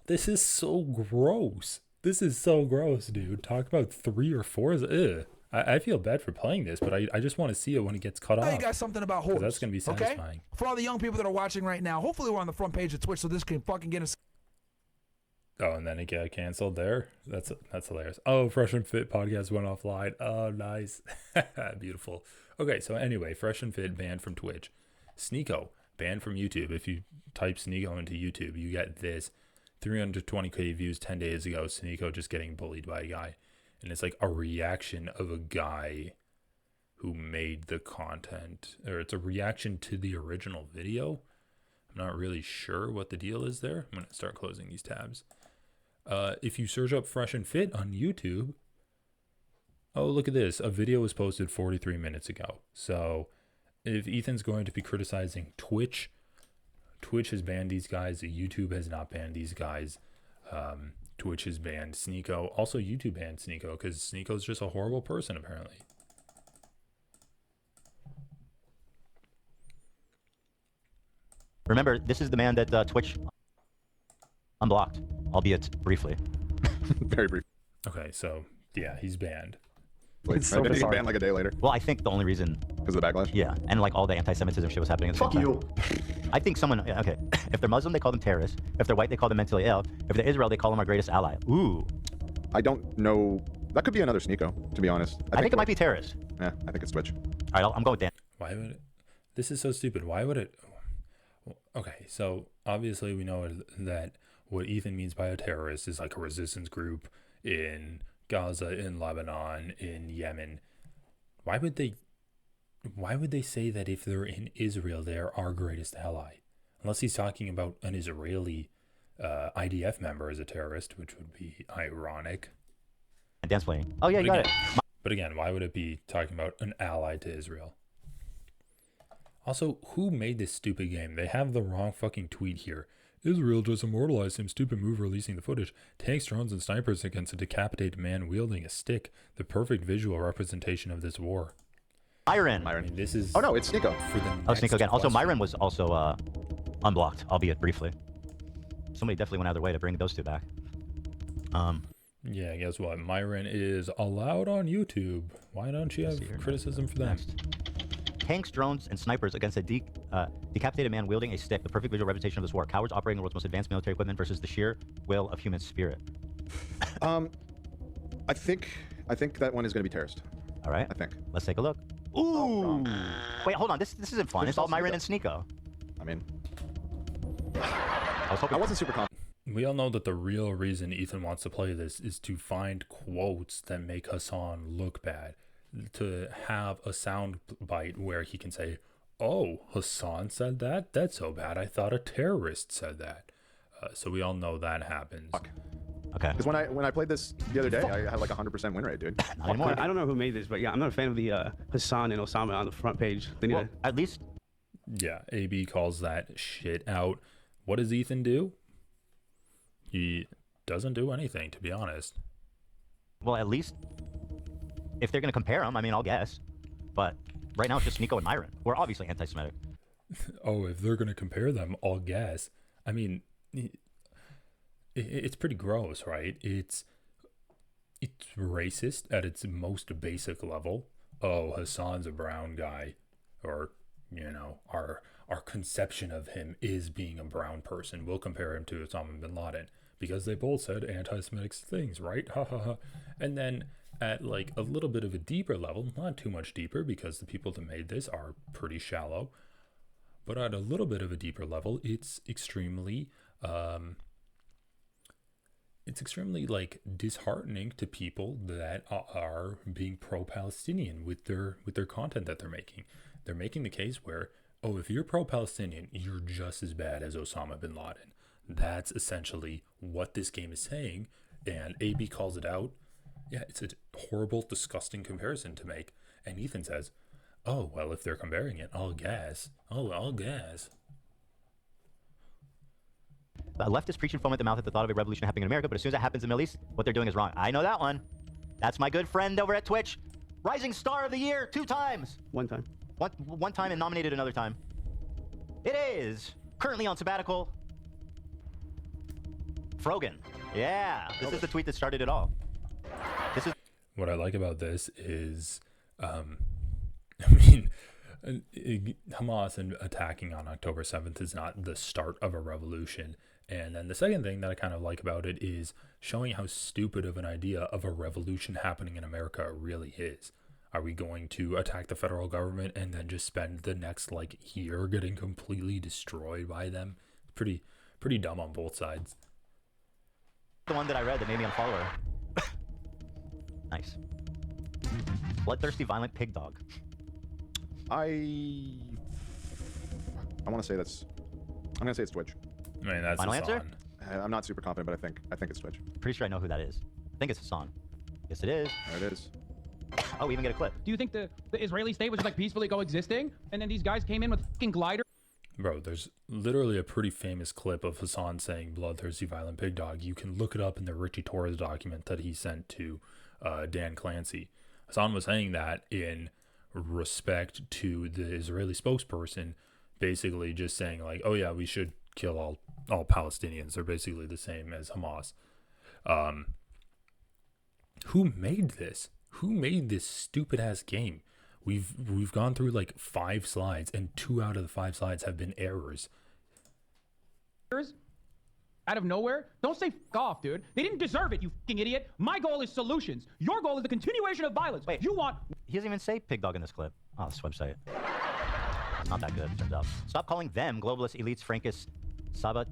this is so gross. This is so gross, dude. Talk about 3 or 4s. Ugh. I feel bad for playing this, but I just want to see it when it gets cut off. you guys something about whores. That's going to be satisfying. Okay? For all the young people that are watching right now, hopefully we're on the front page of Twitch so this can fucking get us. Oh, and then it got canceled there? That's hilarious. Oh, Fresh and Fit podcast went offline. Oh, nice. Beautiful. Okay, so anyway, Fresh and Fit banned from Twitch. Sneeko banned from YouTube. If you type Sneeko into YouTube, you get this. 320k views 10 days ago. Sneeko just getting bullied by a guy. And it's like a reaction of a guy who made the content. Or it's a reaction to the original video. I'm not really sure what the deal is there. I'm going to start closing these tabs. If you search up Fresh and Fit on YouTube, oh, look at this. A video was posted 43 minutes ago. So if Ethan's going to be criticizing Twitch, Twitch has banned these guys. YouTube has not banned these guys. Twitch has banned Sneeko. Also, YouTube banned Sneeko because Sneeko's just a horrible person, apparently. Remember, this is the man that Twitch unblocked, albeit briefly. Very brief. Okay, so yeah, he's banned. Wait, didn't he get banned like a day later? Well, I think the only reason... Because of the backlash? Yeah, and like all the anti-Semitism shit was happening at the same time. I think someone... yeah, okay, if they're Muslim, they call them terrorists. If they're white, they call them mentally ill. If they're Israel, they call them our greatest ally. Ooh. I don't know. That could be another Sneeko, to be honest. I think it might be terrorist. Yeah, I think it's Twitch. All right, I'm going with Dan. Why would it? This is so stupid. Why would it? Okay, so obviously we know that what Ethan means by a terrorist is like a resistance group in Gaza, in Lebanon, in Yemen. Why would they say that if they're in Israel, they're our greatest ally? Unless he's talking about an Israeli IDF member as a terrorist, which would be ironic. Dan's playing. Oh, yeah, you got it. But again, why would it be talking about an ally to Israel? Also, who made this stupid game? They have the wrong fucking tweet here. Israel just immortalized him. Stupid move releasing the footage. Tanks, drones, and snipers against a decapitated man wielding a stick. The perfect visual representation of this war. Myron. I mean, this is... Oh, no, it's Sneeko. Oh, Sneeko again. Also, Myron was also unblocked, albeit briefly. Somebody definitely went out of their way to bring those two back. Yeah, guess what? Myron is allowed on YouTube. Why don't you have criticism for them? Tanks, drones, and snipers against a decapitated man wielding a stick. The perfect visual representation of this war. Cowards operating the world's most advanced military equipment versus the sheer will of human spirit. I think that one is going to be terrorist. All right. I think. Let's take a look. Ooh. Wait, hold on. This isn't fun. It's all Myron and Sneeko. I mean, I wasn't super confident. We all know that the real reason Ethan wants to play this is to find quotes that make Hasan look bad. To have a sound bite where he can say, oh, Hasan said that? That's so bad. I thought a terrorist said that. So we all know that happens. Okay. Because when I played this the other day, I had like 100% win rate, dude. I don't know who made this, but yeah, I'm not a fan of the Hasan and Osama on the front page. They need at least... Yeah, AB calls that shit out. What does Ethan do? He doesn't do anything, to be honest. Well, at least if they're going to compare them, I mean, I'll guess. But right now it's just Sneeko and Myron, who are obviously anti-Semitic. Oh, if they're going to compare them, I'll guess. I mean, it's pretty gross, right? It's racist at its most basic level. Oh, Hasan's a brown guy. Or, you know, our conception of him is being a brown person. We'll compare him to Osama bin Laden. Because they both said anti-Semitic things, right? Ha ha ha. And then at like a little bit of a deeper level, not too much deeper because the people that made this are pretty shallow, but at a little bit of a deeper level, it's extremely like disheartening to people that are being pro-Palestinian with their content that they're making. They're making the case where, oh, if you're pro-Palestinian, you're just as bad as Osama bin Laden. That's essentially what this game is saying, and AB calls it out. Yeah, it's a horrible, disgusting comparison to make. And Ethan says, oh, well, if they're comparing it, I'll guess. Oh, I'll guess. Leftists preaching foam at the mouth at the thought of a revolution happening in America, but as soon as it happens in the Middle East, what they're doing is wrong. I know that one. That's my good friend over at Twitch. Rising Star of the Year 2 times. One time. One time and nominated another time. It is currently on sabbatical. Frogan. Yeah, this is the tweet that started it all. This is what I like about this is, I mean, Hamas and attacking on October 7th is not the start of a revolution. And then the second thing that I kind of like about it is showing how stupid of an idea of a revolution happening in America really is. Are we going to attack the federal government and then just spend the next like year getting completely destroyed by them? Pretty dumb on both sides. The one that I read that made me unfollow her. Nice. Bloodthirsty, violent pig dog. I want to say that's. I'm gonna say it's Twitch. I mean, that's final answer. I'm not super confident, but I think it's Twitch. Pretty sure I know who that is. I think it's Hasan. Yes, it is. There it is. Oh, we even get a clip. Do you think the Israeli state was just like peacefully coexisting, and then these guys came in with fucking glider? Bro, there's literally a pretty famous clip of Hasan saying bloodthirsty, violent pig dog. You can look it up in the Richie Torres document that he sent to Dan Clancy. Hasan was saying that in respect to the Israeli spokesperson basically just saying like, oh yeah, we should kill all Palestinians. They're basically the same as Hamas. Who made this? Who made this stupid ass game? We've gone through like 5 slides, and 2 out of the 5 slides have been errors. Out of nowhere? Don't say f off, dude. They didn't deserve it, you fucking idiot. My goal is solutions. Your goal is the continuation of violence. Wait, you want... He doesn't even say pig dog in this clip. Oh, this website. Not that good, turns out. Stop calling them globalists, elites, Frankists, What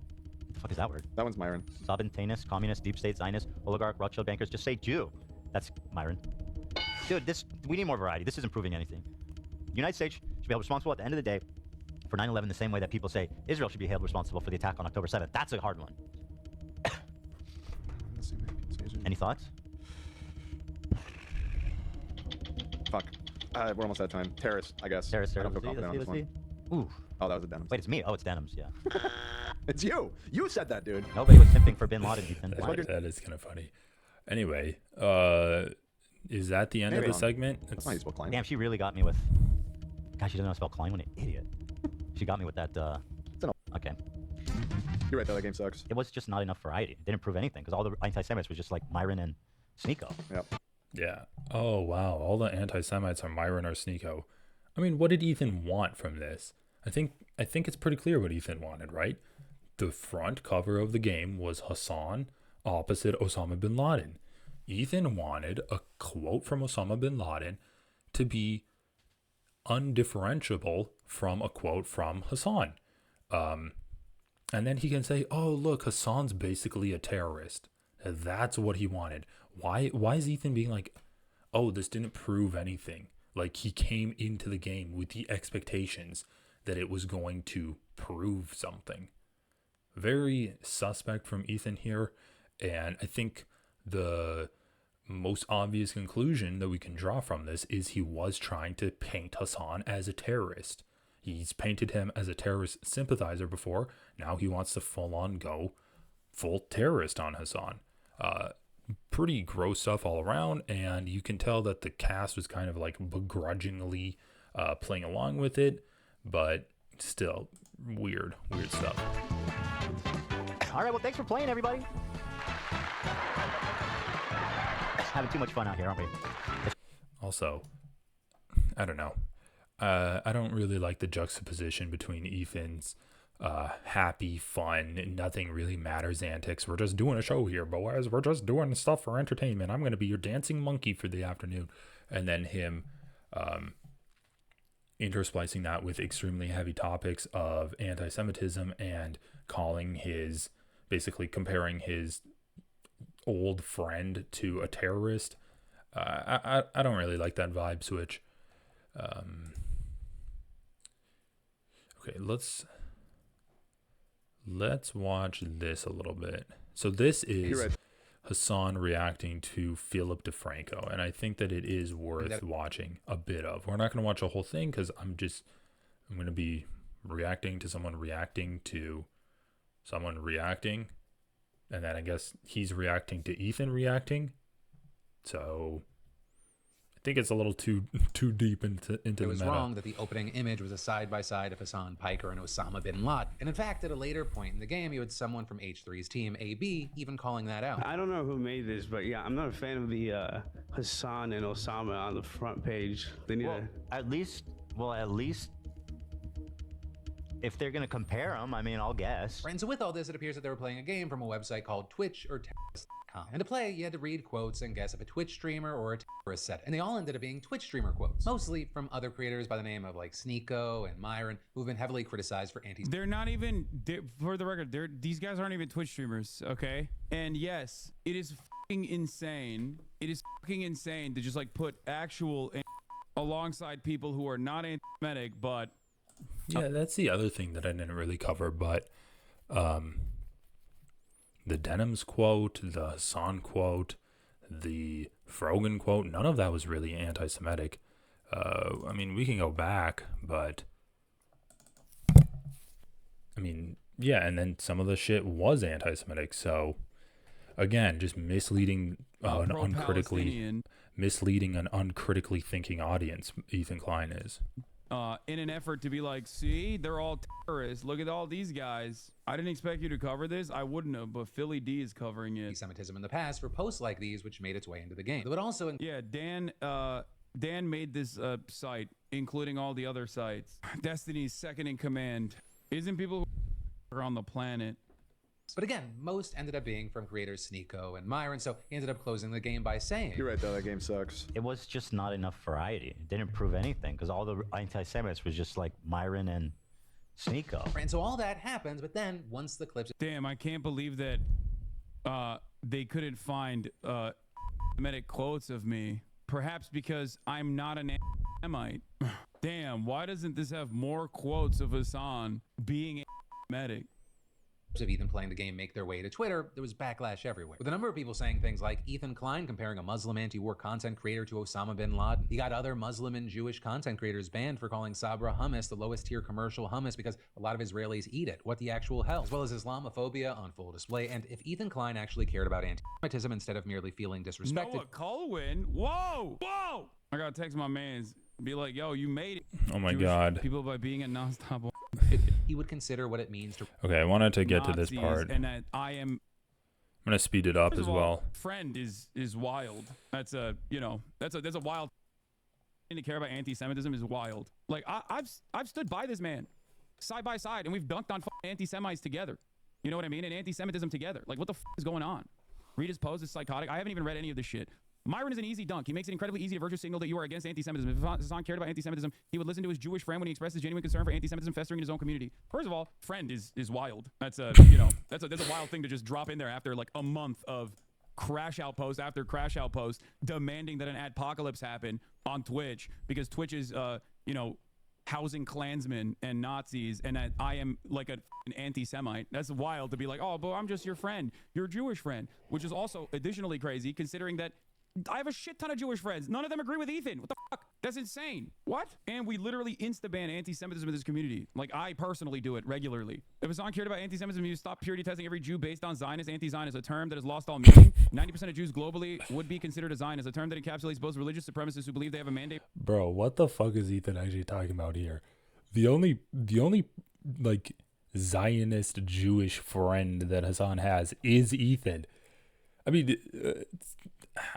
the fuck is that word? That one's Myron. Sabintanist, communist, deep state, Zionist, oligarch, Rothschild bankers. Just say Jew. That's Myron. Dude, we need more variety. This isn't proving anything. The United States should be held responsible at the end of the day for 9/11 the same way that people say Israel should be held responsible for the attack on October 7th. That's a hard one. Any thoughts? Fuck. We're almost out of time. Terrorist, I guess. Terrorist. I don't feel confident on this one. Ooh. Oh, that was a Denims. Wait, it's me. Oh, it's Denims, yeah. It's you. You said that, dude. Nobody was simping for Bin Laden, Ethan. That is kind of funny. Anyway, is that the end of the segment? That's not how you spell Klein. Damn, she really got me with... Gosh, she doesn't know how to spell Klein. What an idiot. She got me with that, Okay. You're right, though. That game sucks. It was just not enough variety. It didn't prove anything, because all the anti-Semites was just like Myron and Sneeko. Yep. Yeah. Oh, wow. All the anti-Semites are Myron or Sneeko. I mean, what did Ethan want from this? I think it's pretty clear what Ethan wanted, right? The front cover of the game was Hasan opposite Osama bin Laden. Ethan wanted a quote from Osama bin Laden to be undifferentiable from a quote from Hasan. And then he can say, oh, look, Hasan's basically a terrorist. That's what he wanted. Why is Ethan being like, oh, this didn't prove anything? Like, he came into the game with the expectations that it was going to prove something. Very suspect from Ethan here. And I think the most obvious conclusion that we can draw from this is he was trying to paint Hasan as a terrorist. He's painted him as a terrorist sympathizer before. Now he wants to go full terrorist on Hasan. Pretty gross stuff all around, and you can tell that the cast was kind of like begrudgingly playing along with it, but still weird stuff. All right, well, thanks for playing, everybody. Having too much fun out here, aren't we? Also, I don't know. I don't really like the juxtaposition between Ethan's happy, fun, nothing really matters antics. We're just doing a show here, boys. We're just doing stuff for entertainment. I'm going to be your dancing monkey for the afternoon. And then him intersplicing that with extremely heavy topics of anti-Semitism and basically comparing his old friend to a terrorist. I don't really like that vibe switch. Okay, let's watch this a little bit. So this is Hasan reacting to Philip DeFranco, and I think that it is worth watching a bit of. We're not going to watch the whole thing because I'm going to be reacting to someone reacting to someone reacting, and then I guess he's reacting to Ethan reacting. So I think it's a little too deep into the meta. It was wrong that the opening image was a side-by-side of Hasan Piker and Osama bin Laden. And in fact, at a later point in the game, you had someone from H3's team, AB, even calling that out. I don't know who made this, but yeah, I'm not a fan of the Hasan and Osama on the front page. They need at least if they're going to compare them, I mean, I'll guess. And so with all this, it appears that they were playing a game from a website called Twitch or Terrorist.com. And to play, you had to read quotes and guess if a Twitch streamer or a terrorist said. And they all ended up being Twitch streamer quotes, mostly from other creators by the name of like Sneeko and Myron, who've been heavily criticized for They're not even, for the record, these guys aren't even Twitch streamers, okay? And yes, it is fucking insane. It is fucking insane to just like put actual alongside people who are not anti-Semitic, but yeah, that's the other thing that I didn't really cover, but the Denims quote, the Hasan quote, the Frogan quote, none of that was really anti-Semitic. I mean, we can go back, but I mean, yeah, and then some of the shit was anti-Semitic. So again, just misleading an uncritically thinking audience. Ethan Klein is. in an effort to be like, see, they're all terrorists. Look at all these guys. I didn't expect you to cover this. I wouldn't have, but Philly D is covering it. Anti-Semitism in the past for posts like these, which made its way into the game. But also, yeah, Dan made this site, including all the other sites. Destiny's second in command. Isn't people who are on the planet? But again, most ended up being from creators Sneeko and Myron, so he ended up closing the game by saying, You're right, though, that game sucks. It was just not enough variety. It didn't prove anything because all the anti-Semites was just like Myron and Sneeko. And so all that happens, but then once the clips... Damn, I can't believe that they couldn't find anti-Semitic quotes of me. Perhaps because I'm not an anti-Semite. Damn, why doesn't this have more quotes of Hasan being anti-Semitic? Of Ethan playing the game make their way to Twitter, there was backlash everywhere, with a number of people saying things like Ethan Klein comparing a Muslim anti-war content creator to Osama bin Laden. He got other Muslim and Jewish content creators banned for calling Sabra hummus the lowest tier commercial hummus because a lot of Israelis eat it. What the actual hell? As well as Islamophobia on full display. And if Ethan Klein actually cared about anti-Semitism instead of merely feeling disrespected... Noah Colwyn? Whoa! Whoa! I gotta text my mans. Be like, yo, you made it. Oh my Jewish God. People by being a nonstop. He would consider what it means to... Okay, I wanted to get to this Nazis, part. And that I am... I'm gonna speed it up First as of all, well. Friend is wild. That's a, you know, that's a wild thing to care about anti-Semitism is wild. Like I've stood by this man side by side and we've dunked on anti-Semites together. You know what I mean? And anti-Semitism together. Like what the is going on? Read his post is psychotic. I haven't even read any of this shit. Myron is an easy dunk. He makes it incredibly easy to virtue signal that you are against anti-Semitism. If Hasan cared about anti-Semitism, he would listen to his Jewish friend when he expressed his genuine concern for anti-Semitism festering in his own community. First of all, friend is wild. That's a, you know, that's a wild thing to just drop in there after like a month of crash out post after crash out post demanding that an adpocalypse happen on Twitch because Twitch is, you know, housing Klansmen and Nazis and that I am like an anti-Semite. That's wild to be like, oh, but I'm just your friend, your Jewish friend, which is also additionally crazy considering that I have a shit ton of Jewish friends. None of them agree with Ethan. What the fuck? That's insane. What? And we literally insta-ban anti-Semitism in this community. Like, I personally do it regularly. If Hasan cared about anti-Semitism, he would stop purity testing every Jew based on Zionist, anti-Zionist, a term that has lost all meaning. 90% of Jews globally would be considered a Zionist, a term that encapsulates both religious supremacists who believe they have a mandate. Bro, what the fuck is Ethan actually talking about here? The only like Zionist Jewish friend that Hasan has is Ethan. I mean,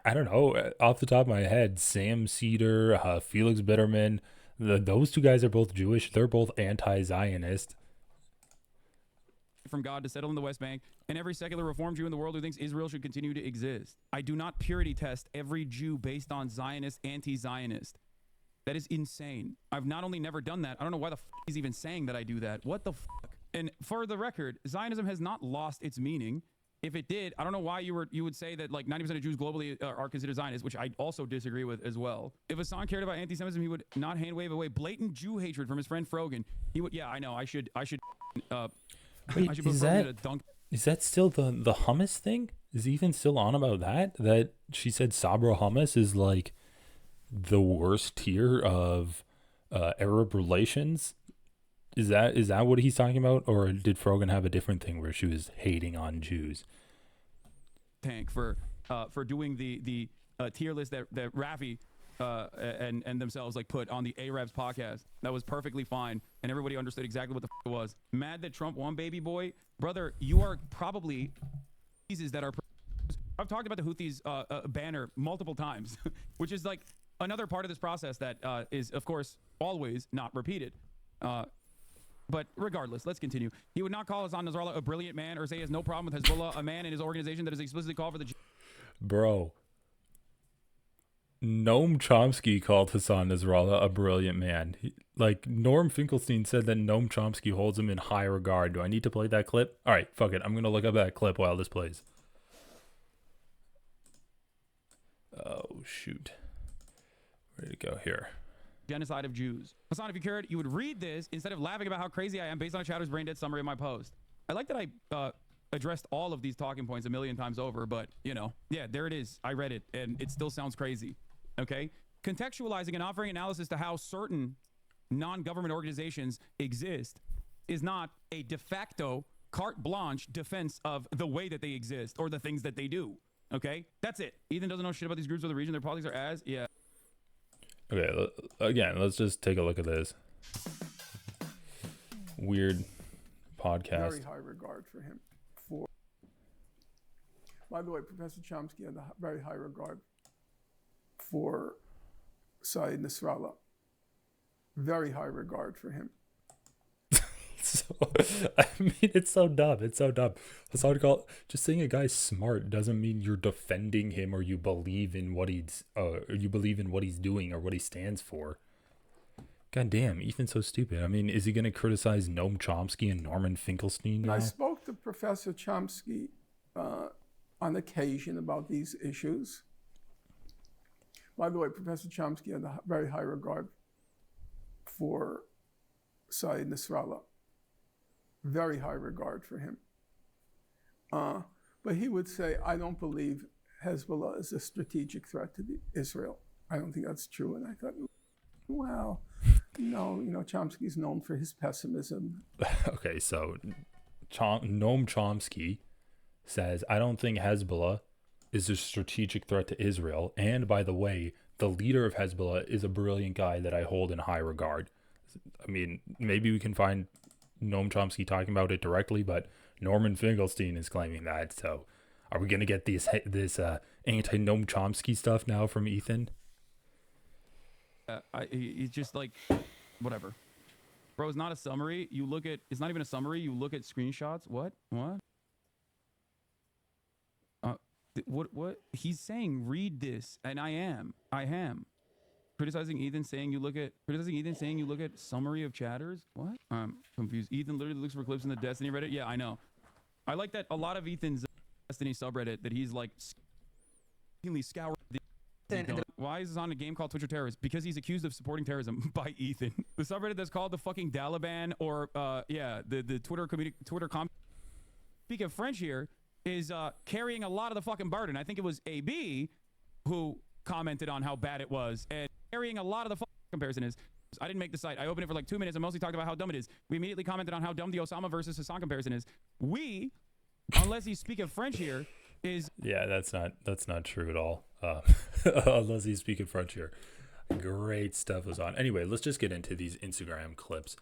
I don't know, off the top of my head, Sam Cedar, Felix Bitterman, those two guys are both Jewish. They're both anti-Zionist. From God to settle in the West Bank, and every secular Reform Jew in the world who thinks Israel should continue to exist. I do not purity test every Jew based on Zionist, anti-Zionist. That is insane. I've not only never done that, I don't know why the he's even saying that I do that. What the fuck? And for the record, Zionism has not lost its meaning. If it did, I don't know why you would say that like 90% of Jews globally are considered Zionists, which I also disagree with as well. If Hasan cared about anti-Semitism, he would not hand wave away blatant Jew hatred from his friend Frogan. He would, yeah, I know. I should Wait, I should put Frogan in a dunk. Is that still the hummus thing? Is Ethan still on about that? That she said Sabra hummus is like the worst tier of Arab relations? Is that what he's talking about, or did Frogan have a different thing where she was hating on Jews? Tank for doing the tier list that Rafi and themselves like put on the Arabs podcast. That was perfectly fine, and everybody understood exactly what the it was. Mad that Trump won, baby boy, brother. You are probably pieces that are. I've talked about the Houthis banner multiple times, which is like another part of this process that is, of course, always not repeated. But regardless, let's continue. He would not call Hasan Nasrallah a brilliant man or say he has no problem with Hezbollah, a man in his organization that has explicitly called for the... Bro. Noam Chomsky called Hasan Nasrallah a brilliant man. Like, Norm Finkelstein said that Noam Chomsky holds him in high regard. Do I need to play that clip? All right, fuck it. I'm going to look up that clip while this plays. Oh, shoot. Where did it go? Here. Genocide of Jews. Hasan, if you cared, you would read this instead of laughing about how crazy I am based on a Chatter's brain dead summary of my post. I like that I addressed all of these talking points a million times over, but, you know, yeah, there it is. I read it, and it still sounds crazy, okay? Contextualizing and offering analysis to how certain non-government organizations exist is not a de facto carte blanche defense of the way that they exist or the things that they do, okay? That's it. Ethan doesn't know shit about these groups or the region. Their politics are as, yeah. Okay, again, let's just take a look at this weird podcast. Very high regard for him. By the way, Professor Chomsky had a very high regard for Saeed Nasrallah. Very high regard for him. So, I mean, it's so dumb. It's so dumb. Hasan called, just saying a guy's smart doesn't mean you're defending him or you believe in what he's doing or what he stands for. God damn, Ethan's so stupid. I mean, is he gonna criticize Noam Chomsky and Norman Finkelstein now? I spoke to Professor Chomsky on occasion about these issues. By the way, Professor Chomsky had a very high regard for Saeed Nasrallah. Very high regard for him. But he would say, I don't believe Hezbollah is a strategic threat to Israel. I don't think that's true. And I thought, well, no, Chomsky's known for his pessimism. Okay, so Noam Chomsky says, I don't think Hezbollah is a strategic threat to Israel. And by the way, the leader of Hezbollah is a brilliant guy that I hold in high regard. I mean, maybe we can find Noam Chomsky talking about it directly, but Norman Finkelstein is claiming that. So are we going to get this anti-Noam Chomsky stuff now from Ethan? He's just like, whatever. Bro, it's not a summary. It's not even a summary. You look at screenshots. What? What? He's saying, read this. And I am. Criticizing Ethan saying you look at summary of chatters. What? I'm confused. Ethan literally looks for clips in the Destiny Reddit. Yeah, I know. I like that a lot of Ethan's Destiny subreddit that he's like scoured. Why is this on a game called Twitch or Terrorist? Because he's accused of supporting terrorism by Ethan. The subreddit that's called the fucking Dalaban or the Twitter community speak of French here is carrying a lot of the fucking burden. I think it was AB who commented on how bad it was and carrying a lot of the fucking comparison is. I didn't make the site. I opened it for like 2 minutes and mostly talked about how dumb it is. We immediately commented on how dumb the Osama versus Hasan comparison is. Unless you speak of French here, is yeah, that's not true at all. Unless he's speaking French here. Great stuff was on. Anyway, let's just get into these Instagram clips.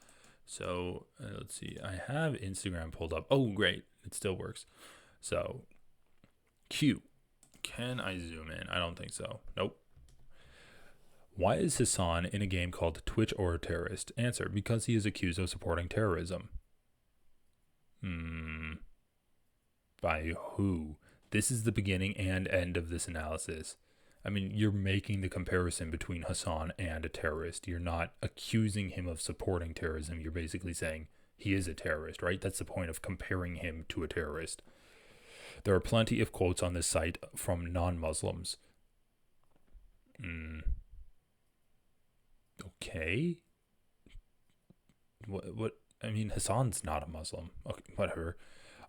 So let's see. I have Instagram pulled up. Oh, great. It still works. So Q. Can I zoom in? I don't think so. Nope. Why is Hasan in a game called Twitch or a Terrorist? Answer, because he is accused of supporting terrorism. By who? This is the beginning and end of this analysis. I mean, you're making the comparison between Hasan and a terrorist. You're not accusing him of supporting terrorism. You're basically saying he is a terrorist, right? That's the point of comparing him to a terrorist. There are plenty of quotes on this site from non-Muslims. Okay. What? I mean, Hasan's not a Muslim. Okay, whatever.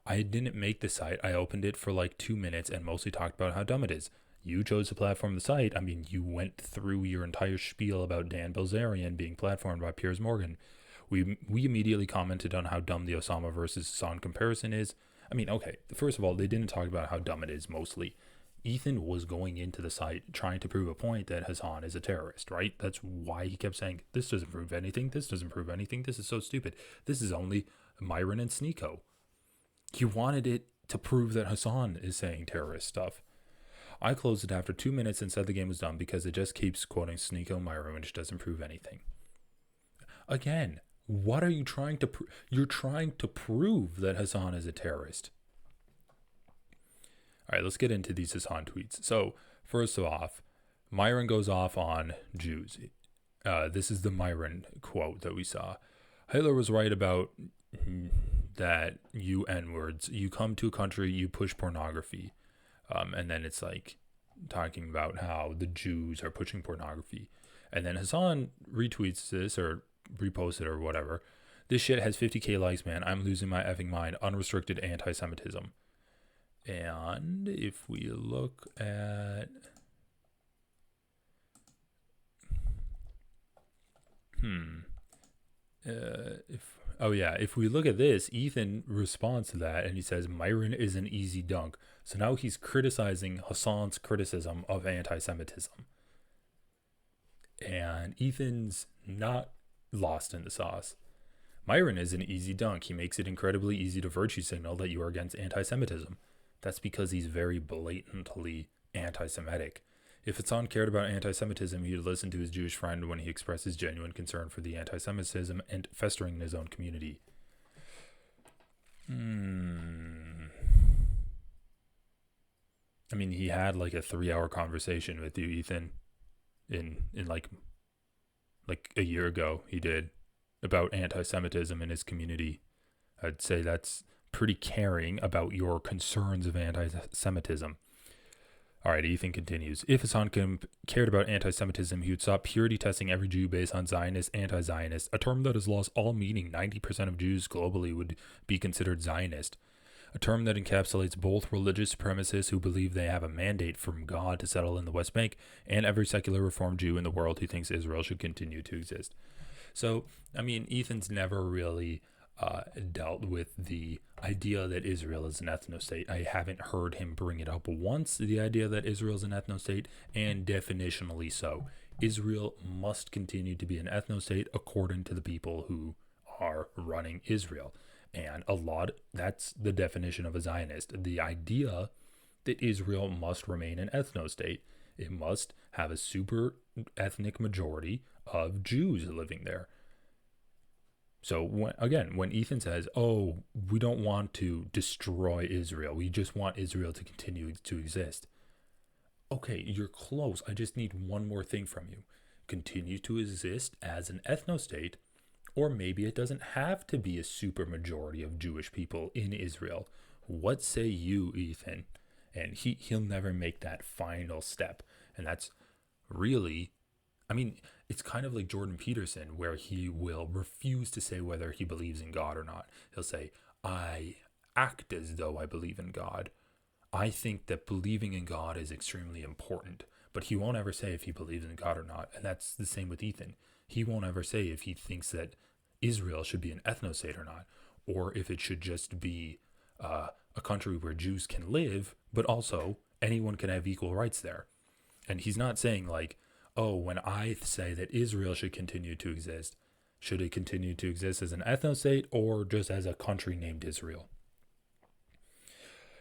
I didn't make the site. I opened it for like 2 minutes and mostly talked about how dumb it is. You chose to platform the site. I mean, you went through your entire spiel about Dan Belzerian being platformed by Piers Morgan. We immediately commented on how dumb the Osama versus Hasan comparison is. I mean, okay, first of all, they didn't talk about how dumb it is mostly. Ethan was going into the site trying to prove a point that Hasan is a terrorist, right? That's why he kept saying, this doesn't prove anything, this doesn't prove anything, this is so stupid. This is only Myron and Sneeko. He wanted it to prove that Hasan is saying terrorist stuff. I closed it after 2 minutes and said the game was dumb because it just keeps quoting Sneeko and Myron, which doesn't prove anything. Again, what are you trying to prove? You're trying to prove that Hasan is a terrorist. All right, let's get into these Hasan tweets. So, first off, Myron goes off on Jews. This is the Myron quote that we saw. Hitler was right about that you N-words. You come to a country, you push pornography. And then it's like talking about how the Jews are pushing pornography. And then Hasan retweets this or reposts it or whatever. This shit has 50k likes, man. I'm losing my effing mind. Unrestricted anti-Semitism. And if we look at... if we look at this, Ethan responds to that and he says, Myron is an easy dunk. So now he's criticizing Hasan's criticism of anti-Semitism. And Ethan's not lost in the sauce. Myron is an easy dunk. He makes it incredibly easy to virtue signal that you are against anti-Semitism. That's because he's very blatantly anti-Semitic. If Hasan cared about anti-Semitism, he'd listen to his Jewish friend when he expresses genuine concern for the anti-Semitism and festering in his own community. I mean, he had like a 3-hour conversation with you, Ethan, in like a year ago. He did, about anti-Semitism in his community. I'd say that's pretty caring about your concerns of anti-Semitism. All right, Ethan continues. If Hasan cared about anti-Semitism, he would stop purity testing every Jew based on Zionist, anti-Zionist, a term that has lost all meaning. 90% of Jews globally would be considered Zionist, a term that encapsulates both religious supremacists who believe they have a mandate from God to settle in the West Bank and every secular Reformed Jew in the world who thinks Israel should continue to exist. So, I mean, Ethan's never really dealt with the idea that Israel is an ethno-state. I haven't heard him bring it up once, the idea that Israel is an ethno-state, and definitionally so. Israel must continue to be an ethno-state according to the people who are running Israel. And that's the definition of a Zionist. The idea that Israel must remain an ethno-state. It must have a super ethnic majority of Jews living there. So when Ethan says, oh, we don't want to destroy Israel, we just want Israel to continue to exist. Okay, you're close. I just need one more thing from you. Continue to exist as an ethno-state, or maybe it doesn't have to be a super majority of Jewish people in Israel. What say you, Ethan? And he'll never make that final step. And that's really, I mean, it's kind of like Jordan Peterson, where he will refuse to say whether he believes in God or not. He'll say, I act as though I believe in God. I think that believing in God is extremely important, but he won't ever say if he believes in God or not. And that's the same with Ethan. He won't ever say if he thinks that Israel should be an ethno-state or not, or if it should just be a country where Jews can live, but also anyone can have equal rights there. And he's not saying like, oh, when I say that Israel should continue to exist, should it continue to exist as an ethno-state or just as a country named Israel?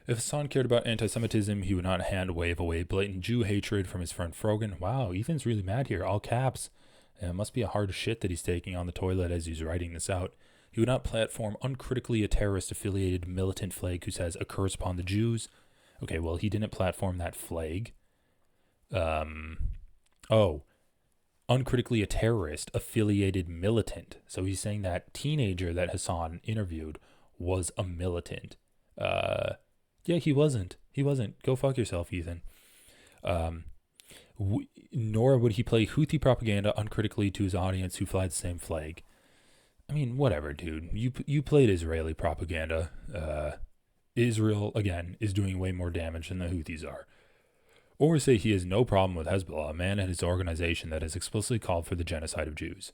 If Hasan cared about anti-Semitism, he would not hand wave away blatant Jew hatred from his friend Frogan. Wow, Ethan's really mad here, all caps. It must be a hard shit that he's taking on the toilet as he's writing this out. He would not platform uncritically a terrorist-affiliated militant flag who says, a curse upon the Jews. Okay, well, he didn't platform that flag. Uncritically a terrorist-affiliated militant. So he's saying that teenager that Hasan interviewed was a militant. Yeah, he wasn't. Go fuck yourself, Ethan. Nor would he play Houthi propaganda uncritically to his audience who fly the same flag. I mean, whatever, dude. You played Israeli propaganda. Israel, again, is doing way more damage than the Houthis are. Or say he has no problem with Hezbollah, a man and his organization that has explicitly called for the genocide of Jews.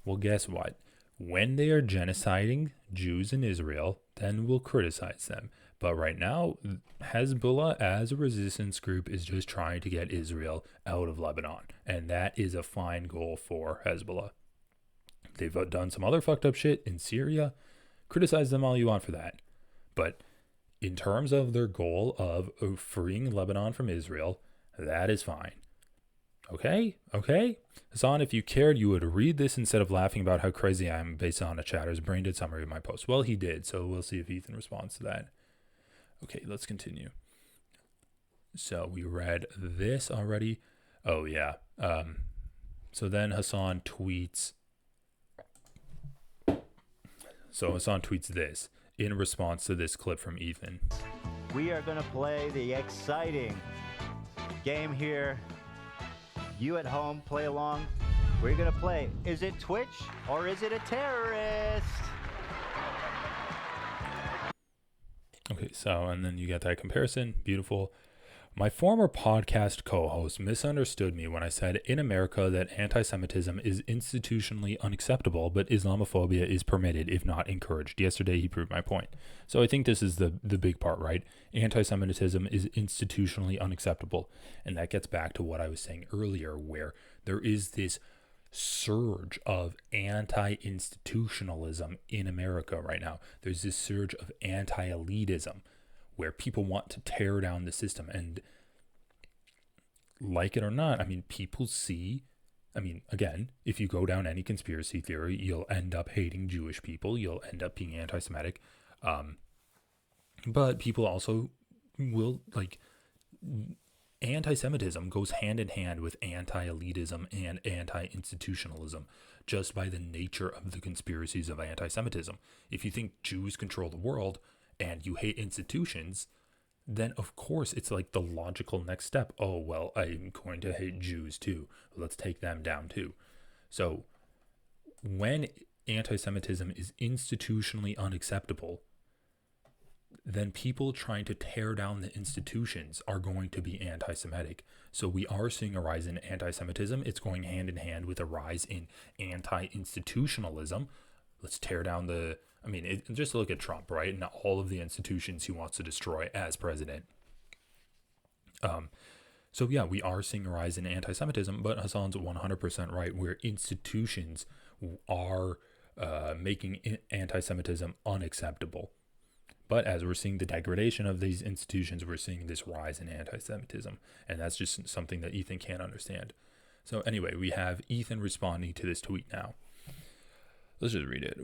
Well, guess what? When they are genociding Jews in Israel, then we'll criticize them. But right now, Hezbollah as a resistance group is just trying to get Israel out of Lebanon. And that is a fine goal for Hezbollah. They've done some other fucked up shit in Syria. Criticize them all you want for that. But in terms of their goal of freeing Lebanon from Israel, that is fine. Okay? Hasan, if you cared, you would read this instead of laughing about how crazy I am based on a chatter's brain-dead summary of my post. Well, he did, so we'll see if Ethan responds to that. Okay, let's continue. So we read this already. Oh, yeah. So then Hasan tweets this in response to this clip from Ethan. We are going to play the exciting game here. You at home, play along. We're going to play, is it Twitch or is it a terrorist? Okay, so, and then you get that comparison. Beautiful. My former podcast co-host misunderstood me when I said in America that anti-Semitism is institutionally unacceptable, but Islamophobia is permitted, if not encouraged. Yesterday, he proved my point. So I think this is the big part, right? Anti-Semitism is institutionally unacceptable. And that gets back to what I was saying earlier, where there is this surge of anti-institutionalism in America right now. There's this surge of anti-elitism where people want to tear down the system. And like it or not, I mean, people see, I mean, again, if you go down any conspiracy theory, you'll end up hating Jewish people. You'll end up being anti-Semitic. But people also will, like, anti-Semitism goes hand in hand with anti-elitism and anti-institutionalism just by the nature of the conspiracies of anti-Semitism. If you think Jews control the world and you hate institutions, then of course it's like the logical next step. Oh, well, I'm going to hate Jews too. Let's take them down too. So when anti-Semitism is institutionally unacceptable, then people trying to tear down the institutions are going to be anti-Semitic. So we are seeing a rise in anti-Semitism. It's going hand in hand with a rise in anti-institutionalism. Let's tear down just look at Trump, right? And all of the institutions he wants to destroy as president. So yeah, we are seeing a rise in anti-Semitism, but Hasan's 100% right, where institutions are making anti-Semitism unacceptable. But as we're seeing the degradation of these institutions, we're seeing this rise in anti-Semitism. And that's just something that Ethan can't understand. So anyway, we have Ethan responding to this tweet now. Let's just read it.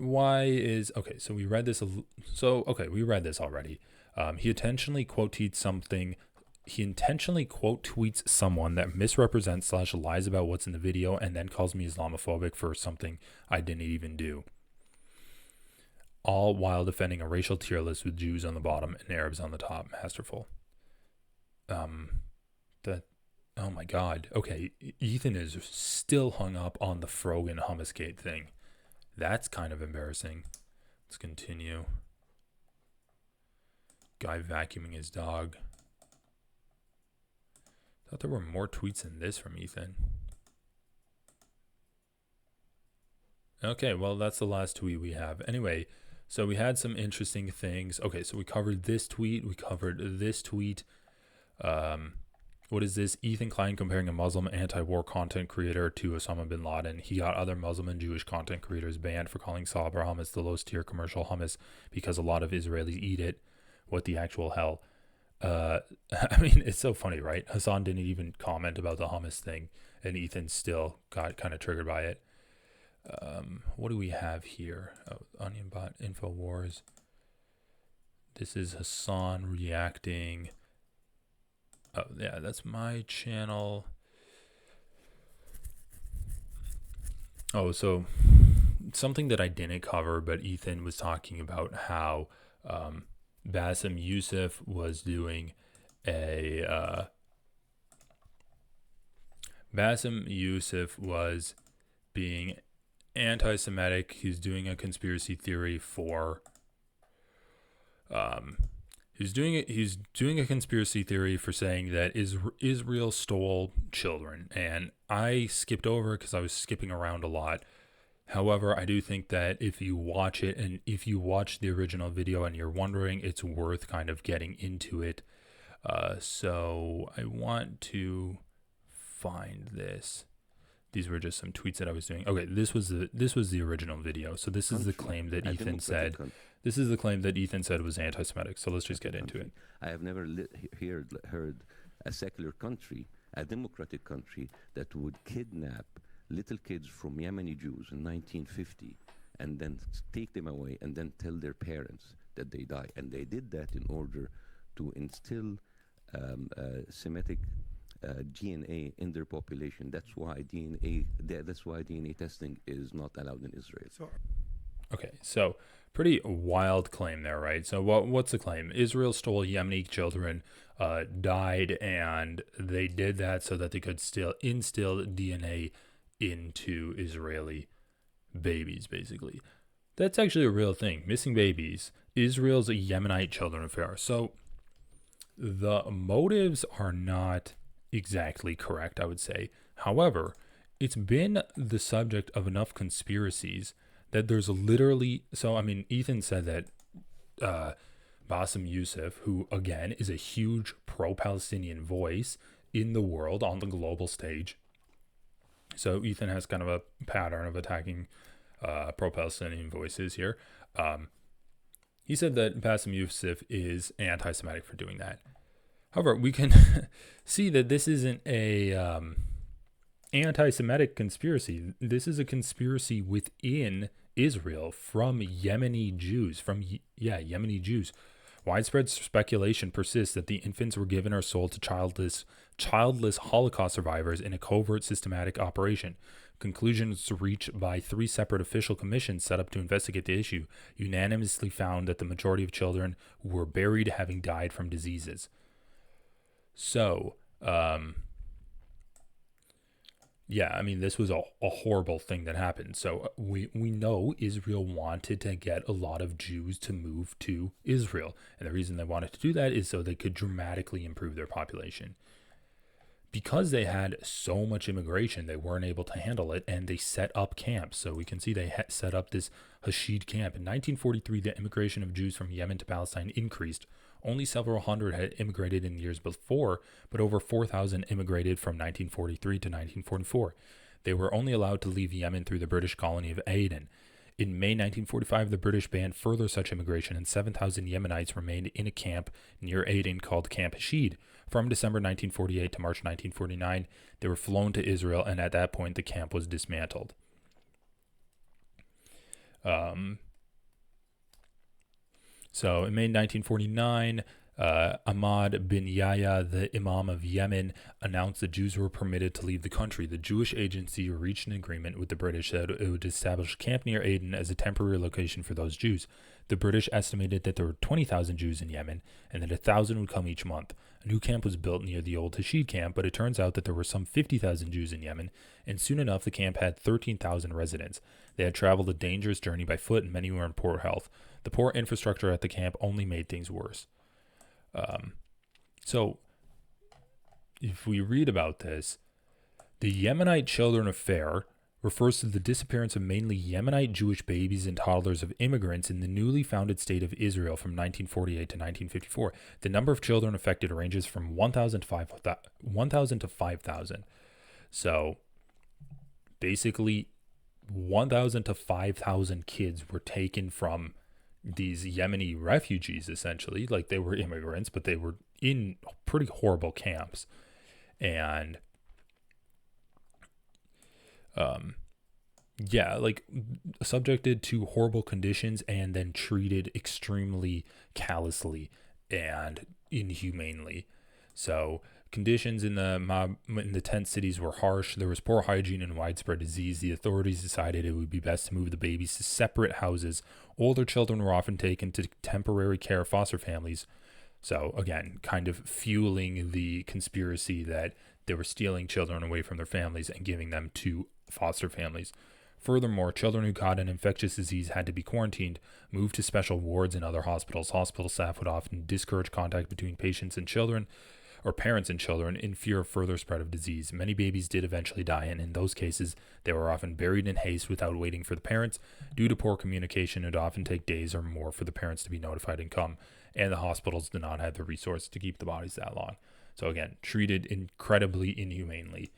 So we read this. We read this already. He intentionally quote tweets someone that misrepresents / lies about what's in the video and then calls me Islamophobic for something I didn't even do. All while defending a racial tier list with Jews on the bottom and Arabs on the top. Masterful. Oh my God. Okay, Ethan is still hung up on the Frogan Hummusgate thing. That's kind of embarrassing. Let's continue. Guy vacuuming his dog. Thought there were more tweets than this from Ethan. Okay, well, that's the last tweet we have. Anyway, so we had some interesting things. Okay, so we covered this tweet. We covered this tweet. What is this? Ethan Klein comparing a Muslim anti-war content creator to Osama bin Laden. He got other Muslim and Jewish content creators banned for calling Sabra hummus the lowest tier commercial hummus because a lot of Israelis eat it. What the actual hell? I mean, it's so funny, right? Hasan didn't even comment about the hummus thing, and Ethan still got kind of triggered by it. What do we have here? Oh, OnionBot, InfoWars. This is Hasan reacting. Oh, yeah, that's my channel. Oh, so something that I didn't cover, but Ethan was talking about how Bassem Youssef was doing Bassem Youssef was being anti-Semitic. He's doing a conspiracy theory for he's doing a conspiracy theory for saying that Israel stole children, and I skipped over it because I was skipping around a lot. However, I do think that if you watch it, and if you watch the original video and you're wondering, it's worth kind of getting into it. So I want to find this. These were just some tweets that I was doing. Okay, this was the original video. So this is the claim that Ethan said. This is the claim that Ethan said was anti-Semitic. So let's just get into it. I have never heard a secular country, a democratic country, that would kidnap little kids from Yemeni Jews in 1950 and then take them away and then tell their parents that they die. And they did that in order to instill Semitic DNA in their population. That's why DNA testing is not allowed in Israel. Okay, so pretty wild claim there, right? So what's the claim? Israel stole Yemeni children, died, and they did that so that they could still instill DNA into Israeli babies, basically. That's actually a real thing. Missing babies. Israel's a Yemenite children affair. So the motives are not exactly correct, I would say. However, it's been the subject of enough conspiracies that there's literally, so I mean, Ethan said that Bassem Youssef, who again is a huge pro-Palestinian voice in the world on the global stage, So Ethan has kind of a pattern of attacking pro-Palestinian voices here. He said that Bassem Youssef is anti-Semitic for doing that. However, we can see that this isn't a anti-Semitic conspiracy. This is a conspiracy within Israel from Yemeni Jews. Yemeni Jews. Widespread speculation persists that the infants were given or sold to childless Holocaust survivors in a covert systematic operation. Conclusions reached by 3 separate official commissions set up to investigate the issue unanimously found that the majority of children were buried having died from diseases. So, this was a horrible thing that happened. So we know Israel wanted to get a lot of Jews to move to Israel. And the reason they wanted to do that is so they could dramatically improve their population. Because they had so much immigration, they weren't able to handle it, and they set up camps. So we can see they set up this Hashid camp. In 1943, the immigration of Jews from Yemen to Palestine increased. Only several hundred had immigrated in years before, but over 4,000 immigrated from 1943 to 1944. They were only allowed to leave Yemen through the British colony of Aden. In May 1945, the British banned further such immigration, and 7,000 Yemenites remained in a camp near Aden called Camp Hashid. From December 1948 to March 1949, they were flown to Israel, and at that point, the camp was dismantled. So in May 1949, Ahmad bin Yahya, the Imam of Yemen, announced that Jews were permitted to leave the country. The Jewish agency reached an agreement with the British that it would establish a camp near Aden as a temporary location for those Jews. The British estimated that there were 20,000 Jews in Yemen and that 1,000 would come each month. A new camp was built near the old Hashid camp, but it turns out that there were some 50,000 Jews in Yemen, and soon enough the camp had 13,000 residents. They had traveled a dangerous journey by foot, and many were in poor health. The poor infrastructure at the camp only made things worse. So, if we read about this, the Yemenite Children Affair refers to the disappearance of mainly Yemenite Jewish babies and toddlers of immigrants in the newly founded state of Israel from 1948 to 1954. The number of children affected ranges from 1,000 to 5,000. So, basically, 1,000 to 5,000 kids were taken from these Yemeni refugees, essentially. Like, they were immigrants, but they were in pretty horrible camps. And subjected to horrible conditions and then treated extremely callously and inhumanely. So conditions in the tent cities were harsh. There was poor hygiene and widespread disease. The authorities decided it would be best to move the babies to separate houses. Older children were often taken to temporary care foster families. So again, kind of fueling the conspiracy that they were stealing children away from their families and giving them to foster families. Furthermore, children who caught an infectious disease had to be quarantined, moved to special wards in other hospitals. Hospital staff would often discourage contact between patients and children, or parents and children, in fear of further spread of disease. Many babies did eventually die, and in those cases, they were often buried in haste without waiting for the parents. Due to poor communication, it would often take days or more for the parents to be notified and come, and the hospitals did not have the resources to keep the bodies that long. So again, treated incredibly inhumanely.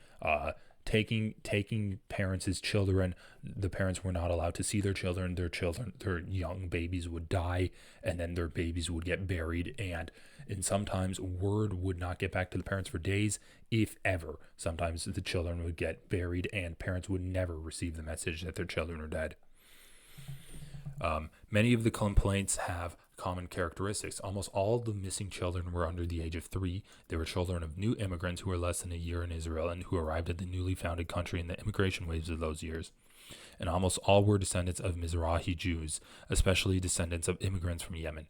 Taking parents as children. The parents were not allowed to see their children. Their young babies would die, and then their babies would get buried, and sometimes word would not get back to the parents for days, if ever. Sometimes the children would get buried, and parents would never receive the message that their children are dead. Many of the complaints have common characteristics. Almost all of the missing children were under the age of 3. They were children of new immigrants who were less than a year in Israel and who arrived at the newly founded country in the immigration waves of those years. And almost all were descendants of Mizrahi Jews, especially descendants of immigrants from Yemen.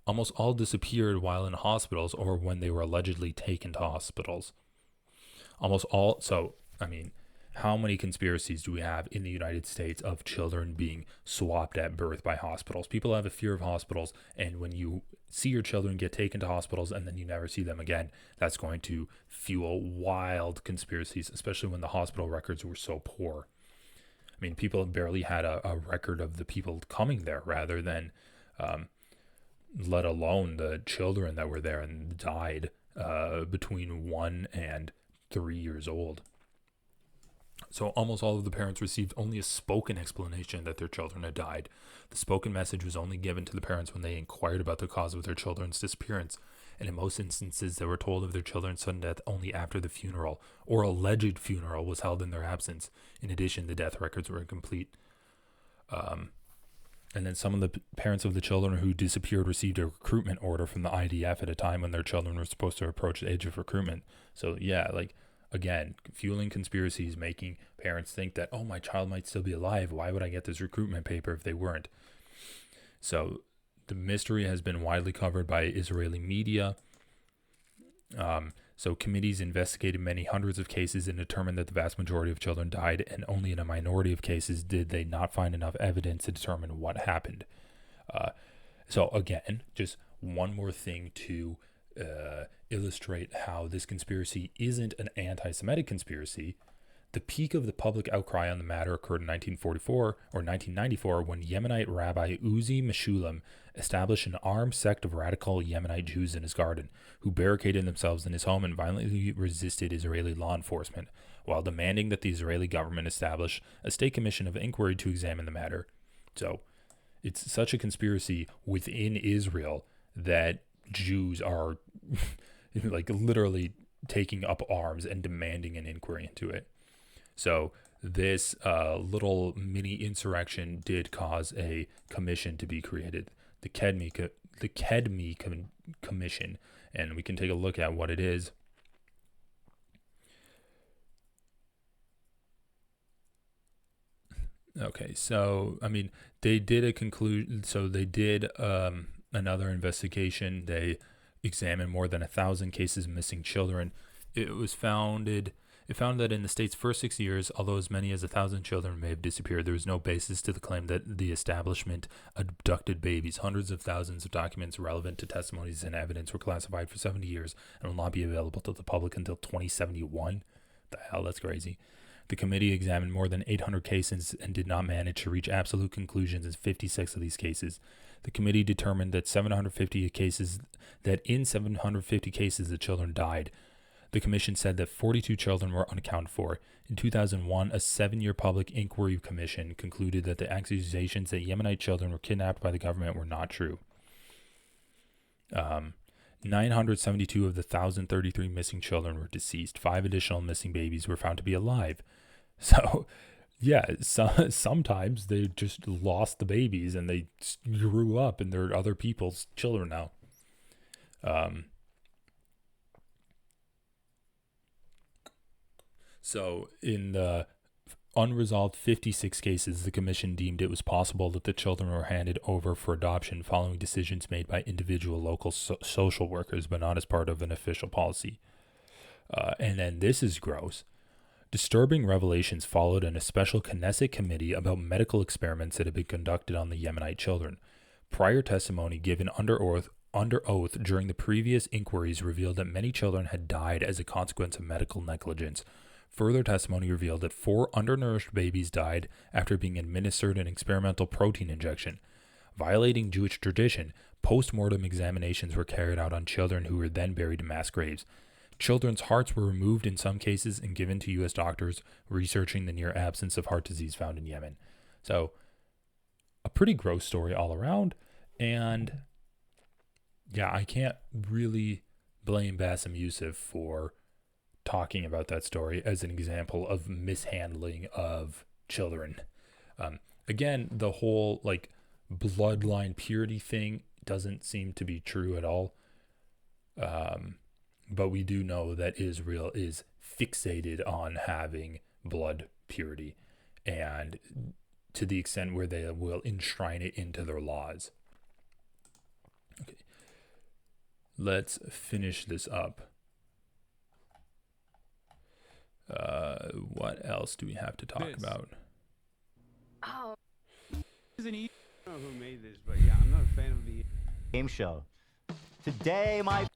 Almost all disappeared while in hospitals or when they were allegedly taken to hospitals. How many conspiracies do we have in the United States of children being swapped at birth by hospitals? People have a fear of hospitals, and when you see your children get taken to hospitals and then you never see them again, that's going to fuel wild conspiracies, especially when the hospital records were so poor. I mean, people barely had a record of the people coming there, rather than, let alone the children that were there and died between 1 and 3 years old. So almost all of the parents received only a spoken explanation that their children had died. The spoken message was only given to the parents when they inquired about the cause of their children's disappearance. And in most instances, they were told of their children's sudden death only after the funeral or alleged funeral was held in their absence. In addition, the death records were incomplete. And then some of the parents of the children who disappeared received a recruitment order from the IDF at a time when their children were supposed to approach the age of recruitment. So yeah, like, again, fueling conspiracies, making parents think that, oh, my child might still be alive. Why would I get this recruitment paper if they weren't? So the mystery has been widely covered by Israeli media. So committees investigated many hundreds of cases and determined that the vast majority of children died, and only in a minority of cases did they not find enough evidence to determine what happened. So again, just one more thing to illustrate how this conspiracy isn't an anti-Semitic conspiracy. The peak of the public outcry on the matter occurred in 1944 or 1994 when Yemenite Rabbi Uzi Meshulam established an armed sect of radical Yemenite Jews in his garden, who barricaded themselves in his home and violently resisted Israeli law enforcement, while demanding that the Israeli government establish a state commission of inquiry to examine the matter. So it's such a conspiracy within Israel that Jews are like literally taking up arms and demanding an inquiry into it. So this little mini insurrection did cause a commission to be created, the Kedmi Commission, and we can take a look at what it is. Okay, so I mean, they did a conclusion. So they did another investigation. They examined more than 1,000 cases of missing children. It found that in the state's first 6 years, although as many as 1,000 children may have disappeared, there was no basis to the claim that the establishment abducted babies. Hundreds of thousands of documents relevant to testimonies and evidence were classified for 70 years and will not be available to the public until 2071. The hell, that's crazy. The committee examined more than 800 cases and did not manage to reach absolute conclusions in 56 of these cases. The committee determined that in 750 cases, the children died. The commission said that 42 children were unaccounted for. In 2001, a 7-year public inquiry commission concluded that the accusations that Yemenite children were kidnapped by the government were not true. 972 of the 1,033 missing children were deceased. 5 additional missing babies were found to be alive. So, yeah, sometimes they just lost the babies and they grew up and they're other people's children now. So in the unresolved 56 cases, the commission deemed it was possible that the children were handed over for adoption following decisions made by individual local social workers, but not as part of an official policy. And then this is gross. Disturbing revelations followed in a special Knesset committee about medical experiments that had been conducted on the Yemenite children. Prior testimony given under oath during the previous inquiries revealed that many children had died as a consequence of medical negligence. Further testimony revealed that 4 undernourished babies died after being administered an experimental protein injection. Violating Jewish tradition, post-mortem examinations were carried out on children who were then buried in mass graves. Children's hearts were removed in some cases and given to U.S. doctors researching the near absence of heart disease found in Yemen. So, a pretty gross story all around. And, yeah, I can't really blame Bassem Youssef for talking about that story as an example of mishandling of children. Again, the whole like bloodline purity thing doesn't seem to be true at all. But we do know that Israel is fixated on having blood purity, and to the extent where they will enshrine it into their laws. Okay. Let's finish this up. What else do we have to talk about? I don't know who made this, but yeah, I'm not a fan of the game show. Today, I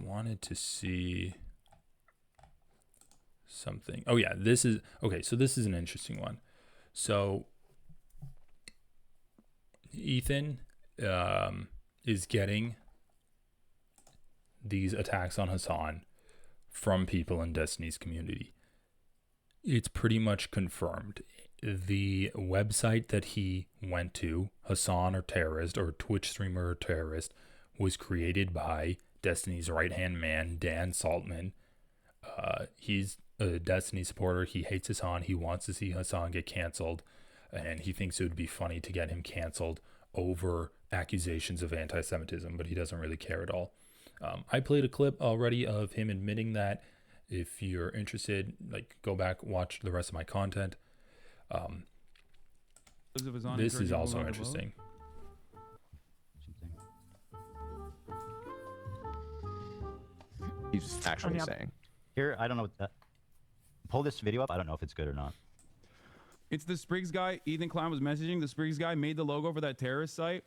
wanted to see something. Oh yeah, this is okay. So this is an interesting one. So Ethan is getting these attacks on Hasan from people in Destiny's community. It's pretty much confirmed. The website that he went to, Hasan or Terrorist, or Twitch streamer or terrorist, was created by Destiny's right-hand man, Dan Saltman. He's a Destiny supporter. He hates Hasan. He wants to see Hasan get canceled, and he thinks it would be funny to get him canceled over accusations of anti-Semitism, but he doesn't really care at all. I played a clip already of him admitting that. If you're interested, like, go back, watch the rest of my content. This is also interesting. He's actually saying. Here, I don't know what that. Pull this video up. I don't know if it's good or not. It's the Spriggs guy. Ethan Klein was messaging. The Spriggs guy made the logo for that terrorist site.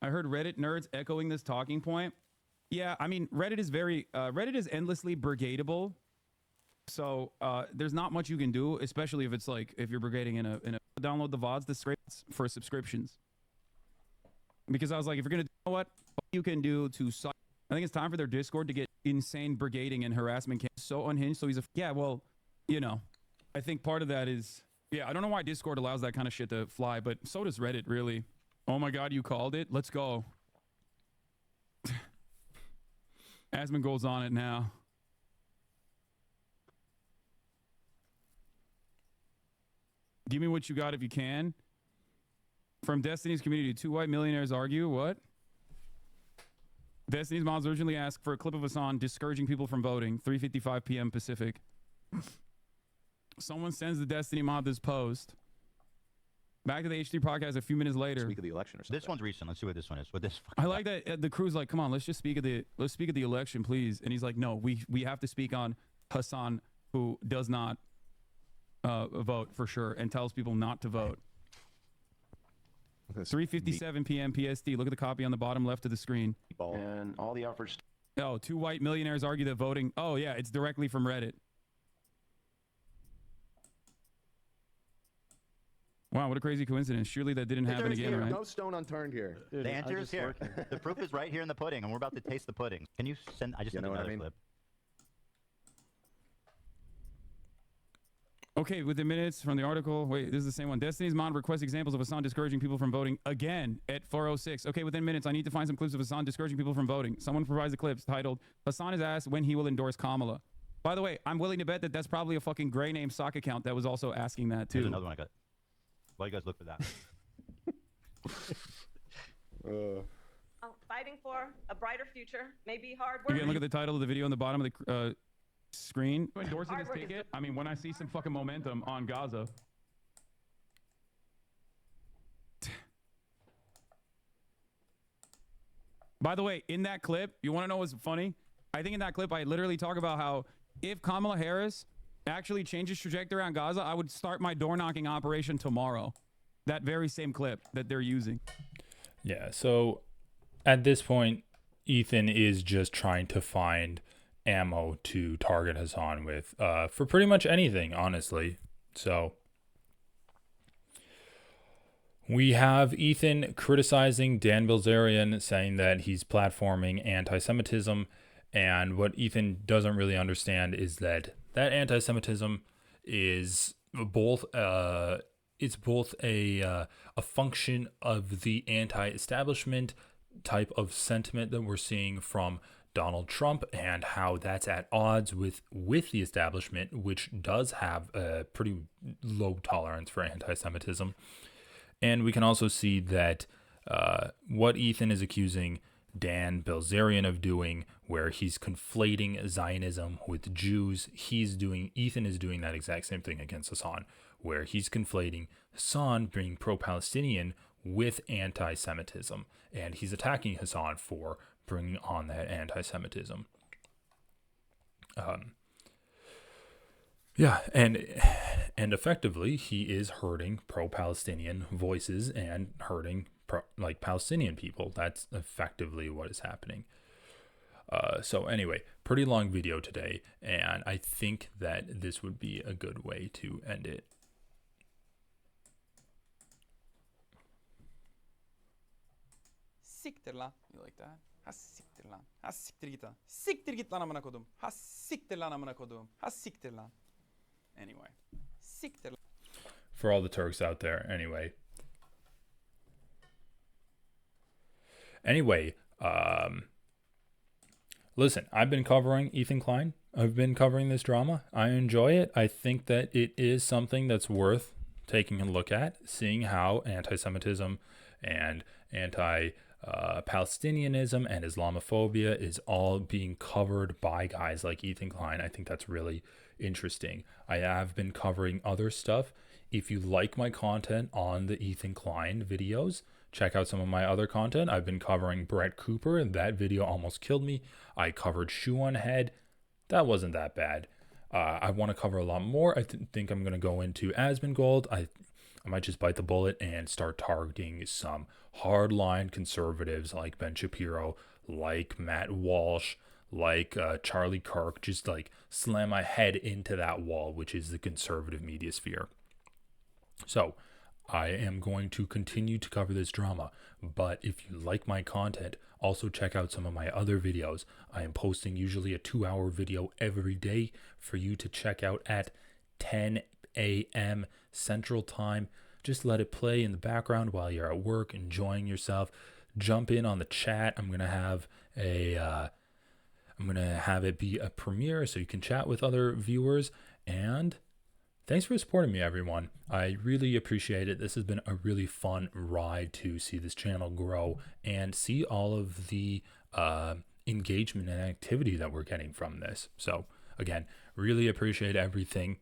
I heard Reddit nerds echoing this talking point. Yeah, I mean, Reddit is endlessly brigadeable. So there's not much you can do, especially if it's like, if you're brigading in a download the VODs, the scripts for subscriptions. Because I was like, if you're going to do what you can do to suck. I think it's time for their Discord to get insane brigading and harassment so unhinged. So he's yeah, well, you know, I think part of that is, yeah, I don't know why Discord allows that kind of shit to fly, but so does Reddit, really. Oh my God, you called it? Let's go. Asmon goes on it now. Give me what you got if you can. From Destiny's community, 2 white millionaires argue. What? Destiny's mods urgently ask for a clip of Hasan discouraging people from voting. 3:55 p.m. Pacific. Someone sends the Destiny mod this post. Back to the H3 podcast a few minutes later. Speak of the election or something. This one's recent. Let's see what this one is. What this? I like that the crew's like, come on, let's speak of the election, please. And he's like, no, we have to speak on Hasan, who does not vote for sure, and tells people not to vote. 3:57 p.m. PST. Look at the copy on the bottom left of the screen. And all the efforts. Oh, 2 white millionaires argue that voting. Oh yeah, it's directly from Reddit. Wow, what a crazy coincidence. Surely that didn't happen again, right? No stone unturned here. Dude, the answer is here. The proof is right here in the pudding, and we're about to taste the pudding. Can you send? I just sent another clip. Okay, within minutes from the article. Wait, this is the same one. Destiny's mod requests examples of Hasan discouraging people from voting again at 4:06. Okay, within minutes, I need to find some clips of Hasan discouraging people from voting. Someone provides the clips titled, Hasan is asked when he will endorse Kamala. By the way, I'm willing to bet that that's probably a fucking gray name sock account that was also asking that too. Here's another one I got. Why you guys look for that? Fighting for a brighter future may be hard work. Again, look at the title of the video on the bottom of the screen. Endorsing this ticket? I mean, when I see some fucking momentum on Gaza. By the way, in that clip, you want to know what's funny? I think in that clip, I literally talk about how if Kamala Harris actually changes trajectory on Gaza, I would start my door knocking operation tomorrow. That very same clip that they're using. Yeah, so at this point, Ethan is just trying to find ammo to target Hasan with for pretty much anything, honestly. So we have Ethan criticizing Dan Belzerian, saying that he's platforming anti-Semitism, and what Ethan doesn't really understand is that anti-Semitism is both it's both a function of the anti-establishment type of sentiment that we're seeing from Donald Trump, and how that's at odds with the establishment, which does have a pretty low tolerance for anti-Semitism. And we can also see that what Ethan is accusing Dan Belzerian of doing, where he's conflating Zionism with Jews, Ethan is doing that exact same thing against Hasan, where he's conflating Hasan being pro-Palestinian with anti-Semitism, and he's attacking Hasan for bringing on that anti-Semitism. Yeah, and effectively he is hurting pro-Palestinian voices and hurting Palestinian people. That's effectively what is happening. So anyway, pretty long video today, and I think that this would be a good way to end it. siktir lan. You like that? Ha siktir lan. Ha siktir git lan. Siktir git lan amına kodum. Ha siktir lan amına kodum. Ha siktir lan. Anyway. Siktir lan. For all the Turks out there, anyway. Anyway, listen, I've been covering Ethan Klein. I've been covering this drama. I enjoy it. I think that it is something that's worth taking a look at, seeing how anti-Semitism and anti-Palestinianism and Islamophobia is all being covered by guys like Ethan Klein. I think that's really interesting. I have been covering other stuff. If you like my content on the Ethan Klein videos, check out some of my other content. I've been covering Brett Cooper, and that video almost killed me. I covered Shoe on Head. That wasn't that bad. I want to cover a lot more. I think I'm going to go into Asmongold. I might just bite the bullet and start targeting some hardline conservatives like Ben Shapiro, like Matt Walsh, like Charlie Kirk, just like slam my head into that wall, which is the conservative media sphere. So I am going to continue to cover this drama, but if you like my content, also check out some of my other videos. I am posting usually a 2-hour video every day for you to check out at 10 a.m. Central Time. Just let it play in the background while you're at work, enjoying yourself. Jump in on the chat. I'm gonna have it be a premiere so you can chat with other viewers. And thanks for supporting me, everyone. I really appreciate it. This has been a really fun ride to see this channel grow and see all of the engagement and activity that we're getting from this. So again, really appreciate everything.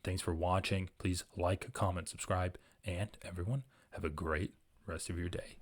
Thanks for watching. Please like, comment, subscribe, and everyone have a great rest of your day.